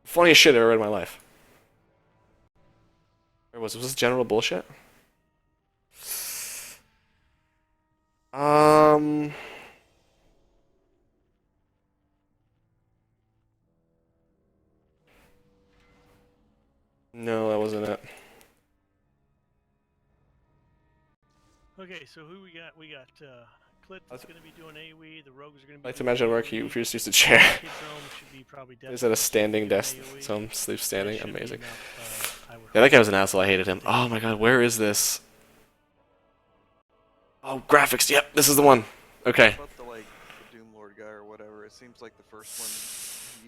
Speaker 1: shit I ever read in my life. Was this general bullshit? No, that wasn't it.
Speaker 4: Okay, so who we got? We got Clit that's going to be doing AoE. The rogues are going to be.
Speaker 1: I like to imagine where he refused to use the chair. Is that a standing desk? So I'm sleep standing. Amazing. Yeah, that guy was an asshole. I hated him. Oh my god, where is this? Oh, graphics. Yep, this is the one. Okay.
Speaker 7: About the Doom Lord guy or whatever. It seems like the first one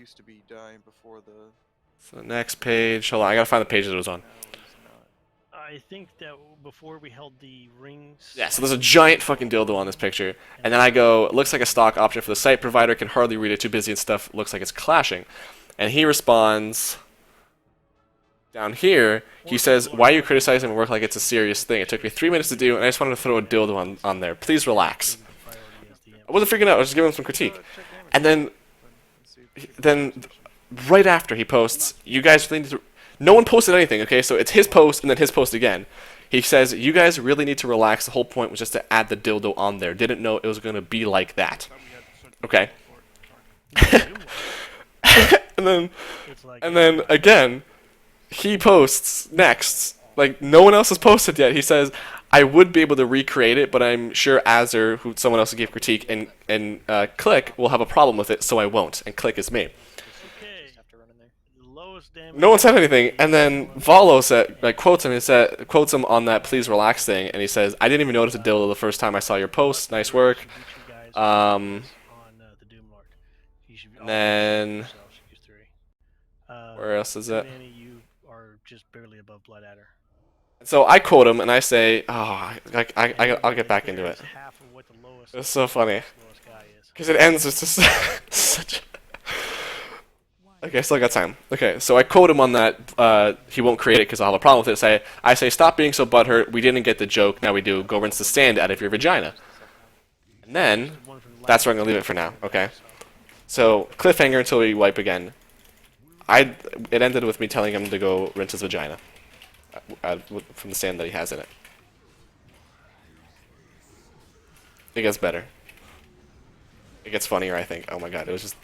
Speaker 7: used to be dying before the.
Speaker 1: So next page. Hold on, I gotta find the page that it was on.
Speaker 4: I think that before we held the rings.
Speaker 1: Yeah, so there's a giant fucking dildo on this picture, and then I go, it looks like a stock option for the site provider. Can hardly read it. Too busy and stuff. Looks like it's clashing, and he responds. Down here, he says, "Why are you criticizing my work like it's a serious thing? It took me 3 minutes to do, and I just wanted to throw a dildo on there. Please relax." I wasn't freaking out. I was just giving him some critique. And then right after he posts, you guys really need to... No one posted anything, okay? So it's his post and then his post again. He says, "You guys really need to relax. The whole point was just to add the dildo on there. Didn't know it was going to be like that." Okay. and then again... He posts next, like no one else has posted yet. He says, "I would be able to recreate it, but I'm sure Azur, who someone else gave critique, and Click will have a problem with it, so I won't." And Click is me. No one said anything, and then Valo quotes him. Quotes him on that "please relax" thing, and he says, "I didn't even notice a dildo the first time I saw your post. Nice work." And then where else is it?
Speaker 4: Just barely above Bloodadder.
Speaker 1: So I quote him and I say, "Oh, I'll get back into it." It's so funny because it ends with just such. Okay, I still got time. Okay, so I quote him on that. He won't create it because I'll have a problem with it. I say, "Stop being so butthurt. We didn't get the joke. Now we do. Go rinse the sand out of your vagina." And then, that's where I'm going to leave it for now, okay? So, cliffhanger until we wipe again. It ended with me telling him to go rinse his vagina. From the sand that he has in it. It gets better. It gets funnier, I think. Oh my god, it was just...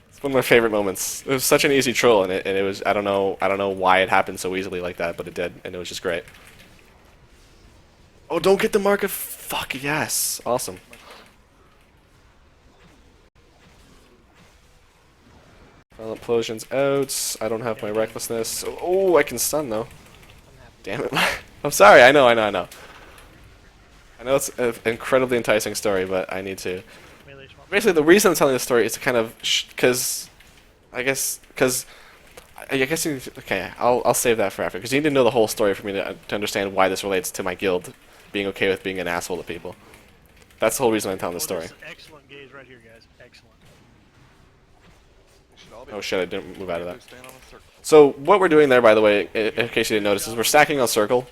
Speaker 1: It's one of my favorite moments. It was such an easy troll, and it was... I don't know why it happened so easily like that, but it did, and it was just great. Oh, don't get the mark of... Fuck, yes! Awesome. Violent Implosion's out. I don't have my recklessness. Oh, I can stun though. Damn it. I'm sorry, I know. I know it's an incredibly enticing story, but I need to... Basically, the reason I'm telling this story is to kind of... I guess you... Okay, I'll save that for after, because you need to know the whole story for me to understand why this relates to my guild being okay with being an asshole to people. That's the whole reason I'm telling the story.
Speaker 4: Excellent gaze right here, guys. Excellent.
Speaker 1: Oh shit, I didn't move out of that. So what we're doing there, by the way, in case you didn't notice, is we're stacking on circle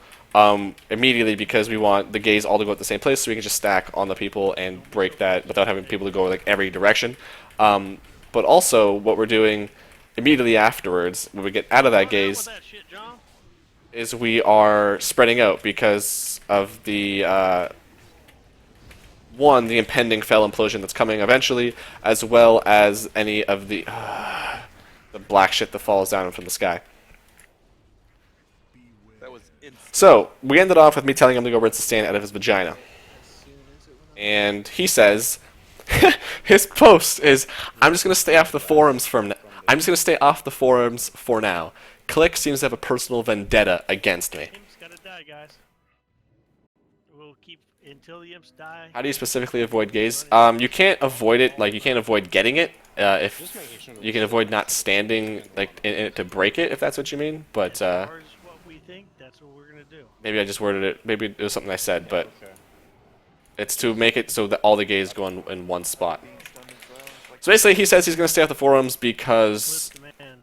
Speaker 1: immediately because we want the gaze all to go at the same place, so we can just stack on the people and break that without having people to go like every direction. But also, what we're doing immediately afterwards, when we get out of that gaze, is we are spreading out because of the... one, the impending fell implosion that's coming eventually, as well as any of the black shit that falls down from the sky.
Speaker 7: That was
Speaker 1: So, we ended off with me telling him to go rinse the sand out of his vagina. And he says, his post is, I'm just going to stay off the forums for now. Click seems to have a personal vendetta against me.
Speaker 4: Imps gotta die, guys. We'll keep until the imps die.
Speaker 1: How do you specifically avoid gaze? You can't avoid it, like you can't avoid getting it. If you can avoid not standing like in it to break it, if that's what you mean. But
Speaker 4: As far as what we think, that's what we're gonna do.
Speaker 1: maybe I just worded it. Maybe it was something I said, but it's to make it so that all the gaze go in one spot. So basically, he says he's gonna stay off the forums because.
Speaker 4: Flip the man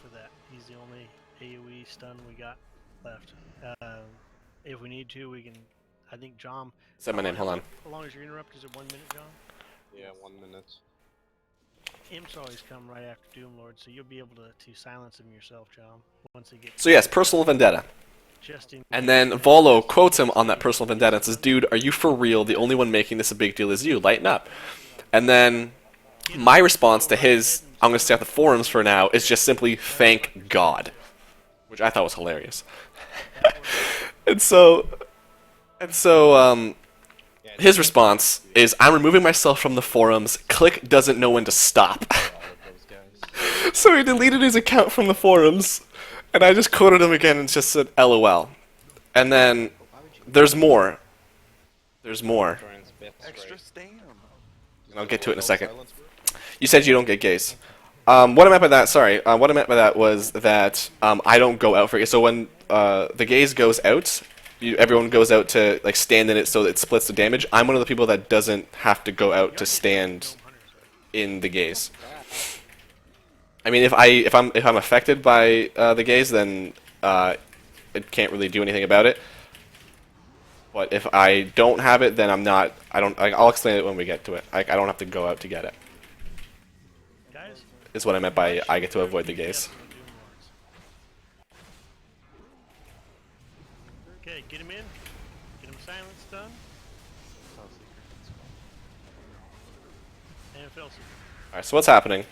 Speaker 4: for that. He's the only AoE stun we got left. If we need to, we can. I think John.
Speaker 1: Said my name. Hold on.
Speaker 4: How long is your interrupt? Is it 1 minute, John?
Speaker 2: Yeah, 1 minute.
Speaker 4: Imps always come right after Doomlord, so you'll be able to silence them yourself, John. Once they get.
Speaker 1: So yes, personal vendetta. And then Volo quotes him on that personal vendetta and says, "Dude, are you for real? The only one making this a big deal is you. Lighten up." And then my response to his, "I'm going to stay off the forums for now," is just simply, "Thank God," which I thought was hilarious. and so his response is, "I'm removing myself from the forums. Click doesn't know when to stop." So he deleted his account from the forums, and I just quoted him again and just said, "LOL." And then there's more. There's more.
Speaker 7: Extra stam.
Speaker 1: And I'll get to it in a second. You said you don't get gaze. What I meant by that, sorry, what I meant by that was that I don't go out for it. So when the gaze goes out, everyone goes out to like stand in it so it splits the damage. I'm one of the people that doesn't have to go out to stand in the gaze. I mean, if I'm affected by the gaze, then it can't really do anything about it. But if I don't have it, then I'll explain it when we get to it. I don't have to go out to get it. Is what I meant by I get to avoid the gaze.
Speaker 4: Okay, get him in. Get him silence done. And Felseeker.
Speaker 1: Alright, so what's happening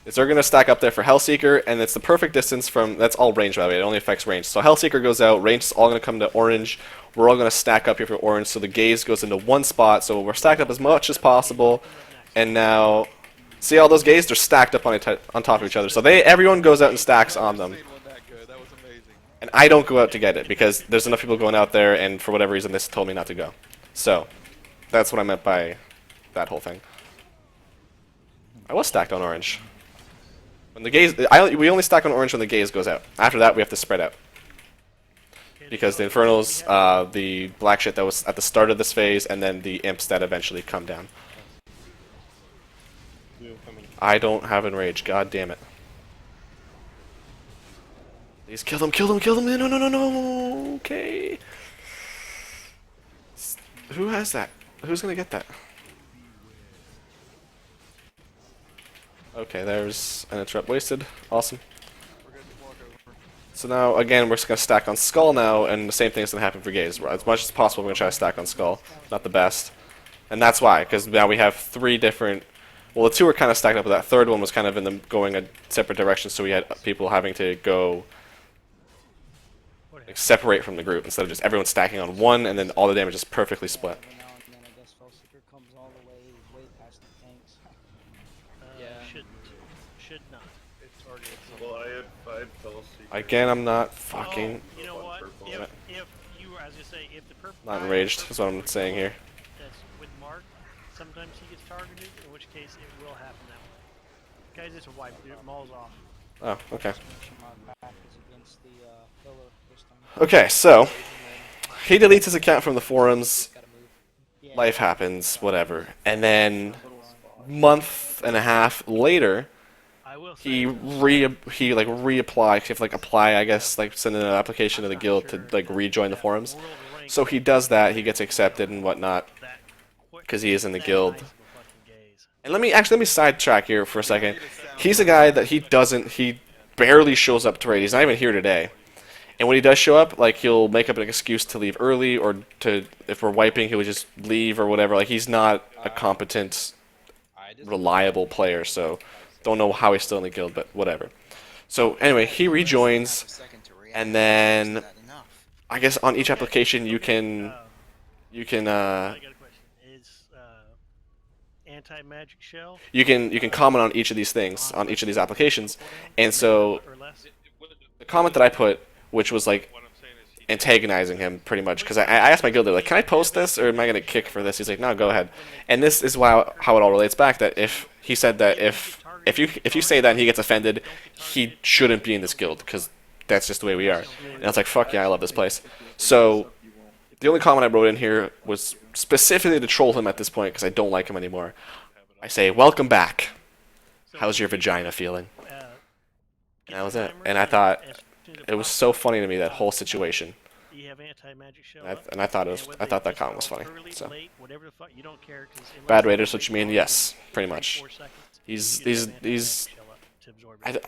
Speaker 1: is they're going to stack up there for Hellseeker, and it's the perfect distance from... That's all range, by the way. It only affects range. So Hellseeker goes out. Range is all going to come to orange. We're all going to stack up here for orange, so the gaze goes into one spot. So we're stacked up as much as possible. And now... See all those gaze? They're stacked up on top of each other. So everyone goes out and stacks on them. And I don't go out to get it, because there's enough people going out there, and for whatever reason, this told me not to go. So, that's what I meant by that whole thing. I was stacked on orange. When the gaze, we only stack on orange when the gaze goes out. After that, we have to spread out. Because the Infernals, the black shit that was at the start of this phase, and then the imps that eventually come down. I don't have enrage, god damn it. Please kill them, kill them, kill them! No, no, no, no! Okay. Who has that? Who's gonna get that? Okay, there's an interrupt wasted. Awesome. So now, again, we're just going to stack on Skull now, and the same thing is going to happen for Gaze. As much as possible, we're going to try to stack on Skull. Not the best. And that's why, because now we have 3 different... Well, the 2 were kind of stacked up, but that third one was kind of in the going a separate direction, so we had people having to go... like, separate from the group, instead of just everyone stacking on one, and then all the damage is perfectly split.
Speaker 14: Every now and then, I guess Fellseeker comes all the way past the tanks.
Speaker 4: Should not.
Speaker 8: It's already. Well, I had Fellseeker.
Speaker 1: Again, I'm not fucking...
Speaker 4: Oh, you know what? If you were, as you say, if the purple...
Speaker 1: Not enraged, is what I'm saying here.
Speaker 4: That's with Mark, sometimes he gets targeted, in which case it will happen that way. Guys, it's a wipe. It mauls off.
Speaker 1: Oh, okay.
Speaker 14: My back is against the pillar this time.
Speaker 1: Okay, so... he deletes his account from the forums. Life happens, whatever. And then... month and a half later... he reapply, you have to like apply, I guess, like send in an application to the guild to like rejoin the forums. So he does that, he gets accepted and whatnot, because he is in the guild. And let me sidetrack here for a second. He's a guy that he barely shows up to raid. He's not even here today. And when he does show up, like he'll make up an excuse to leave early, or to, if we're wiping, he would just leave or whatever. Like he's not a competent, reliable player, so don't know how he's still in the guild, but whatever. So anyway, he rejoins, and then I guess on each application you can
Speaker 4: I got a question. Is anti-magic shell?
Speaker 1: You can comment on each of these things on each of these applications, and so the comment that I put, which was like antagonizing him pretty much, because I asked my guild, like, can I post this or am I gonna kick for this? He's like, no, go ahead. And this is how it all relates back. That if he said that if you say that and he gets offended, he shouldn't be in this guild because that's just the way we are. And I was like, fuck yeah, I love this place. So the only comment I wrote in here was specifically to troll him at this point because I don't like him anymore. I say, welcome back. How's your vagina feeling? And that was it. And I thought it was so funny to me, that whole situation. And I thought that comment was funny. So bad Raiders, what you mean? Yes, pretty much.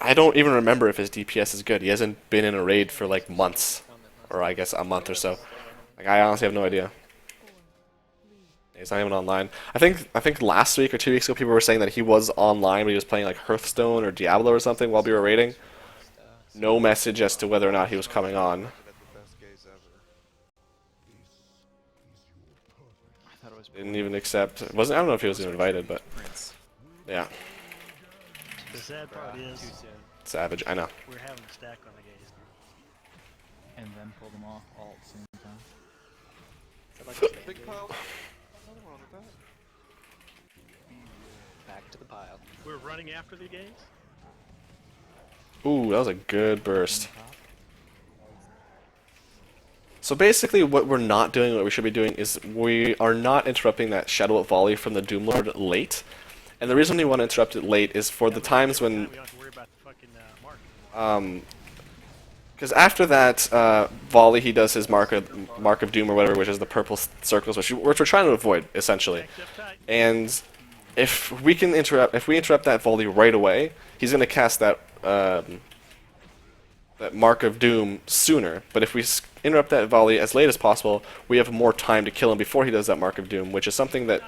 Speaker 1: I don't even remember if his DPS is good. He hasn't been in a raid for like months, or I guess a month or so. Like I honestly have no idea. He's not even online. I think last week or 2 weeks ago people were saying that he was online, but he was playing like Hearthstone or Diablo or something while we were raiding. No message as to whether or not he was coming on. Didn't even accept. I don't know if he was even invited, but yeah.
Speaker 4: The sad part is
Speaker 1: Savage, I know.
Speaker 4: we're having a stack on the gaze.
Speaker 3: And then pull them all at the same time.
Speaker 7: Big pile. Another one on the back.
Speaker 5: Back to the pile.
Speaker 4: We're running after the gaze.
Speaker 1: Ooh, that was a good burst. So basically what we're not doing, what we should be doing, is we are not interrupting that Shadow Up volley from the Doomlord late. And the reason we want to interrupt it late is for the times when... because after that volley, he does his mark of Doom or whatever, which is the purple circles, which we're trying to avoid, essentially. And if we interrupt that volley right away, he's going to cast that that Mark of Doom sooner. But if we interrupt that volley as late as possible, we have more time to kill him before he does that Mark of Doom, which is something that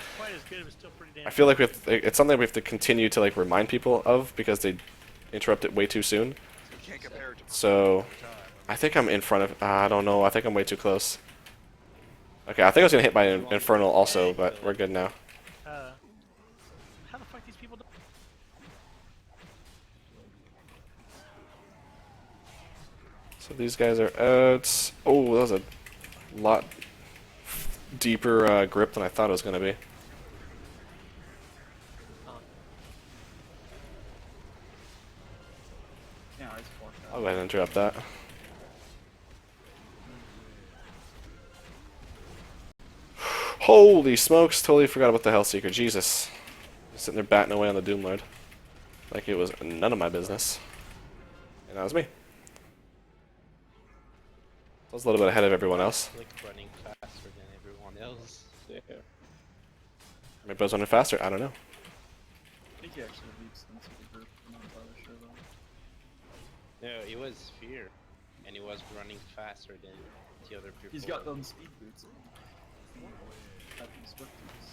Speaker 1: I feel like it's something we have to continue to like remind people of because they interrupt it way too soon. So I think I'm in front of. I don't know. I think I'm way too close. Okay, I think I was gonna hit by an Infernal also, but we're good now.
Speaker 4: How the fuck these people do?
Speaker 1: So these guys are out. Oh, that was a lot deeper grip than I thought it was gonna be. I'll go ahead and interrupt that. Holy smokes, totally forgot about the Hellseeker, Jesus. Just sitting there batting away on the Doomlord. Like it was none of my business. And that was me. I was a little bit ahead of everyone else.
Speaker 2: Like running faster than everyone else. there.
Speaker 1: Maybe I was running faster. I don't know.
Speaker 13: I think he actually leads them to the group. I'm not entirely sure though.
Speaker 2: No, it was fear, and he was running faster than the other people.
Speaker 13: He's got them speed boots on. At these swift boots.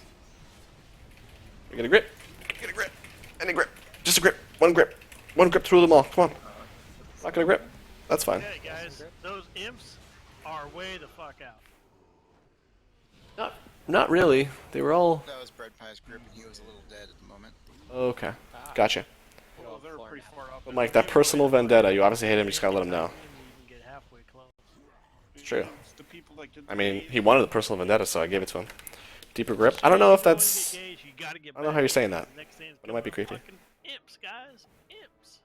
Speaker 1: We get a grip. Get a grip. Any grip. Just a grip. One grip. One grip through them all. Come on. Not gonna grip. That's fine.
Speaker 4: Okay, guys, those imps are way the fuck out.
Speaker 1: Not really. They were all.
Speaker 10: That was Bread Pie's grip, and he was a little dead at the moment.
Speaker 1: Okay. Gotcha.
Speaker 4: Well, they're pretty far up.
Speaker 1: But Mike, that personal vendetta, you obviously hate him. You just gotta let him know.
Speaker 4: Get halfway close.
Speaker 1: It's true.
Speaker 3: It's the people that did
Speaker 1: I mean, he wanted the personal vendetta, so I gave it to him. Deeper grip. I don't know if that's. I don't know how you're saying that, but it might be creepy.
Speaker 4: Imps, guys, imps.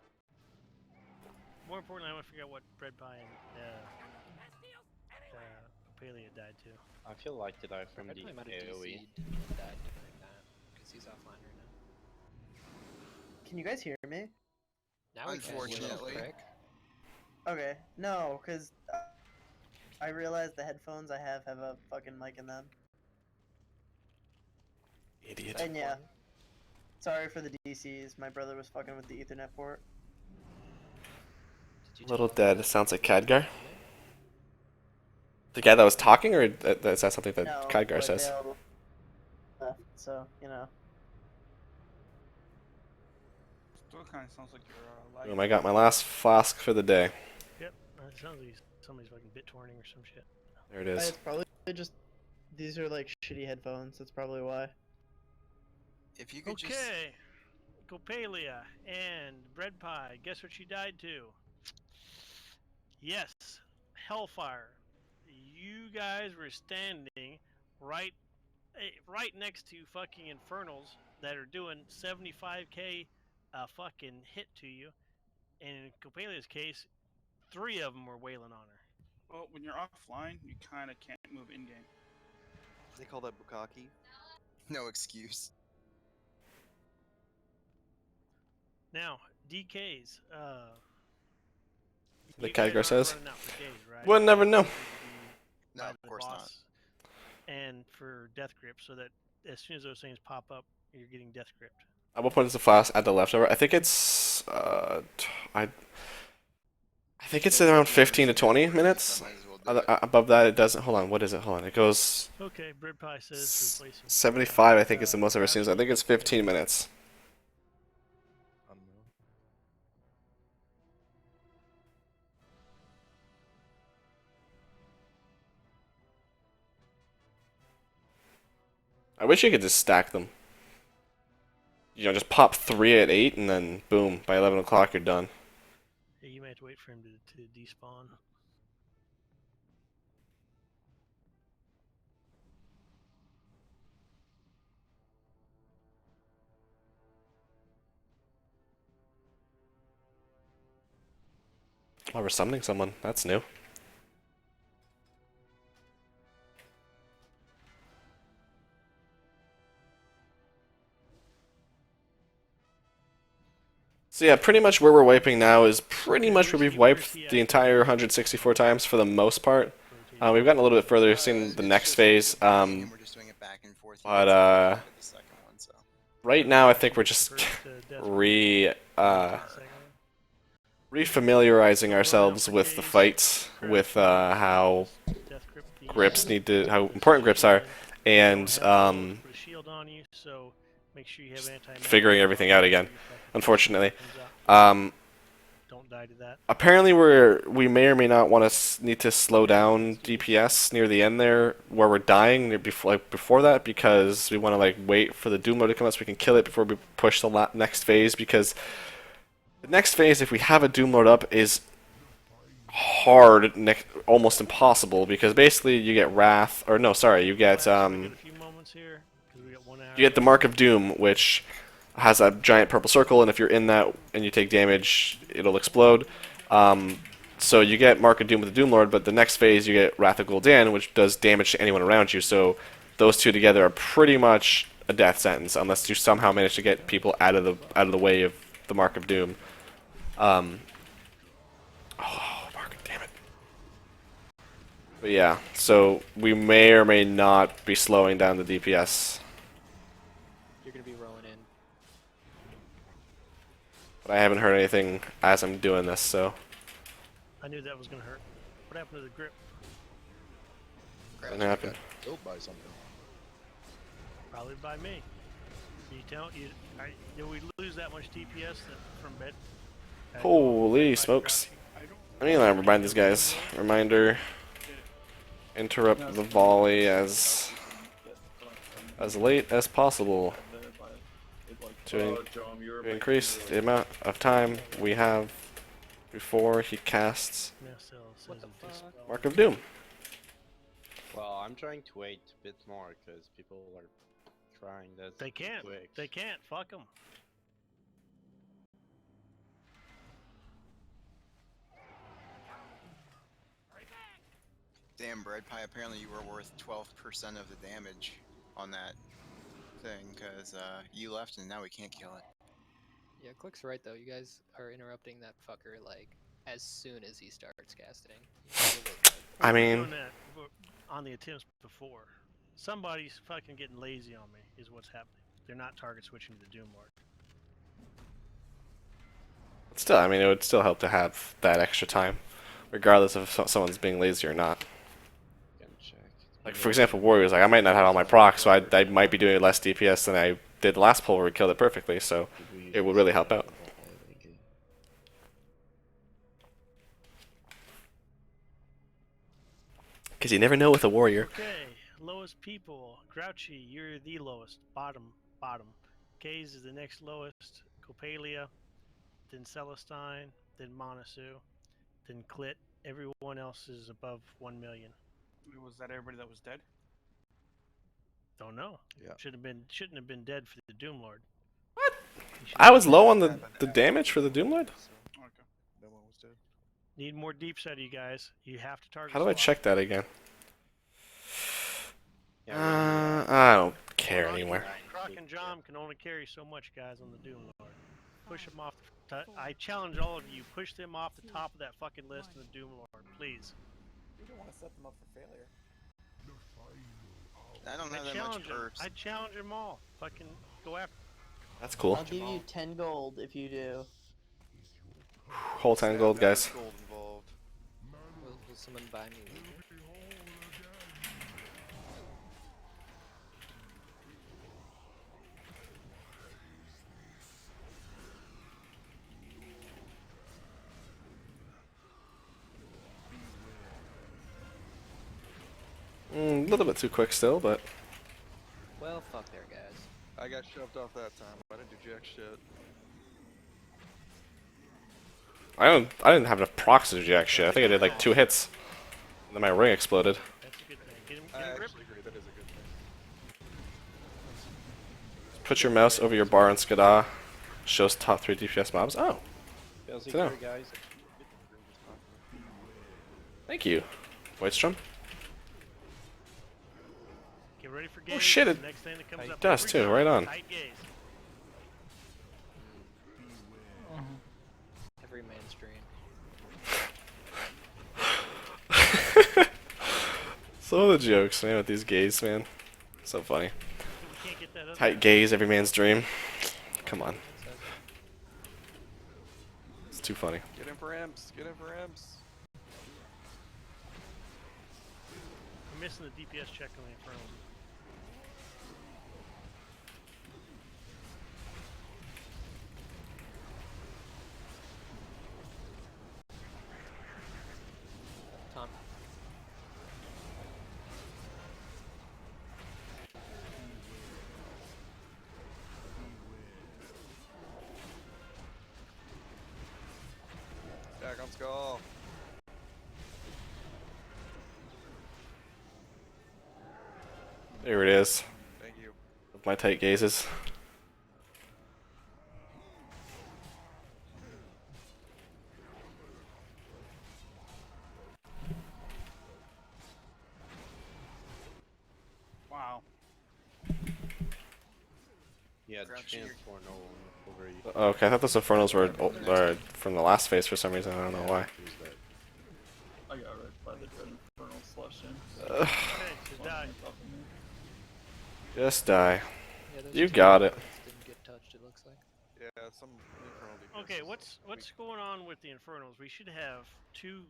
Speaker 4: More importantly, I want to figure out what Bread Pie and Palia died to.
Speaker 2: I feel like to die from the
Speaker 5: Bread Pie might have
Speaker 2: AoE.
Speaker 5: DC'd that doing that because he's offline right now.
Speaker 15: Can you guys hear me?
Speaker 5: Now we can.
Speaker 10: Unfortunately.
Speaker 15: Okay, no, because I realized the headphones I have a fucking mic in them.
Speaker 1: Idiot.
Speaker 15: And yeah, sorry for the DCs. My brother was fucking with the Ethernet port.
Speaker 1: Little dead. Sounds like Khadgar. The guy that was talking, or is that something that
Speaker 15: No,
Speaker 1: Khadgar
Speaker 15: but
Speaker 1: says?
Speaker 15: they all left, so you know.
Speaker 3: Still kind of sounds like you're
Speaker 1: Boom, I got my last flask for the day.
Speaker 4: Yep, that sounds like somebody's fucking bit torrenting or some shit.
Speaker 1: There it is.
Speaker 15: It's probably just these are like shitty headphones. That's probably why.
Speaker 10: If you could just.
Speaker 4: Okay, Copalia and Bread Pie. Guess what she died to? Yes, Hellfire. You guys were standing right next to fucking Infernals that are doing 75k fucking hit to you, and in Copelia's case, 3 of them were wailing on her.
Speaker 3: Well, when you're offline, you kind of can't move in game.
Speaker 7: They call that bukkake.
Speaker 10: No excuse.
Speaker 4: Now, DKs.
Speaker 1: The
Speaker 4: you guys
Speaker 1: Khadgar
Speaker 4: aren't
Speaker 1: says.
Speaker 4: running out for days, right?
Speaker 1: We'll never know.
Speaker 10: No,
Speaker 4: by
Speaker 10: of
Speaker 4: the
Speaker 10: course not.
Speaker 4: boss And for death grip, so that as soon as those things pop up, you're getting death gripped.
Speaker 1: At what point is the flask at the leftover? I think it's I think it's around 15 to 20 minutes. Above that, it doesn't. Hold on, what is it? Hold on, it goes.
Speaker 4: Okay, Bread Pie says replacing.
Speaker 1: 75, I think, is the most I've ever seen. So I think it's 15 minutes. I wish you could just stack them. You know, just pop 3 at 8, and then boom, by 11 o'clock you're done.
Speaker 4: Yeah, you might have to wait for him to despawn.
Speaker 1: Oh, we're summoning someone. That's new. So yeah, pretty much where we're wiping now is pretty much where we've wiped the entire 164 times for the most part. We've gotten a little bit further, seen the next phase. But right now I think we're just refamiliarizing ourselves with the fights, with how grips need to, how important grips are, and figuring everything out again. Unfortunately,
Speaker 4: Don't die to that.
Speaker 1: apparently we may or may not want to need to slow down DPS near the end there, where we're dying before that, because we want to wait for the Doom Lord to come out so we can kill it before we push the next phase. Because the next phase, if we have a Doom Lord up, is hard, almost impossible, because basically you get Wrath, or no, sorry, you get the Mark of Doom, which has a giant purple circle, and if you're in that and you take damage, it'll explode. So you get Mark of Doom with the Doom Lord, but the next phase you get Wrath of Gul'dan, which does damage to anyone around you. So those two together are pretty much a death sentence, unless you somehow manage to get people out of the way of the Mark of Doom. Oh, Mark, damn it! But yeah, so we may or may not be slowing down the DPS.
Speaker 5: You're gonna be rolling in.
Speaker 1: But I haven't heard anything as I'm doing this, so.
Speaker 4: I knew that was gonna hurt. What happened to the grip?
Speaker 1: Doesn't happen.
Speaker 16: Killed by something.
Speaker 4: Probably by me. Did we lose that much DPS from bed?
Speaker 1: Holy smokes. I need to remind these guys. Reminder. Interrupt the volley as late as possible to increase the amount of time we have before he casts Mark of Doom.
Speaker 2: Well, I'm trying to wait a bit more because people are trying that.
Speaker 4: They can't.
Speaker 2: Quick.
Speaker 4: They can't. Fuck them.
Speaker 10: Damn, Bread Pie, apparently you were worth 12% of the damage on that thing, because you left and now we can't kill it.
Speaker 5: Yeah, Click's right though. You guys are interrupting that fucker like as soon as he starts casting.
Speaker 1: I mean,
Speaker 4: Doing that on the attempts before. Somebody's fucking getting lazy on me. Is what's happening. They're not target switching to the Doom Lord.
Speaker 1: still, I mean, it would still help to have that extra time, regardless of if someone's being lazy or not. Like, for example, Warriors, like, I might not have all my procs, so I might be doing less DPS than I did the last pull where we killed it perfectly, so it will really help out. Because you never know with a Warrior.
Speaker 4: Okay, lowest people. Grouchy, you're the lowest. Bottom. Kaze is the next lowest. Copalia, then Celestine, then Monasu, then Clit. Everyone else is above 1 million.
Speaker 3: Was that everybody that was dead?
Speaker 4: Don't know.
Speaker 16: Yeah.
Speaker 4: Shouldn't have been dead for the Doom Lord.
Speaker 1: What? I was low on the damage for the Doom Lord?
Speaker 3: Okay.
Speaker 16: No one was dead.
Speaker 4: Need more deep set, you guys. You have to target.
Speaker 1: How do I
Speaker 4: slot.
Speaker 1: check that again? I don't care anymore.
Speaker 4: Croc and Jom can only carry so much, guys, on the Doom Lord. Push them off. I challenge all of you. Push them off the top of that fucking list in the Doom Lord, please.
Speaker 12: We don't want to set them up for failure.
Speaker 10: I don't have that much perks.
Speaker 4: I challenge them all. Fucking go after.
Speaker 1: That's cool.
Speaker 15: I'll give you 10 gold if you do.
Speaker 1: Whole 10 gold, guys.
Speaker 10: Gold involved.
Speaker 5: Will someone buy me?
Speaker 1: A little bit too quick still, but
Speaker 5: Well, fuck there, guys.
Speaker 7: I got shoved off that time. I didn't do jack shit.
Speaker 1: I didn't have enough procs to do jack shit. I think I did like 2 hits, and then my ring exploded.
Speaker 4: That's a good thing. Get him
Speaker 7: I
Speaker 4: grip.
Speaker 7: actually agree. That is a good thing.
Speaker 1: Put your mouse over your bar and Skada. Shows top 3 DPS mobs. Oh,
Speaker 2: Feels
Speaker 1: Dunno.
Speaker 2: secure, guys.
Speaker 1: thank you, Whitestrom.
Speaker 4: Get ready for gaze.
Speaker 1: Oh shit,
Speaker 4: The
Speaker 1: it
Speaker 4: next thing that comes up
Speaker 1: does
Speaker 4: every
Speaker 1: too.
Speaker 4: time.
Speaker 1: Right on.
Speaker 4: Tight gaze.
Speaker 5: Every man's dream.
Speaker 1: Some of the jokes, man, with these gays, man, so funny.
Speaker 4: We can't get that other
Speaker 1: Tight gaze, every man's dream. Come on, it's too funny.
Speaker 7: Get in for imps. Get in for imps.
Speaker 4: I'm missing the DPS check on the Infernal.
Speaker 5: Tom.
Speaker 7: Stack on skull.
Speaker 1: There it is.
Speaker 7: Thank you.
Speaker 1: With my tight gazes.
Speaker 3: Wow.
Speaker 2: Yeah,
Speaker 10: Grouchy,
Speaker 2: chance for no one over you.
Speaker 1: Okay, I thought those Infernals were from the last phase for some reason. I don't know why.
Speaker 13: I got red. by the Dread Infernal slushing.
Speaker 1: Ugh.
Speaker 4: Okay, so die.
Speaker 1: Just die.
Speaker 5: Yeah, those
Speaker 1: You
Speaker 5: two
Speaker 1: got it.
Speaker 5: weapons didn't get touched, it looks like.
Speaker 7: Yeah, some infernal DPS.
Speaker 4: Okay, what's going on with the Infernals? We should have 2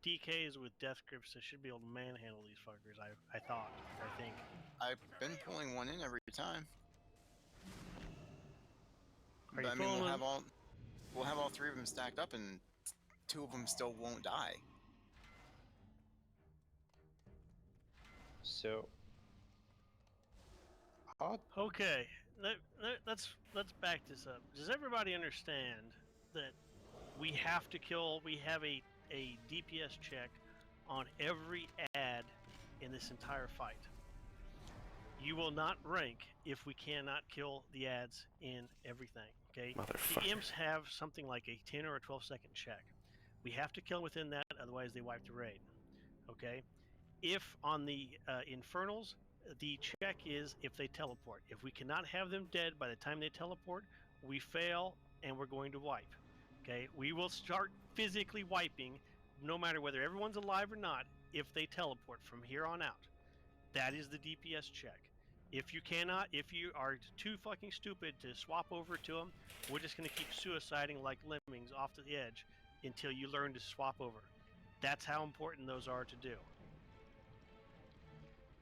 Speaker 4: DKs with death grips that should be able to manhandle these fuckers. I think.
Speaker 10: I've been pulling one in every time.
Speaker 4: Are
Speaker 10: But
Speaker 4: you
Speaker 10: I mean,
Speaker 4: pulling
Speaker 10: we'll have all 3 of them stacked up, and 2 of them still won't die.
Speaker 2: So.
Speaker 4: Okay, let's back this up. Does everybody understand that we have to kill? We have a DPS check on every ad in this entire fight. You will not rank if we cannot kill the ads in everything. Okay.
Speaker 1: Motherfucker.
Speaker 4: The imps have something like a 10 or a 12-second check. We have to kill within that, otherwise they wipe the raid. Okay. If on the Infernals, the check is if they teleport. If we cannot have them dead by the time they teleport, we fail and we're going to wipe. Okay, we will start physically wiping, no matter whether everyone's alive or not, if they teleport from here on out. That is the DPS check. If you cannot, if you are too fucking stupid to swap over to them, we're just going to keep suiciding like lemmings off the edge until you learn to swap over. That's how important those are to do.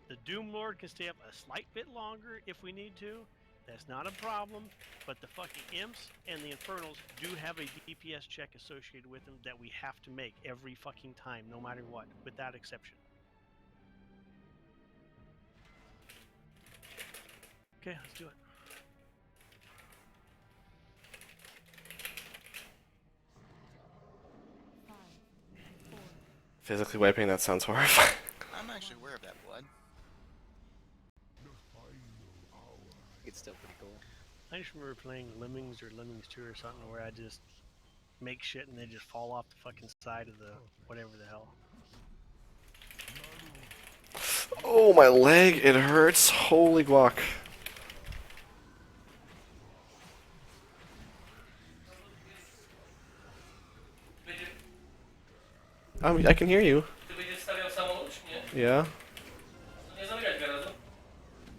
Speaker 4: The Doom Lord can stay up a slight bit longer if we need to. That's not a problem. But the fucking Imps and the Infernals do have a DPS check associated with them that we have to make every fucking time, no matter what, without exception. Okay, let's do it.
Speaker 1: Physically wiping, that sounds horrifying.
Speaker 10: I'm actually aware of that blood.
Speaker 5: It's still pretty cool.
Speaker 4: I just remember playing Lemmings or Lemmings 2 or something where I just make shit and they just fall off the fucking side of the whatever the hell.
Speaker 1: Oh, my leg, it hurts. Holy guac. I can hear you. Yeah.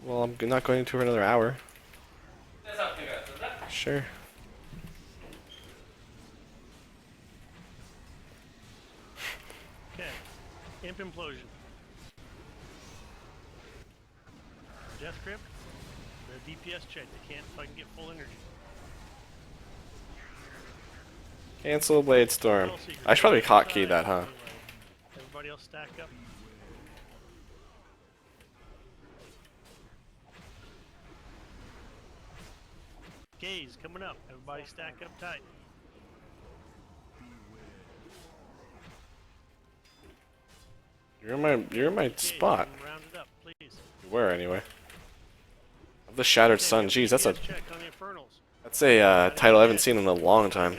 Speaker 1: Well, I'm not going to for another hour. Sure.
Speaker 4: Okay. Imp Implosion. Death Grip. The DPS check. They can't fucking get full energy.
Speaker 1: Cancel Blade Storm. I should probably hotkey that, huh?
Speaker 4: Everybody else stack up. Gaze coming up. Everybody stack up tight.
Speaker 1: You're in my spot.
Speaker 4: Round it up, please.
Speaker 1: You were anyway. Of the Shattered Sun. Jeez, that's a title I haven't seen in a long time.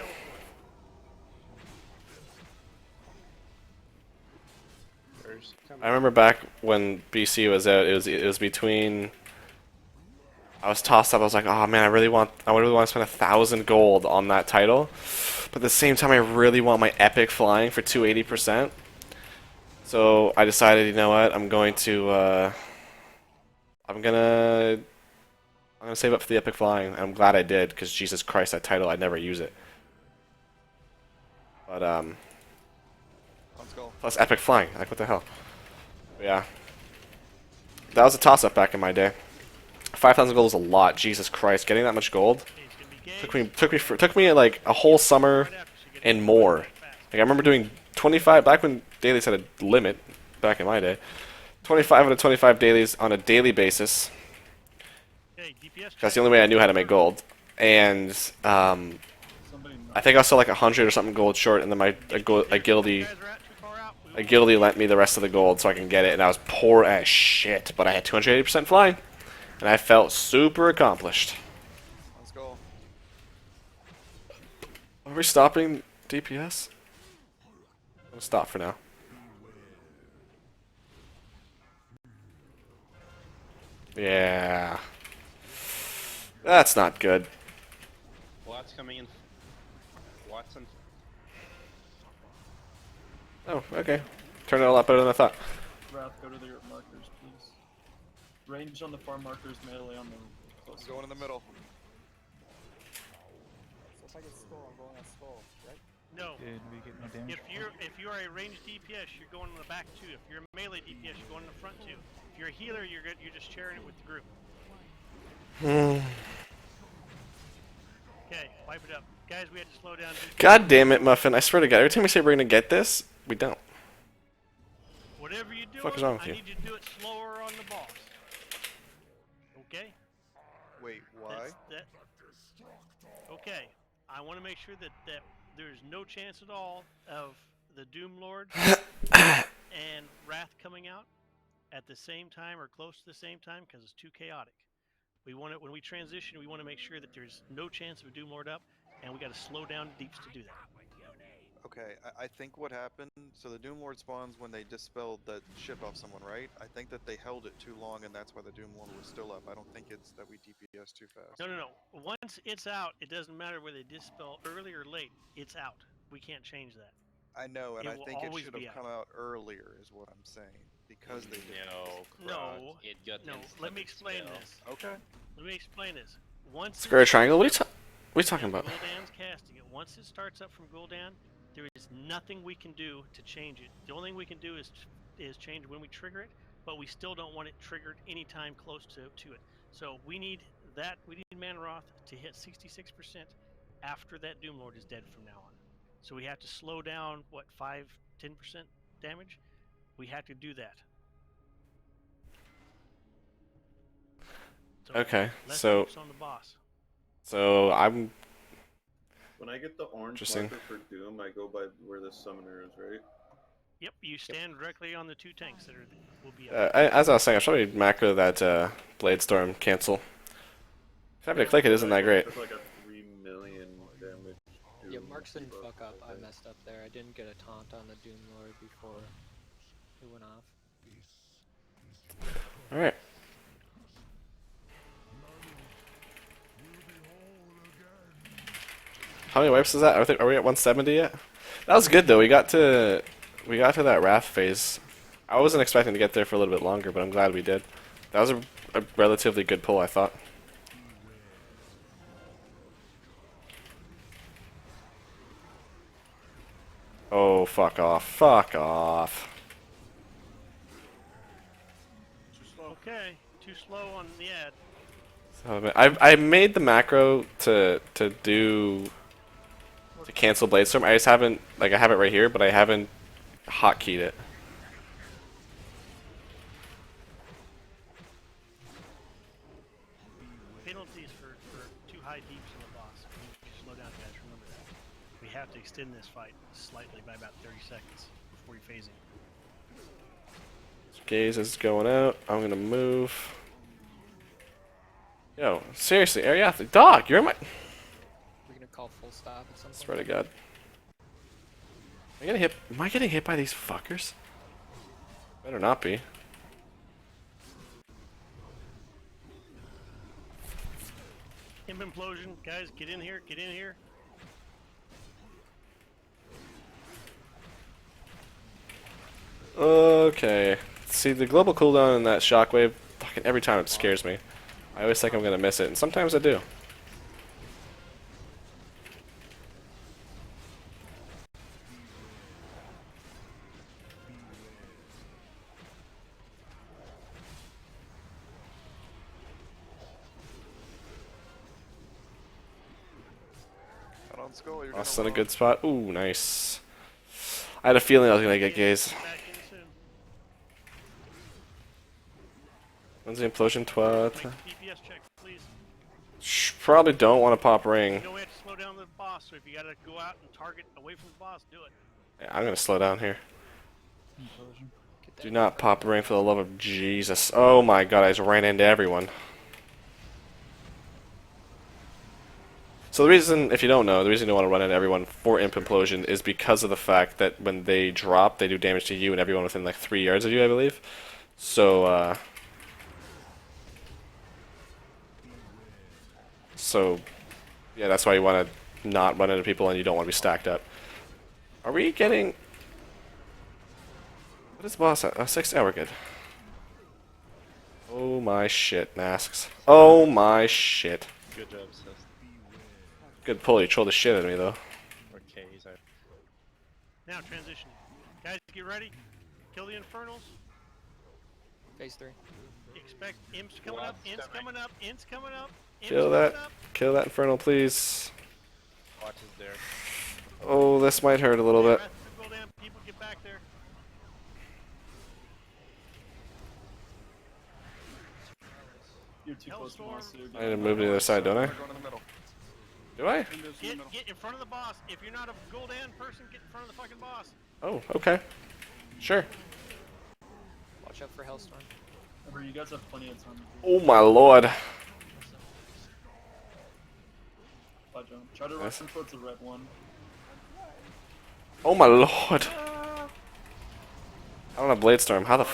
Speaker 1: I remember back when BC was out, it was between. I was tossed up. I was like, oh man, I really want to spend 1,000 gold on that title, but at the same time, I really want my epic flying for 280%. So I decided, you know what, I'm gonna save up for the epic flying. And I'm glad I did, because Jesus Christ, that title, I'd never use it. But
Speaker 7: Let's go.
Speaker 1: plus epic flying, like what the hell? But yeah, that was a toss-up back in my day. 5,000 gold is a lot. Jesus Christ, getting that much gold took me like a whole summer and more. Like I remember doing 25 back when dailies had a limit. Back in my day, 25 out of 25 dailies on a daily basis. That's the only way I knew how to make gold. And I think I was still like 100 or something gold short, and then a guildie lent me the rest of the gold so I can get it, and I was poor as shit, but I had 280% flying. And I felt super accomplished.
Speaker 7: Let's go.
Speaker 1: Are we stopping DPS? I'm gonna stop for now. Yeah. That's not good.
Speaker 2: What's coming in? Watson.
Speaker 1: Oh, okay. Turned out a lot better than I thought.
Speaker 13: Wrath, go to the markers, please. Range on the far markers, melee on the close.
Speaker 7: I'm going in the middle.
Speaker 12: So if I get skull, I'm going on skull, right?
Speaker 4: No.
Speaker 3: Did we get no damage?
Speaker 4: If you are a ranged DPS, you're going in the back too. If you're a melee DPS, you're going in the front too. If you're a healer, you're just sharing it with the group. Okay, wipe it up, guys. We had to slow down.
Speaker 1: God damn it, Muffin! I swear to God, every time we say we're gonna get this, we don't.
Speaker 4: Whatever you do,
Speaker 1: Fuck is wrong with
Speaker 4: I
Speaker 1: you?
Speaker 4: need you to do it slower on the boss. Okay.
Speaker 7: Wait, why?
Speaker 4: Okay. I want to make sure that there's no chance at all of the Doom Lord and Wrath coming out at the same time or close to the same time because it's too chaotic. We want it when we transition. We want to make sure that there's no chance of a Doom Lord up, and we got to slow down Deeps to do that.
Speaker 7: Okay, I think what happened, so the Doom Lord spawns when they dispelled that ship off someone, right? I think that they held it too long and that's why the Doom Lord was still up. I don't think it's that we DPS too fast.
Speaker 4: No. Once it's out, it doesn't matter whether they dispel early or late. It's out. We can't change that.
Speaker 7: I know, and I
Speaker 4: will
Speaker 7: think it
Speaker 4: always
Speaker 7: should
Speaker 4: be
Speaker 7: have come out earlier, is what I'm saying. Because they did.
Speaker 4: No.
Speaker 2: It got
Speaker 4: Let me explain this.
Speaker 7: Okay.
Speaker 4: Let me explain this. Once
Speaker 1: Square triangle. What are you talking about?
Speaker 4: Gul'dan's casting it. Once it starts up from Gul'dan, there is nothing we can do to change it. The only thing we can do is change when we trigger it, but we still don't want it triggered anytime close to it. So we need Manroth to hit 66% after that Doom Lord is dead from now on. So we have to slow down, what, 5-10% damage? We have to do that. So
Speaker 1: Okay,
Speaker 4: less
Speaker 1: so
Speaker 4: focus on the boss.
Speaker 1: I'm.
Speaker 8: When I get the orange
Speaker 1: Interesting.
Speaker 8: marker for Doom, I go by where the summoner is, right?
Speaker 4: Yep, you stand directly on the two tanks that will be up.
Speaker 1: As I was saying, I should probably macro that Blade Storm cancel. If I have to click it, isn't that great?
Speaker 8: Took like a 3 million damage.
Speaker 5: Yeah,
Speaker 8: Doom
Speaker 5: Marks didn't
Speaker 8: buff,
Speaker 5: fuck up.
Speaker 8: I
Speaker 5: I
Speaker 8: think.
Speaker 5: messed up there. I didn't get a taunt on the Doom Lord before it went off.
Speaker 1: Alright. How many wipes is that? Are we at 170 yet? That was good though. We got to that Wrath phase. I wasn't expecting to get there for a little bit longer, but I'm glad we did. That was a relatively good pull, I thought. Oh, fuck off. Fuck off.
Speaker 4: Okay, too slow on the ad.
Speaker 1: I made the macro to cancel Bladestorm. I just haven't, like, I have it right here, but I haven't hotkeyed it.
Speaker 4: Penalties for too high deeps on the boss. We need to slow down, guys. Remember that. We have to extend this fight slightly by about 30 seconds before you're phasing.
Speaker 1: Gaze is going out. I'm gonna move. Yo, seriously, area athlete. Dog, you're in my.
Speaker 5: We're gonna call full stop at some point.
Speaker 1: Swear to God. Am I getting hit by these fuckers? Better not be.
Speaker 4: Imp implosion, guys, get in here, get in here.
Speaker 1: Okay. See, the global cooldown and that shockwave, fucking every time it scares me. I always think I'm gonna miss it, and sometimes I do.
Speaker 7: Not on skull, you're
Speaker 1: Lost
Speaker 7: gonna
Speaker 1: in a good spot. Ooh, nice. I had a feeling I was gonna get gaze. When's the implosion?
Speaker 4: DPS check, please.
Speaker 1: Probably don't want to pop ring.
Speaker 4: You know we have to slow down the boss, so if you gotta go out and target away from the boss, do it.
Speaker 1: Yeah, I'm gonna slow down here. Do not pop ring for the love of Jesus. Oh my God, I just ran into everyone. So the reason, if you don't know, the reason you want to run into everyone for Imp Implosion is because of the fact that when they drop, they do damage to you and everyone within like 3 yards of you, I believe. So, yeah, that's why you want to not run into people and you don't want to be stacked up. Are we getting... What is the boss at? 6? Yeah, we're good. Oh my shit, masks. Oh my shit.
Speaker 2: Good job, Seth.
Speaker 1: Good pull, you trolled the shit out of me though.
Speaker 2: Okay, he's out.
Speaker 4: Now transitioning. Guys, get ready. Kill the Infernals.
Speaker 5: Phase 3.
Speaker 4: Expect imps coming up, imps coming up, imps coming up.
Speaker 1: Kill that. Kill that Infernal, please.
Speaker 2: Watch is there.
Speaker 1: Oh, this might hurt a little bit.
Speaker 4: Go down, people get back there.
Speaker 13: You're too close to monster.
Speaker 1: I need to move to the other side, don't I? Do I?
Speaker 4: Get in front of the boss. If you're not a Gul'dan person, get in front of the fucking boss.
Speaker 1: Oh, okay. Sure.
Speaker 5: Watch out for Hellstorm.
Speaker 13: Remember, you guys have plenty of time.
Speaker 1: Oh my lord.
Speaker 13: Bye, John. Try to rush them towards the red one.
Speaker 1: Oh my lord. I don't have Blade Storm. How the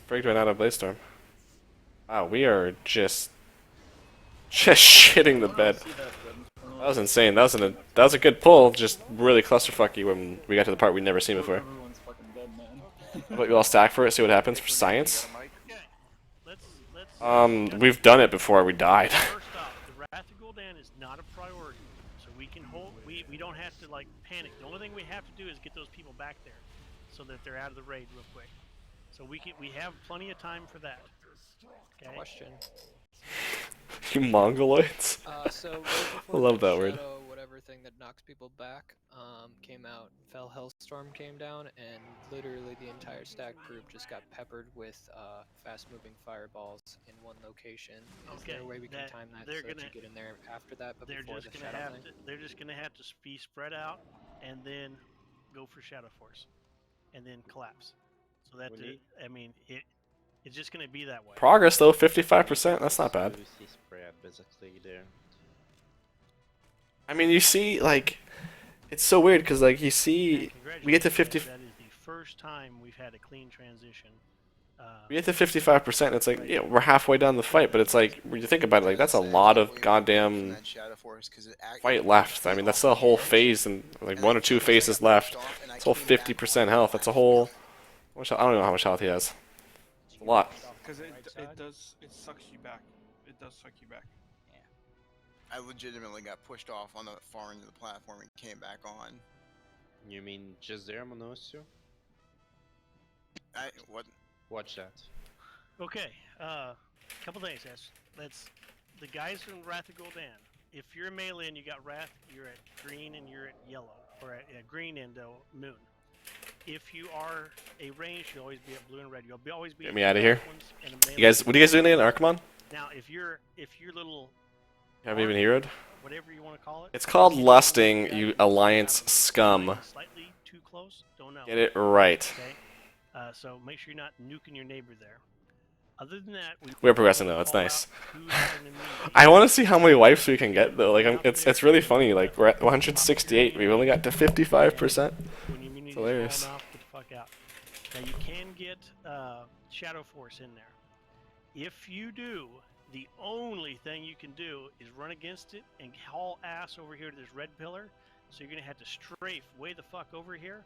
Speaker 1: frig do I not have Blade Storm? Wow, we are just shitting the bed. That was insane. That was a good pull. Just really clusterfucky when we got to the part we'd never seen before. But we all stack for it. See what happens for science. We've done it before we died.
Speaker 4: First off, the Wrath of Gul'dan is not a priority, so we can hold. We don't have to like panic. The only thing we have to do is get those people back there, so that they're out of the raid real quick. So we have plenty of time for that. Okay.
Speaker 5: Question.
Speaker 1: You mongoloids.
Speaker 5: So right
Speaker 1: I love that word.
Speaker 5: Shadow, whatever thing that knocks people back, came out. Fell Hellstorm came down, and literally the entire stack group just got peppered with fast-moving fireballs in one location. Is there a way we can time that so that you get in there after that, but before the Shadow thing?
Speaker 4: They're just gonna have to be spread out, and then go for Shadow Force, and then collapse. So that I mean it's just gonna be that way.
Speaker 1: Progress though, 55%. That's not bad.
Speaker 2: Basically there.
Speaker 1: I mean, you see, like, it's so weird because, like, you see, we get to 50.
Speaker 4: That is the first time we've had a clean transition.
Speaker 1: We get to 55%. And it's like, yeah, we're halfway down the fight, but it's like, when you think about it, like, that's a lot of goddamn fight left. I mean, that's the whole phase, and like 1 or 2 phases left. It's a whole 50% health. That's a whole. I don't know how much health he has. It's a lot.
Speaker 3: Because it sucks you back. It does suck you back.
Speaker 10: I legitimately got pushed off on the far end of the platform and came back on.
Speaker 2: You mean just there, Monosio?
Speaker 10: What?
Speaker 2: Watch that.
Speaker 4: Okay, couple things, guys. The guys from Wrath of Gul'dan. If you're a melee and you got Wrath, you're at green and you're at yellow, or at green and moon. If you are a range, you'll always be at blue and red. You'll always be.
Speaker 1: Get me out of here.
Speaker 4: You
Speaker 1: guys, what are you guys doing in Archimon?
Speaker 4: Now, if your little.
Speaker 1: Have you even heroed?
Speaker 4: Whatever you want to call it.
Speaker 1: It's called lusting, you alliance scum.
Speaker 4: Slightly too close. Don't know.
Speaker 1: Get it right.
Speaker 4: Okay. So make sure you're not nuking your neighbor there. Other than that,
Speaker 1: we're progressing though. It's nice. I want to see how many wipes we can get though. Like, it's really funny. Like, we're at 168. We've only got to 55%. It's hilarious.
Speaker 4: Get the fuck out. Now you can get Shadow Force in there. If you do, the only thing you can do is run against it and haul ass over here to this red pillar. So you're gonna have to strafe way the fuck over here,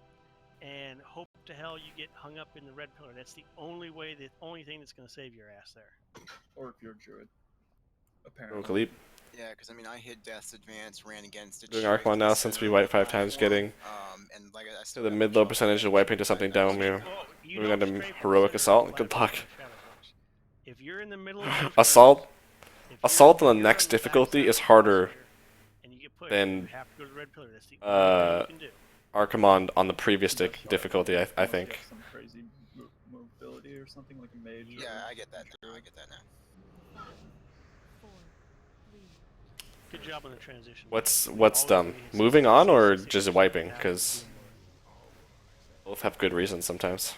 Speaker 4: and hope to hell you get hung up in the red pillar. That's the only way, the only thing that's gonna save your ass there.
Speaker 13: Or if you're a druid, apparently.
Speaker 1: Leap.
Speaker 10: Yeah, because I mean, I hit Death's Advance, ran against it.
Speaker 1: Doing Archimon now since we wipe 5 times, getting
Speaker 10: and like
Speaker 1: to the mid-low percentage of wiping to something down. We're moving on to Heroic Assault. Good luck.
Speaker 4: If you're in the middle of
Speaker 1: Assault on the next difficulty is harder than Archimon on the previous difficulty, I think.
Speaker 13: Some crazy mobility or something like a mage.
Speaker 10: Yeah, I get that now. I get that now.
Speaker 4: Good job on the transition.
Speaker 1: What's done? Moving on or just wiping? Because both have good reasons sometimes.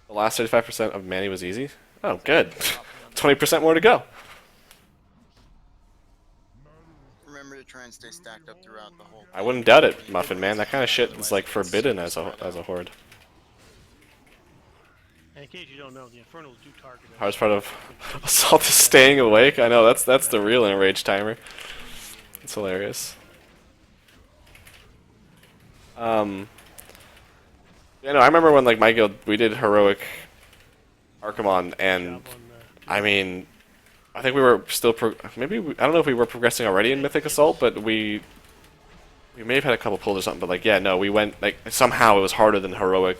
Speaker 1: The last 35% of Manny was easy? Oh, good. 20% more to go.
Speaker 10: Remember to try and stay stacked up throughout the whole.
Speaker 1: I wouldn't doubt it, Muffin Man. That kind of shit is like forbidden as a horde.
Speaker 4: And in case you don't know, the Infernals do target us.
Speaker 1: Hardest part of Assault is staying awake. I know that's the real enraged timer. It's hilarious. Yeah, no, I remember when like my guild we did heroic Archimon, and I mean, I think we were still maybe I don't know if we were progressing already in Mythic Assault, but we may have had a couple pulls or something. But like, yeah, no, we went like somehow it was harder than heroic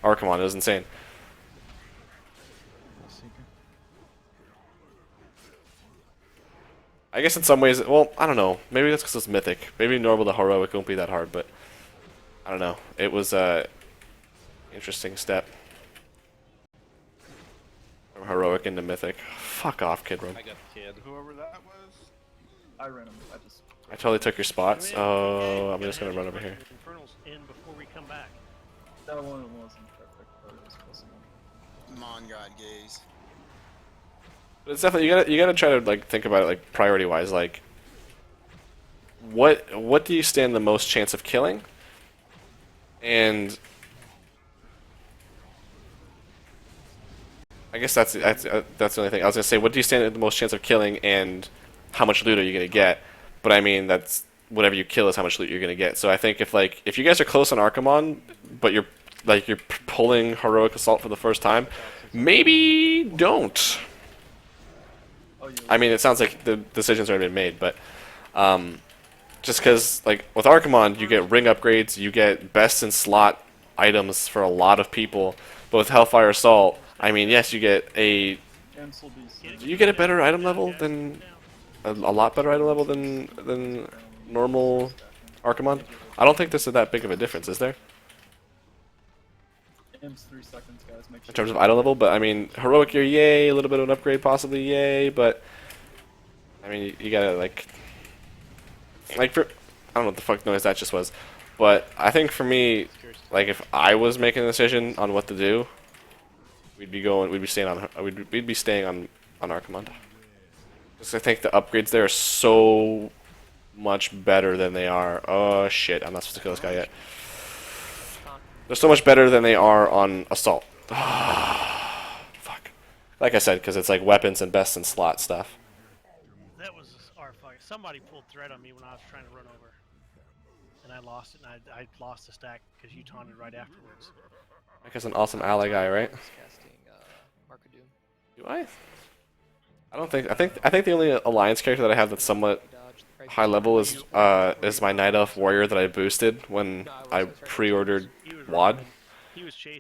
Speaker 1: Archimon. It was insane. I guess in some ways, well, I don't know. Maybe that's because it's Mythic. Maybe normal to heroic won't be that hard, but I don't know. It was a interesting step from heroic into Mythic. Fuck off, Kid Room.
Speaker 2: I got kid.
Speaker 13: Whoever that was, I ran him.
Speaker 1: I totally took your spots. Oh, I'm just gonna run over here.
Speaker 4: Infernals in before we come back.
Speaker 13: That one wasn't perfect, but it was close enough.
Speaker 10: Mon God gaze.
Speaker 1: But it's definitely you gotta try to like think about it like priority wise. Like, what do you stand the most chance of killing? And I guess that's the only thing. I was gonna say, what do you stand the most chance of killing, and how much loot are you gonna get? But I mean, that's whatever you kill is how much loot you're gonna get. So I think if you guys are close on Archimon, but you're pulling heroic assault for the first time, maybe don't. I mean, it sounds like the decision's already been made, but just because like with Archimon, you get ring upgrades, you get best in slot items for a lot of people. But with Hellfire Assault, I mean, yes, you get a better item level than a lot better item level than normal Archimon. I don't think this is that big of a difference, is there?
Speaker 13: Imps 3 seconds, guys. Make sure
Speaker 1: In terms of item level, but I mean, heroic, you're yay, a little bit of an upgrade, possibly yay, but I mean, you gotta like for, I don't know what the fuck noise that just was, but I think for me, like if I was making a decision on what to do, we'd be staying on Archimon. Because I think the upgrades there are so much better than they are. Oh shit! I'm not supposed to kill this guy yet. They're so much better than they are on Assault. Fuck. Like I said, because it's like weapons and best in slot stuff.
Speaker 4: That was our fight. Somebody pulled thread on me when I was trying to run over, and I lost it. And I lost the stack because you taunted right afterwards.
Speaker 1: Like an awesome ally guy, right? Do I? I don't think. I think the only alliance character that I have that's somewhat high level is my Night Elf warrior that I boosted when I pre-ordered WOD.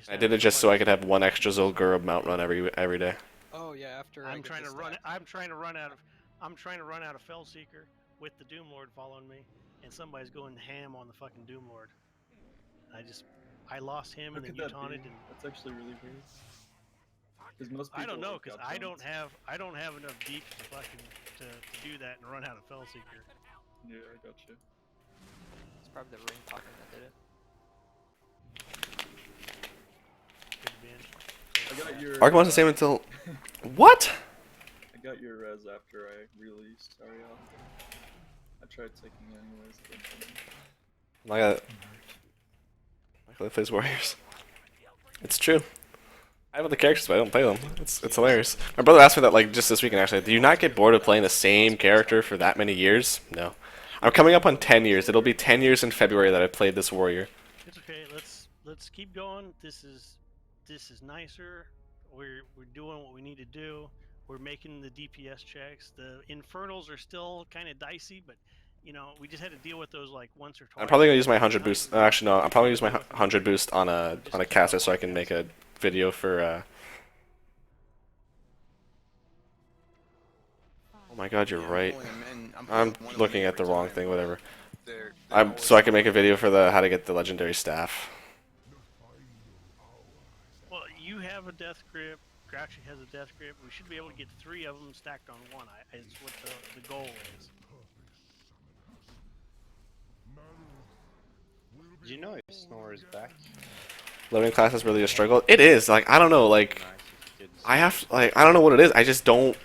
Speaker 1: I did it just so I could have one extra Zul'Gurub mount run every day.
Speaker 5: Oh yeah, after
Speaker 4: I'm trying to run out of Fellseeker with the Doomlord following me, and somebody's going ham on the fucking Doomlord. I lost him, and then you taunted. And
Speaker 13: that's actually really weird. Because most people
Speaker 4: I don't know, because I don't have enough deep to fucking to do that and run out of Fellseeker.
Speaker 13: Yeah, I got you.
Speaker 5: It's probably the ring pocket that did it.
Speaker 1: Archimon's the same until what?
Speaker 13: I got your res after I released Ariel. I tried taking it anyways.
Speaker 1: I got it. I plays Warriors. It's true. I have other characters, but I don't play them. It's hilarious. My brother asked me that like just this weekend actually. Do you not get bored of playing the same character for that many years? No. I'm coming up on 10 years. It'll be 10 years in February that I played this warrior.
Speaker 4: It's okay. Let's keep going. This is nicer. We're doing what we need to do. We're making the DPS checks. The Infernals are still kind of dicey, but you know, we just had to deal with those like once or twice.
Speaker 1: I'm probably gonna use my 100 boost. Actually, no. I'm probably gonna use my 100 boost on a caster so I can make a video for. Oh my God, you're right. I'm looking at the wrong thing. Whatever. So I can make a video for the how to get the legendary staff.
Speaker 4: Well, you have a death grip. Grouchy has a death grip. We should be able to get 3 of them stacked on one. Is what the goal is.
Speaker 2: Did you know if Snore is back?
Speaker 1: Learning class is really a struggle. It is. Like I don't know. Like I don't know what it is. I just don't.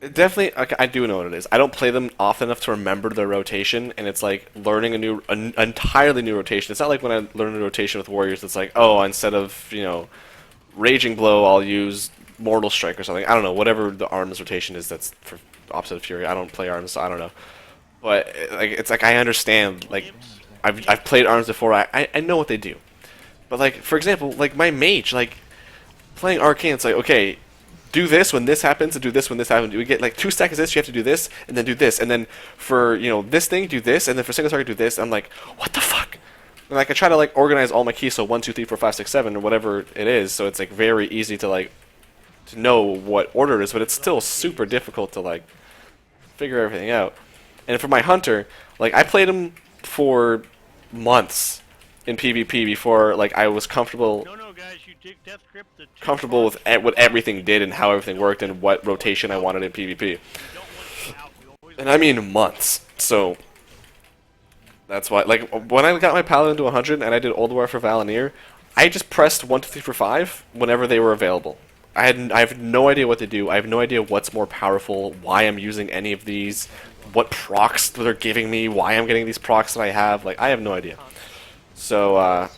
Speaker 1: Definitely, like, I do know what it is. I don't play them often enough to remember their rotation, and it's like learning an entirely new rotation. It's not like when I learn a rotation with Warriors, it's like, oh, instead of, Raging Blow, I'll use Mortal Strike or something. I don't know, whatever the arms rotation is that's for opposite of Fury. I don't play arms, so I don't know. But like, it's like I understand. Like, I've played arms before. I know what they do. But like, for example, like my mage, like playing arcane, it's like, okay, do this when this happens and do this when this happens. We get like 2 stacks of this, you have to do this and then do this, and then for this thing do this, and then for single target do this. I'm like, what the fuck? And like I try to like organize all my keys, so 1, 2, 3, 4, 5, 6, 7 or whatever it is, so it's like very easy to like to know what order it is, but it's still super difficult to like figure everything out. And for my hunter, like I played him for months in PvP before like I was comfortable with what everything did and how everything worked and what rotation I wanted in PvP. And I mean months. So that's why, like, when I got my Paladin to 100 and I did Old War for Valinir, I just pressed 1, 2, 3, 4, 5 whenever they were available. I have no idea what to do. I have no idea what's more powerful, why I'm using any of these, what procs they're giving me, why I'm getting these procs that I have. Like, I have no idea. So,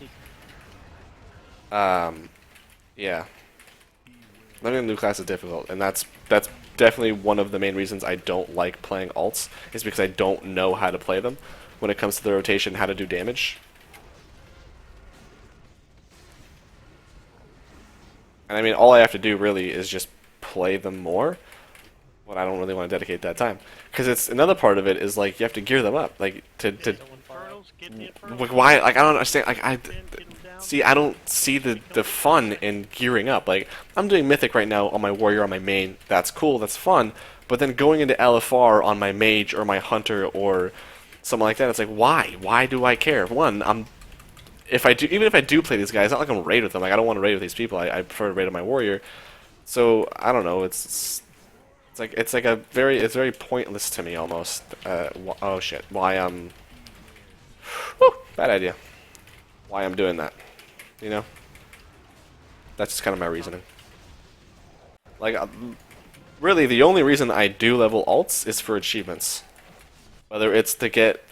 Speaker 1: yeah. Learning a new class is difficult, and that's definitely one of the main reasons I don't like playing alts, is because I don't know how to play them when it comes to the rotation, how to do damage. And I mean, all I have to do really is just play them more, but I don't really want to dedicate that time. Because it's another part of it is like you have to gear them up, like why? Like I don't understand. Like I don't see the fun in gearing up. Like I'm doing Mythic right now on my warrior on my main. That's cool. That's fun. But then going into LFR on my mage or my hunter or something like that, it's like why? Why do I care? One, even if I do play these guys, it's not like I'm gonna raid with them. Like I don't want to raid with these people. I prefer to raid on my warrior. So I don't know. It's very pointless to me almost. Oh shit! Why bad idea. Why I'm doing that? You know? That's just kind of my reasoning. Like really, the only reason I do level alts is for achievements. Whether it's to get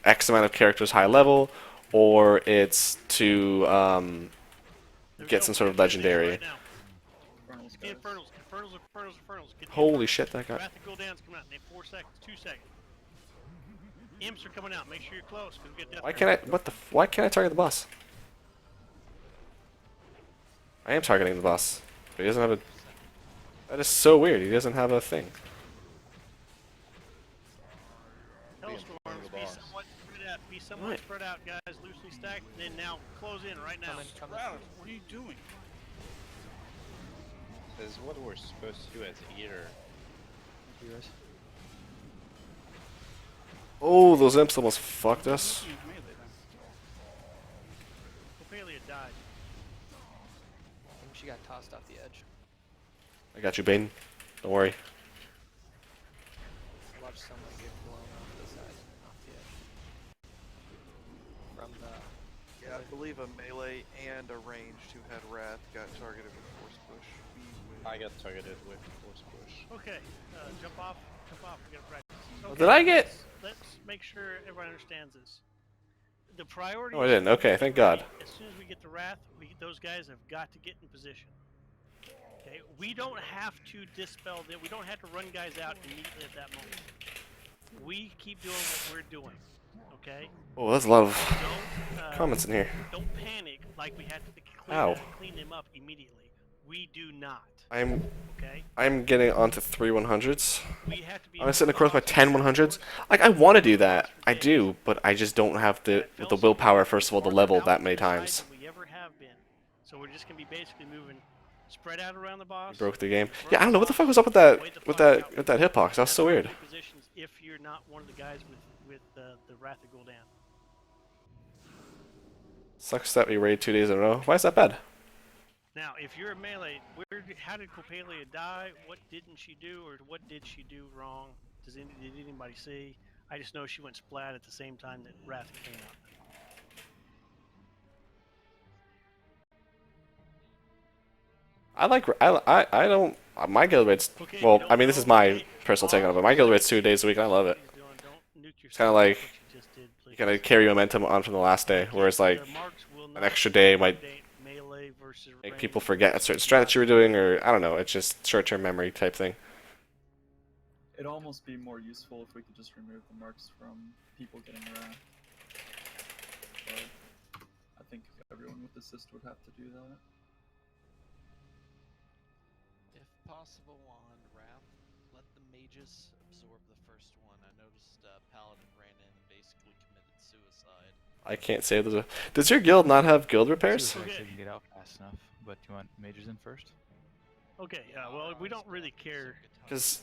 Speaker 1: X amount of characters high level, or it's to get some sort of legendary. Holy shit, that guy.
Speaker 4: Wrath of Gul'dan's coming out in 4 seconds, 2 seconds. Imps are coming out. Make sure you're close.
Speaker 1: Why can't I target the boss? I am targeting the boss, but he doesn't have a. That is so weird. He doesn't have a thing.
Speaker 4: Be somewhat spread out, guys. Loosely stacked. And then now close in right now.
Speaker 2: What are you doing? This is what we're supposed to do as eater.
Speaker 1: Oh, those imps almost fucked us.
Speaker 4: Ophelia died.
Speaker 5: She got tossed off the edge.
Speaker 1: I got you, Bane. Don't worry.
Speaker 5: Watch someone get blown off the side, off the edge. From the.
Speaker 7: Yeah, I believe a melee and a ranged who had Wrath got targeted with Force Push.
Speaker 2: I got targeted with Force Push.
Speaker 4: Okay, jump off. We gotta practice. Okay,
Speaker 1: Did I get?
Speaker 4: Let's make sure everyone understands this. The priority.
Speaker 1: Oh, I didn't. Okay, thank God.
Speaker 4: As soon as we get the Wrath, those guys have got to get in position. Okay, we don't have to dispel them. We don't have to run guys out immediately at that moment. We keep doing what we're doing. Okay.
Speaker 1: Oh, there's a lot of comments in here.
Speaker 4: Don't panic like we have to clean them up immediately. We do not.
Speaker 1: I'm getting onto 3 100s. I'm sitting across my 10 100s. Like I want to do that, I do, but I just don't have the willpower. First of all, to level that many times.
Speaker 4: We ever have been. So we're just gonna be basically moving, spread out around the boss.
Speaker 1: Broke the game. Yeah, I don't know what the fuck was up with that hitbox. That was so weird.
Speaker 4: If you're not one of the guys with the Wrath of Gul'dan.
Speaker 1: Sucks that we raid 2 days in a row. Why is that bad?
Speaker 4: Now, if you're a melee, how did Coppelia die? What didn't she do, or what did she do wrong? Did anybody see? I just know she went splat at the same time that Wrath came out.
Speaker 1: I don't. My guild rate's well. I mean, this is my personal take on it, but my guild rate's 2 days a week, and I love it. It's kind of like you gotta carry momentum on from the last day, whereas like an extra day might make people forget a certain strategy you were doing, or I don't know. It's just short-term memory type thing.
Speaker 13: It'd almost be more useful if we could just remove the marks from people getting Wrath. But I think if everyone with assist would have to do that.
Speaker 17: If possible on Wrath, let the mages absorb the first one. I noticed Paladin ran in and basically committed suicide.
Speaker 1: I can't save those. Does your guild not have guild repairs?
Speaker 3: Suicide so you can get out fast enough, but you want mages in first?
Speaker 4: Okay, well, we don't really care.
Speaker 1: Because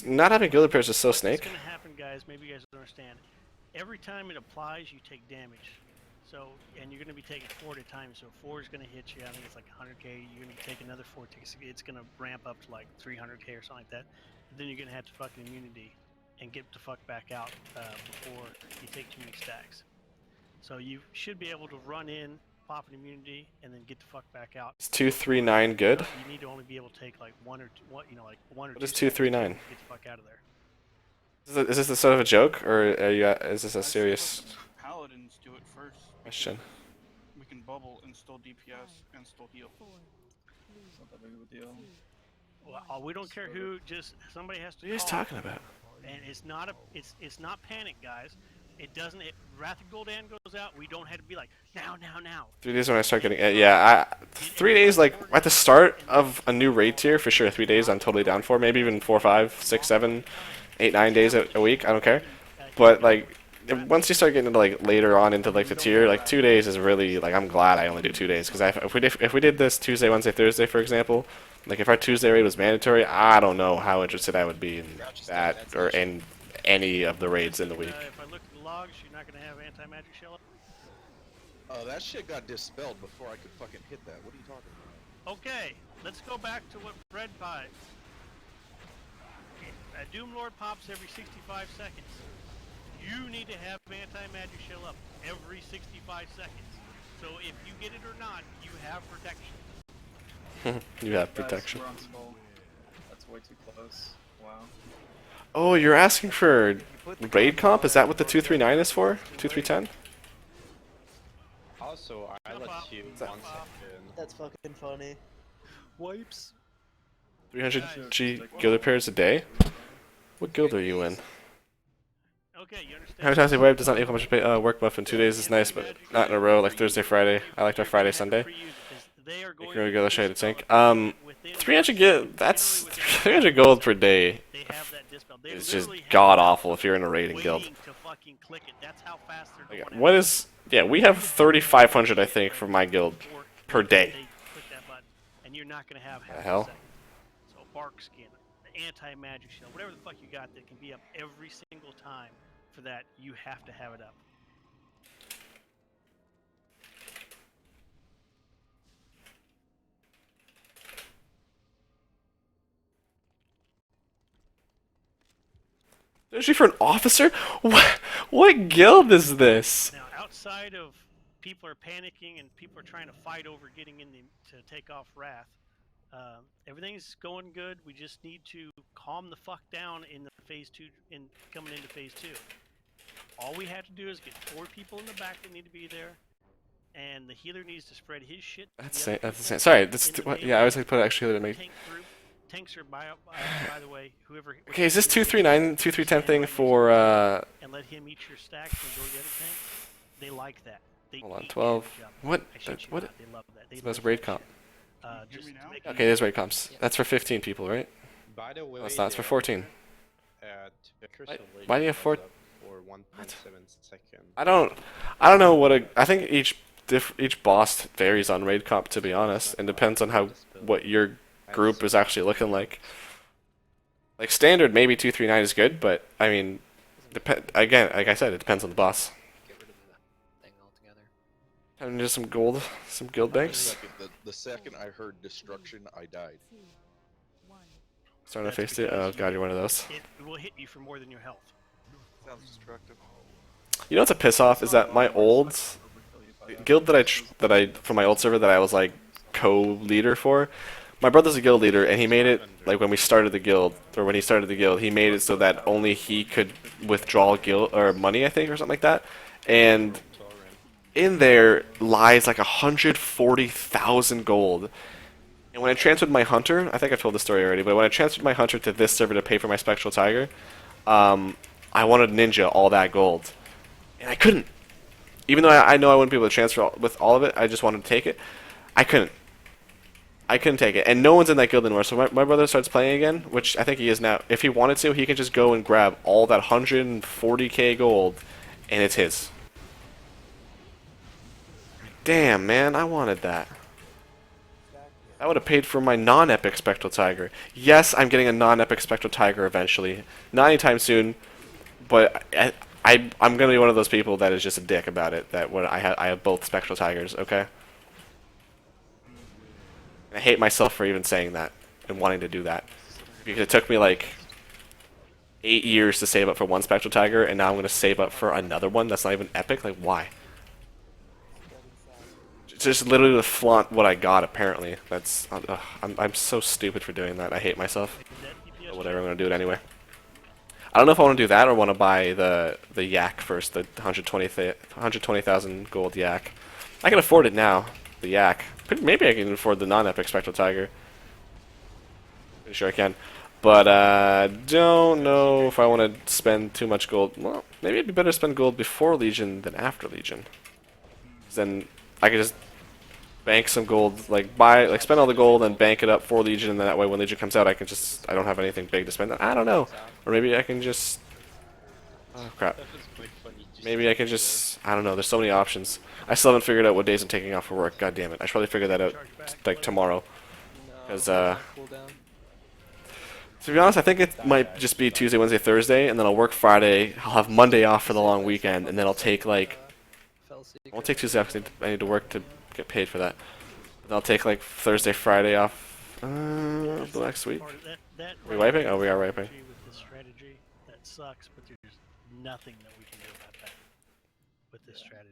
Speaker 1: not having guild repairs is so snake.
Speaker 4: What's going to happen, guys, maybe you guys don't understand. Every time it applies, you take damage. So, and you're going to be taking 4 at a time. So 4 is going to hit you. I think it's like 100k. You're going to take another 4 ticks. It's going to ramp up to like 300k or something like that. And then you're going to have to fucking immunity and get the fuck back out before you take too many stacks. So you should be able to run in, pop an immunity, and then get the fuck back out.
Speaker 1: Is 239 good?
Speaker 4: You need to only be able to take like one or two, like one or two.
Speaker 1: What is 239?
Speaker 4: Get the fuck out of there.
Speaker 1: Is this a sort of a joke, or are you, is this a serious
Speaker 18: Paladins do it first.
Speaker 1: question?
Speaker 18: We can bubble and still DPS and still heal.
Speaker 13: It's not that big of a deal.
Speaker 4: Well, we don't care who. Just somebody has to.
Speaker 1: What are you guys
Speaker 4: call.
Speaker 1: talking about?
Speaker 4: And it's not not panic, guys. It doesn't. Wrath of Gul'dan goes out. We don't have to be like now. 3
Speaker 1: days when I start getting yeah. 3 days like at the start of a new raid tier for sure. 3 days I'm totally down for. Maybe even 4, 5, 6, 7, 8, 9 days a week. I don't care. But like once you start getting into like later on into like the tier, like 2 days is really like I'm glad I only do 2 days because if we did this Tuesday, Wednesday, Thursday, for example, like if our Tuesday raid was mandatory, I don't know how interested I would be in that or in any of the raids in the week.
Speaker 4: If I look at the logs, you're not going to have anti-magic shell up.
Speaker 16: Oh, that shit got dispelled before I could fucking hit that. What are you talking about?
Speaker 4: Okay, let's go back to what Fred piped. A Doom Lord pops every 65 seconds. You need to have anti-magic shell up every 65 seconds. So if you get it or not, you have protection.
Speaker 1: You have protection.
Speaker 13: Guys, we're on skull. That's way too close. Wow.
Speaker 1: Oh, you're asking for raid comp? Is that what the 239 is for? 2310?
Speaker 2: Also, I let you 1 second.
Speaker 15: That's fucking funny.
Speaker 4: Wipes.
Speaker 1: 300 G guild repairs a day? What guild are you in?
Speaker 4: Okay, you understand.
Speaker 1: How many times a wipe does not equal much pay, work buff in 2 days is nice, but not in a row like Thursday, Friday. I liked our Friday, Sunday. You can really go shade tank. 300 guild, that's 300 gold per day. It's just god awful if you're in a raiding guild. Like, what is? Yeah, we have 3,500 I think for my guild per day.
Speaker 4: And you're not gonna have
Speaker 1: The hell?
Speaker 4: So bark skin, the anti-magic shell, whatever the fuck you got that can be up every single time for that, you have to have it up.
Speaker 1: Especially for an officer? What guild is this?
Speaker 4: Now, outside of people are panicking and people are trying to fight over getting in to take off Wrath, everything's going good. We just need to calm the fuck down in the phase 2, coming into phase 2. All we have to do is get 4 people in the back that need to be there, and the healer needs to spread his shit.
Speaker 1: That's the same. Sorry, that's what? Yeah, I always like to put actually healer to make.
Speaker 4: Tanks are by the way, whoever.
Speaker 1: Okay, is this 239, 2310 thing for
Speaker 4: And let him eat your stacks and go to the other tank. They like that. They
Speaker 1: hold on, 12. What? What?
Speaker 4: They love that.
Speaker 1: That's raid comp.
Speaker 4: Just to make
Speaker 1: Okay, there's raid comps. That's for 15 people, right?
Speaker 2: By the way,
Speaker 1: No, it's not. It's for 14. Why do you have 4?
Speaker 2: For 1.7 seconds.
Speaker 1: I don't know what I think each boss varies on raid comp, to be honest, and depends on what your group is actually looking like. Like standard, maybe 239 is good, but I mean, again, like I said, it depends on the boss. Time to do some guild banks.
Speaker 16: The second I heard destruction, I died.
Speaker 1: Starting to face it. Oh god, you're one of those.
Speaker 4: It will hit you for more than your health.
Speaker 7: Sounds destructive.
Speaker 1: You know what's a piss off is that my old guild that I from my old server that I was like co-leader for. My brother's a guild leader, and he made it like when we started the guild, or when he started the guild, he made it so that only he could withdraw guild or money, I think, or something like that. And in there lies like 140,000 gold. And when I transferred my hunter, I think I've told the story already, but when I transferred my hunter to this server to pay for my spectral tiger, I wanted ninja all that gold, and I couldn't. even though I know I wouldn't be able to transfer with all of it, I just wanted to take it. I couldn't. I couldn't take it, and no one's in that guild anymore. So my brother starts playing again, which I think he is now. If he wanted to, he could just go and grab all that 140k gold, and it's his. Damn, man, I wanted that. That would have paid for my non-epic Spectral Tiger. Yes, I'm getting a non-epic Spectral Tiger eventually. Not anytime soon, but I'm going to be one of those people that is just a dick about it, that when I have both Spectral Tigers, okay? I hate myself for even saying that and wanting to do that. Because it took me like 8 years to save up for one Spectral Tiger, and now I'm going to save up for another one that's not even epic? Like, why? Just literally to flaunt what I got, apparently. That's... I'm so stupid for doing that. I hate myself. But whatever, I'm going to do it anyway. I don't know if I want to do that or want to buy the yak first, the 120,000 gold yak. I can afford it now, the yak. Maybe I can afford the non-epic Spectral Tiger. Pretty sure I can. But don't know if I want to spend too much gold. Well, maybe it'd be better to spend gold before Legion than after Legion. Then I could just bank some gold, like spend all the gold and bank it up for Legion, and then that way when Legion comes out, I don't have anything big to spend. I don't know. Or maybe I can just... Oh, crap. Maybe I can just... I don't know. There's so many options. I still haven't figured out what days I'm taking off for work. God damn it. I should probably figure that out, like, tomorrow. Because, to be honest, I think it might just be Tuesday, Wednesday, Thursday, and then I'll work Friday. I'll have Monday off for the long weekend, and then I'll take, like... I won't take Tuesday off because I need to work to get paid for that. And I'll take, like, Thursday, Friday off the next week. Are we wiping? Oh, we are wiping.
Speaker 4: With this strategy, that sucks, but there's nothing that we can do about that with this strategy.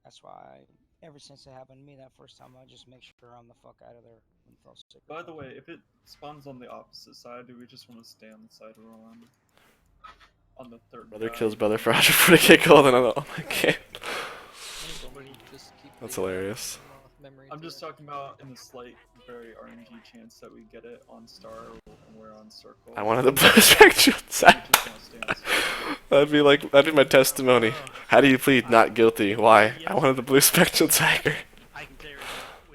Speaker 14: That's why, ever since it happened to me that first time, I just make sure I'm the fuck out of there and feel sick.
Speaker 13: By the way, if it spawns on the opposite side, do we just want to stay on the side we're on the third?
Speaker 1: Brother kills brother for 140k gold, and oh my god. That's hilarious.
Speaker 13: I'm just talking about in the slight, very RNG chance that we get it on star and we're on circle.
Speaker 1: I wanted the blue spectral side. That'd be my testimony. How do you plead not guilty? Why? I wanted the blue spectral tiger.
Speaker 4: I can tell you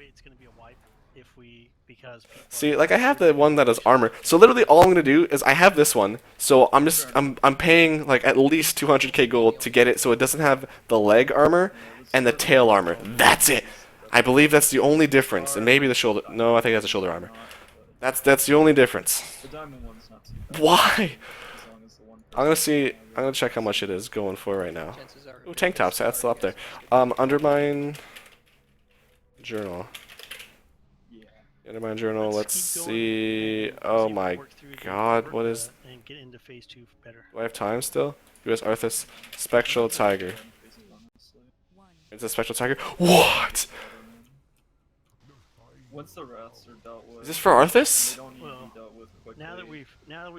Speaker 4: it's going to be a wipe if we, because...
Speaker 1: See, like I have the one that has armor. So literally all I'm gonna do is I have this one. So I'm paying like at least 200k gold to get it so it doesn't have the leg armor and the tail armor. That's it. I believe that's the only difference. And maybe the shoulder. No, I think that's the shoulder armor. That's the only difference.
Speaker 13: The diamond one's not too bad.
Speaker 1: Why? I'm gonna check how much it is going for right now. Ooh, tank tops. That's still up there. Undermine journal. Undermine journal. Let's see. Oh my god, what is?
Speaker 4: And get into phase 2 better.
Speaker 1: Do I have time still? U.S. Arthas Spectral Tiger. It's a Spectral Tiger. What?
Speaker 13: Once the rats are dealt with,
Speaker 1: is this for Arthas?
Speaker 4: Now that we've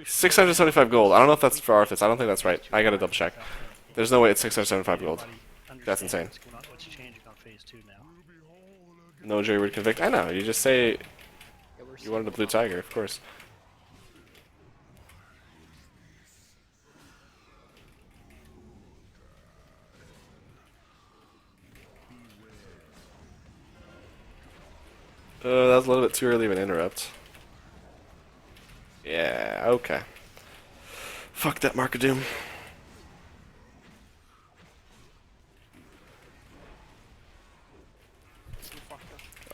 Speaker 1: 675 gold. I don't know if that's for Arthas. I don't think that's right. I gotta double check. There's no way it's 675 gold. That's insane.
Speaker 4: What's changing on phase 2 now?
Speaker 1: No jury would convict. I know. You just say you wanted a blue tiger, of course. That was a little bit too early of an interrupt. Yeah, okay. Fuck that Mark of Doom.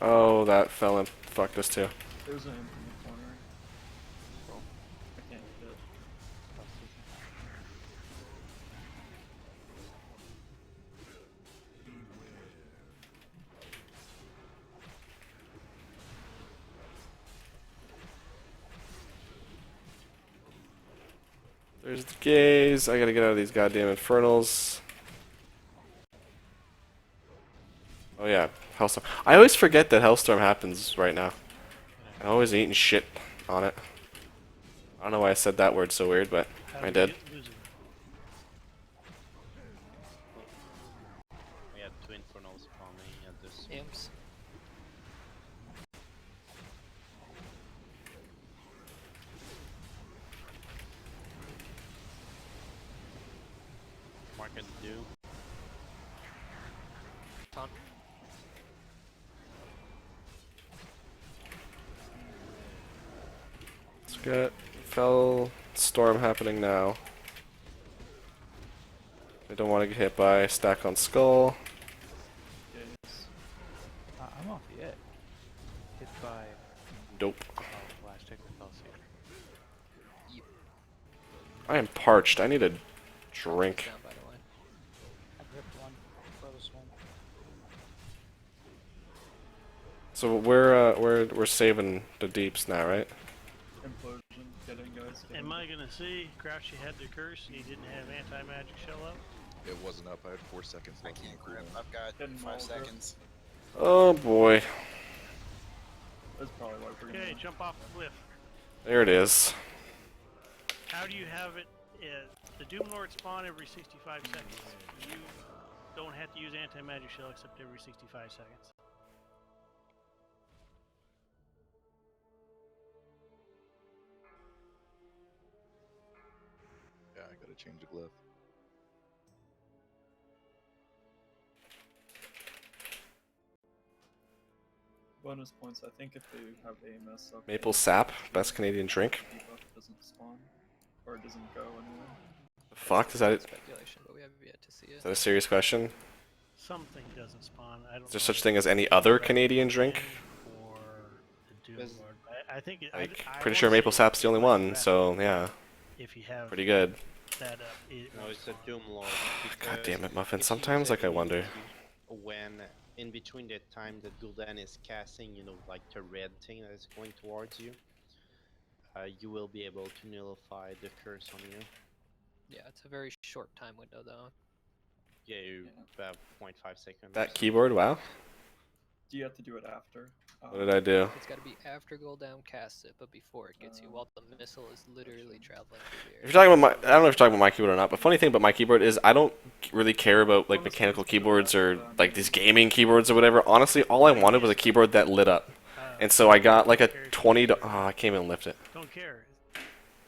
Speaker 1: Oh, that fell and fucked us too.
Speaker 13: There's an imp in the corner. Oh, I can't hit it.
Speaker 1: There's the gaze. I gotta get out of these goddamn infernals. Oh yeah, Hellstorm. I always forget that Hellstorm happens right now. I'm always eating shit on it. I don't know why I said that word so weird, but I did.
Speaker 2: We had two infernals spawning at this.
Speaker 5: Imps.
Speaker 2: Market do.
Speaker 5: spawn.
Speaker 1: Let's get Fell Storm happening now. I don't want to get hit by Stack on Skull.
Speaker 3: I'm off yet. Hit by.
Speaker 1: Dope.
Speaker 3: Oh, flash take with Felseer.
Speaker 1: I am parched. I need a drink.
Speaker 14: I gripped one for the swing.
Speaker 1: So we're saving the deeps now, right?
Speaker 13: Implosion, getting guys.
Speaker 4: Am I gonna see Crouchy had the curse and he didn't have anti-magic shell up?
Speaker 16: It wasn't up. I had 4 seconds
Speaker 10: I
Speaker 16: left.
Speaker 10: can't grip. I've got 5 seconds.
Speaker 1: Oh boy.
Speaker 13: That's probably why we're
Speaker 4: Okay, jump off the cliff.
Speaker 1: There it is.
Speaker 4: How do you have it? The Doom Lord spawn every 65 seconds. You don't have to use anti-magic shell except every 65 seconds.
Speaker 16: Yeah, I gotta change the glyph.
Speaker 13: bonus points. I think if they have AMS up.
Speaker 1: Maple sap, best Canadian drink.
Speaker 13: Debuff doesn't spawn, or it doesn't go anywhere.
Speaker 1: The fuck is that?
Speaker 5: Speculation, but we have yet to see it.
Speaker 1: Is that a serious question?
Speaker 4: Something doesn't spawn. I don't
Speaker 1: Is there
Speaker 4: know
Speaker 1: such
Speaker 4: if
Speaker 1: thing as
Speaker 4: it's
Speaker 1: any other Canadian drink?
Speaker 4: Or the Doom Lord. I think it,
Speaker 1: Like,
Speaker 4: I
Speaker 1: pretty
Speaker 4: wanna
Speaker 1: sure maple
Speaker 4: say
Speaker 1: sap's the only one, so yeah.
Speaker 4: If you have
Speaker 1: Pretty good.
Speaker 4: that
Speaker 2: No, it's a Doom Lord.
Speaker 1: God damn it, Muffin.
Speaker 2: if you
Speaker 1: Sometimes, like, I wonder.
Speaker 2: When in between the time that Gul'dan is casting, you know, like the red thing that is going towards you, you will be able to nullify the curse on you.
Speaker 5: Yeah, it's a very short time window though.
Speaker 2: Yeah, you have 0.5 seconds.
Speaker 1: That keyboard, wow.
Speaker 13: Do you have to do it after?
Speaker 1: What did I do?
Speaker 5: It's got to be after Gul'dan casts it, but before it gets you, while the missile is literally traveling through the air.
Speaker 1: If you're talking about my, I don't know if you're talking about my keyboard or not, but funny thing about my keyboard is I don't really care about like mechanical keyboards or like these gaming keyboards or whatever. Honestly, all I wanted was a keyboard that lit up, and so I got like a $20. Oh, I can't even lift it.
Speaker 4: Don't care.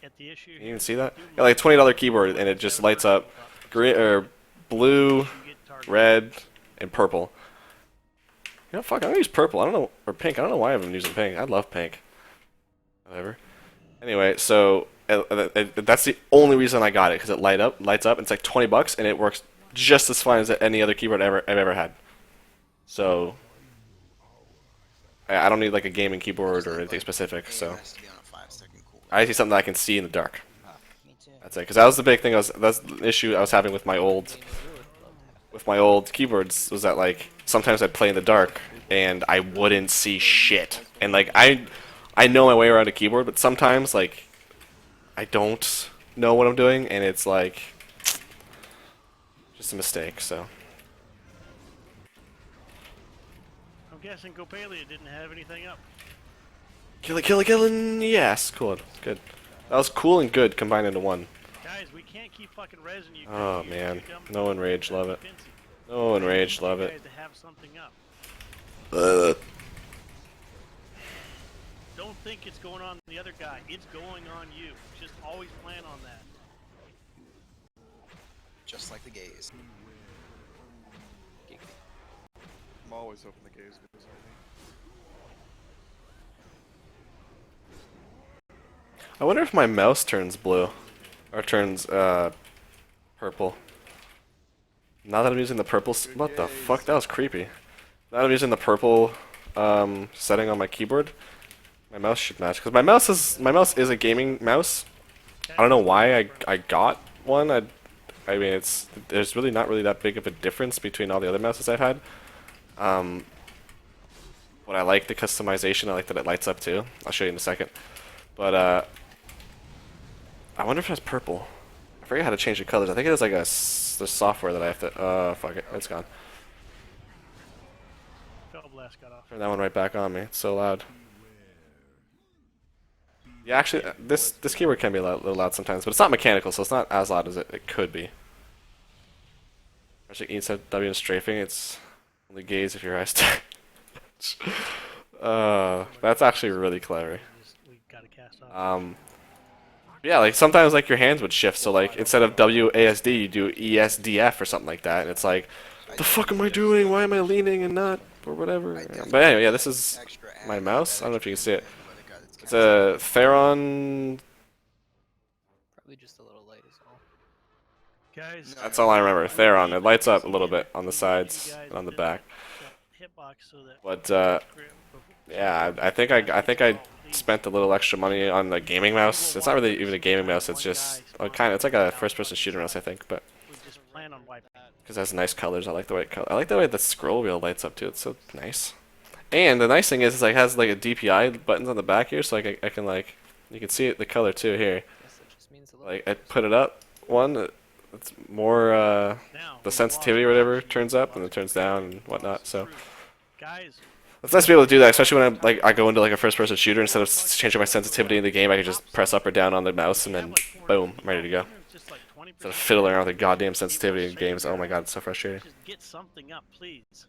Speaker 4: At the issue.
Speaker 1: You even see that? Yeah, like a $20 keyboard, and it just lights up, green or blue, red, and purple. You know, fuck, I'm gonna use purple. I don't know, or pink. I don't know why I've been using pink. I love pink. Whatever. Anyway, so that's the only reason I got it, because it lights up. And it's like $20, and it works just as fine as any other keyboard I've ever had. So I don't need like a gaming keyboard or anything specific. So I need something that I can see in the dark. That's it. Because that was the big thing. That's the issue I was having with my old keyboards, was that like sometimes I'd play in the dark and I wouldn't see shit. And like I know my way around a keyboard, but sometimes like I don't know what I'm doing, and it's like just a mistake. So
Speaker 4: I'm guessing Copalia didn't have anything up.
Speaker 1: kill it, yes, cool, good. That was cool and good combined into one.
Speaker 4: Guys, we can't keep fucking resin you.
Speaker 1: Oh man, no enrage, love it. No enrage, love it.
Speaker 4: Guys to have something up. Don't think it's going on the other guy. It's going on you. Just always plan on that.
Speaker 10: Just like the gays.
Speaker 7: I'm always hoping the gays do something.
Speaker 1: I wonder if my mouse turns blue, or turns purple. Now that I'm using the purple, what the fuck? That was creepy. Now that I'm using the purple setting on my keyboard, my mouse should match. Because my mouse is a gaming mouse. I don't know why I got one. I mean, there's really not really that big of a difference between all the other mouses I've had. But I like the customization. I like that it lights up too. I'll show you in a second. But I wonder if it has purple. I forget how to change the colors. I think it is like the software that I have to. Fuck it, it's gone.
Speaker 4: Blast got off.
Speaker 1: Turn that one right back on me. It's so loud. Yeah, actually, this keyboard can be a little loud sometimes, but it's not mechanical, so it's not as loud as it could be. Especially instead of W and strafing, it's only gaze if your eyes touch. That's actually really clever.
Speaker 4: We gotta cast off.
Speaker 1: Yeah, like sometimes like your hands would shift, so like instead of WASD you do ESDF or something like that, and it's like, the fuck am I doing? Why am I leaning and not or whatever? But anyway, yeah, this is my mouse. I don't know if you can see it. It's a Theron.
Speaker 5: Probably just a little light is all.
Speaker 4: Guys,
Speaker 1: That's all I remember. Theron. It lights up a little bit on the sides and on the back. But yeah, I think I spent a little extra money on a gaming mouse. It's not really even a gaming mouse. It's just it's like a first-person shooter mouse, I think. But because it has nice colors, I like the way I like the way the scroll wheel lights up too. It's so nice. And the nice thing is, it has like a DPI buttons on the back here, so I can like you can see it, the color too here. Like I put it up one. It's more the sensitivity or whatever turns up and it turns down and whatnot. So it's nice to be able to do that, especially when I go into like a first-person shooter. Instead of changing my sensitivity in the game, I can just press up or down on the mouse and then boom, I'm ready to go. Instead of fiddling around with the goddamn sensitivity in games. Oh my god, it's so frustrating.
Speaker 4: Just get something up, please.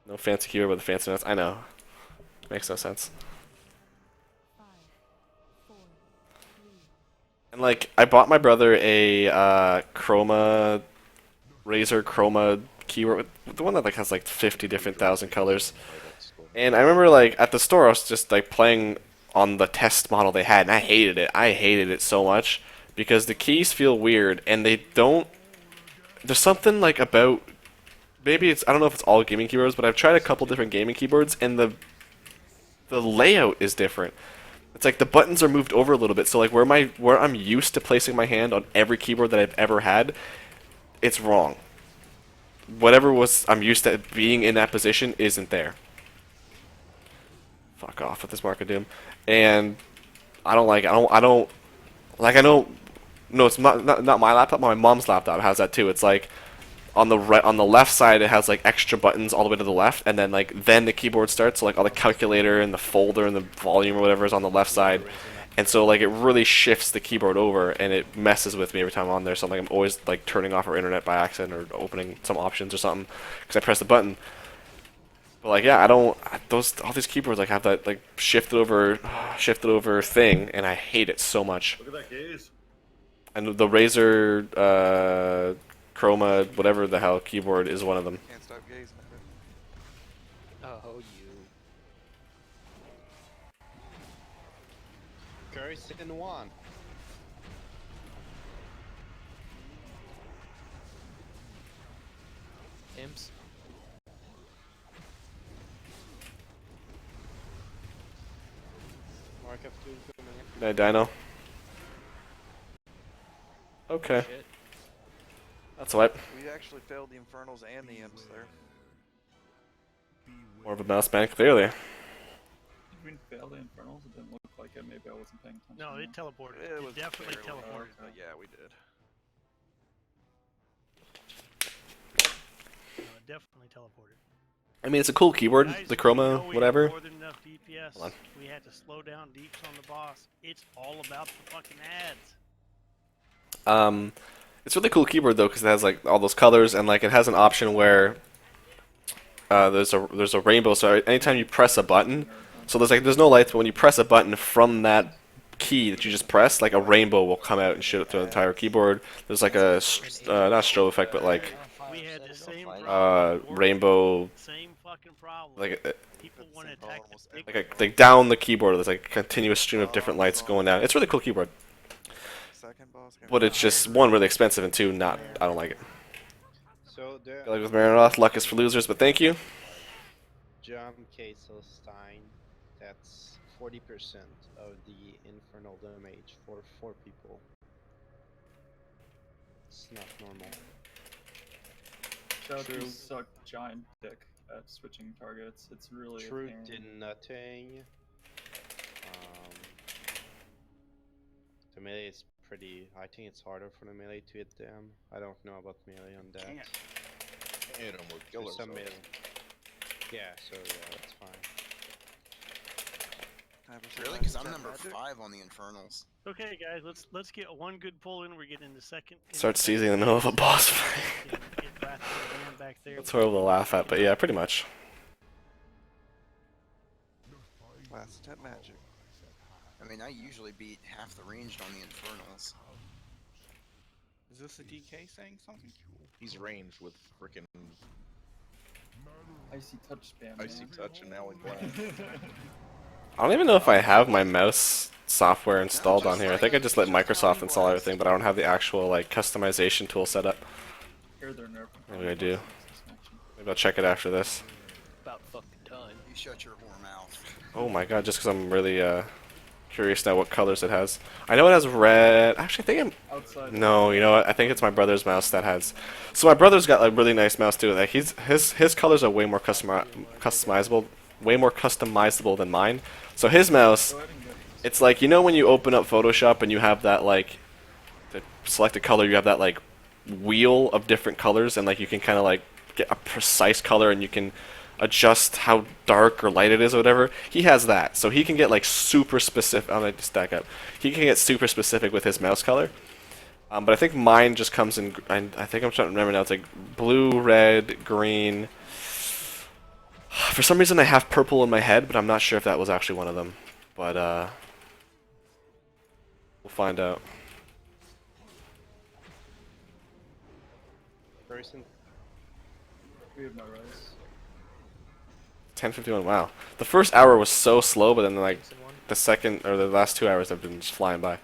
Speaker 1: No fancy keyboard with a fancy mouse. I know. Makes no sense. And like, I bought my brother a Razer Chroma keyboard, the one that like has like 50 different thousand colors. And I remember like at the store I was just like playing on the test model they had, and I hated it. I hated it so much because the keys feel weird and they don't. There's something like about. Maybe it's, I don't know if it's all gaming keyboards, but I've tried a couple different gaming keyboards and the layout is different. It's like the buttons are moved over a little bit, so like where I'm used to placing my hand on every keyboard that I've ever had, it's wrong. Whatever I'm used to being in that position isn't there. Fuck off with this Mark of Doom. And I don't like it. I don't like, I know. No, it's not my laptop. My mom's laptop has that too. It's like on the left side it has like extra buttons all the way to the left, and then the keyboard starts, so like all the calculator and the folder and the volume or whatever is on the left side, and so like it really shifts the keyboard over and it messes with me every time I'm on there. So I'm always like turning off our internet by accident or opening some options or something because I press the button. But like, yeah, I don't, all these keyboards like have that like shifted over thing, and I hate it so much.
Speaker 8: Look at that gaze.
Speaker 1: And the Razer Chroma, whatever the hell keyboard is one of them.
Speaker 7: Can't stop gazing at it.
Speaker 5: Oh, you.
Speaker 2: Curse in one.
Speaker 5: Imps.
Speaker 2: Warcraft 2 coming in.
Speaker 1: Hey, Dino. Okay.
Speaker 5: Shit.
Speaker 1: That's what.
Speaker 7: We actually failed the Infernals and the Imps there.
Speaker 1: More of a mouse bank, clearly.
Speaker 13: Did we fail the Infernals? It didn't look like it. Maybe I wasn't paying attention.
Speaker 4: No, it teleported.
Speaker 7: It was
Speaker 4: definitely
Speaker 7: barely,
Speaker 4: teleported.
Speaker 7: but yeah, we did.
Speaker 4: No, it definitely teleported.
Speaker 1: I mean, it's a cool keyboard,
Speaker 4: Guys,
Speaker 1: the
Speaker 4: we
Speaker 1: Chroma,
Speaker 4: know we
Speaker 1: whatever.
Speaker 4: had more than enough DPS.
Speaker 1: Hold on.
Speaker 4: We had to slow down deeps on the boss. It's all about the fucking ads.
Speaker 1: It's a really cool keyboard though, because it has like all those colors, and like it has an option where there's a rainbow. So anytime you press a button, so there's no lights, but when you press a button from that key that you just press, like a rainbow will come out and shoot it through the entire keyboard. There's like a not strobe effect, but like
Speaker 4: We had the same
Speaker 1: rainbow,
Speaker 4: same fucking problem.
Speaker 1: like
Speaker 4: People want to attack the big
Speaker 1: like down the keyboard. There's like a continuous stream of different lights going down. It's a really cool keyboard. But it's just, one, really expensive, and two, I don't like it.
Speaker 2: So the
Speaker 1: Like with Marinoth, luck is for losers, but thank you.
Speaker 2: John Kesselstein, that's 40% of the infernal damage for 4 people. It's not normal.
Speaker 13: Shout out
Speaker 2: True.
Speaker 13: to suck giant dick at switching targets. It's really
Speaker 2: True
Speaker 13: a pain.
Speaker 2: did nothing. The melee is pretty. I think it's harder for the melee to hit them. I don't know about melee on that.
Speaker 16: Hit 'em with killer
Speaker 2: There's some
Speaker 16: cells.
Speaker 2: melee. Yeah, so yeah, that's fine.
Speaker 10: Really? Because I'm number 5 on the Infernals.
Speaker 4: Okay, guys, let's get one good pull in. We're getting into second.
Speaker 1: Start seizing in the middle of a boss fight. That's horrible to laugh at, but yeah, pretty much.
Speaker 7: Last attempt magic.
Speaker 10: I mean, I usually beat half the ranged on the Infernals.
Speaker 18: Is this a DK saying something?
Speaker 16: He's ranged with frickin'
Speaker 13: Icy touch spam.
Speaker 16: icy touch and Alan Glass.
Speaker 1: I don't even know if I have my mouse software installed on here. I think I just let Microsoft install everything, but I don't have the actual like customization tool set up. Maybe I do. Maybe I'll check it after this.
Speaker 5: About fucking time.
Speaker 10: You shut your whore mouth.
Speaker 1: Oh my god, just because I'm really curious now what colors it has. I know it has red. Actually, I think no, you know what? I think it's my brother's mouse that has. So my brother's got a really nice mouse too. Like his colors are way more customizable, way more customizable than mine. So his mouse, it's like, you know when you open up Photoshop and you have that like, to select a color, you have that like wheel of different colors, and like you can kind of like get a precise color and you can adjust how dark or light it is or whatever. He has that, so he can get like super specific. I'm gonna stack up. He can get super specific with his mouse color. But I think mine just comes in. I think I'm trying to remember now. It's like blue, red, green. For some reason, I have purple in my head, but I'm not sure if that was actually one of them. But we'll find out.
Speaker 13: We have no rise.
Speaker 1: 10:51. Wow. The first hour was so slow, but then like the second or the last 2 hours have been just flying by.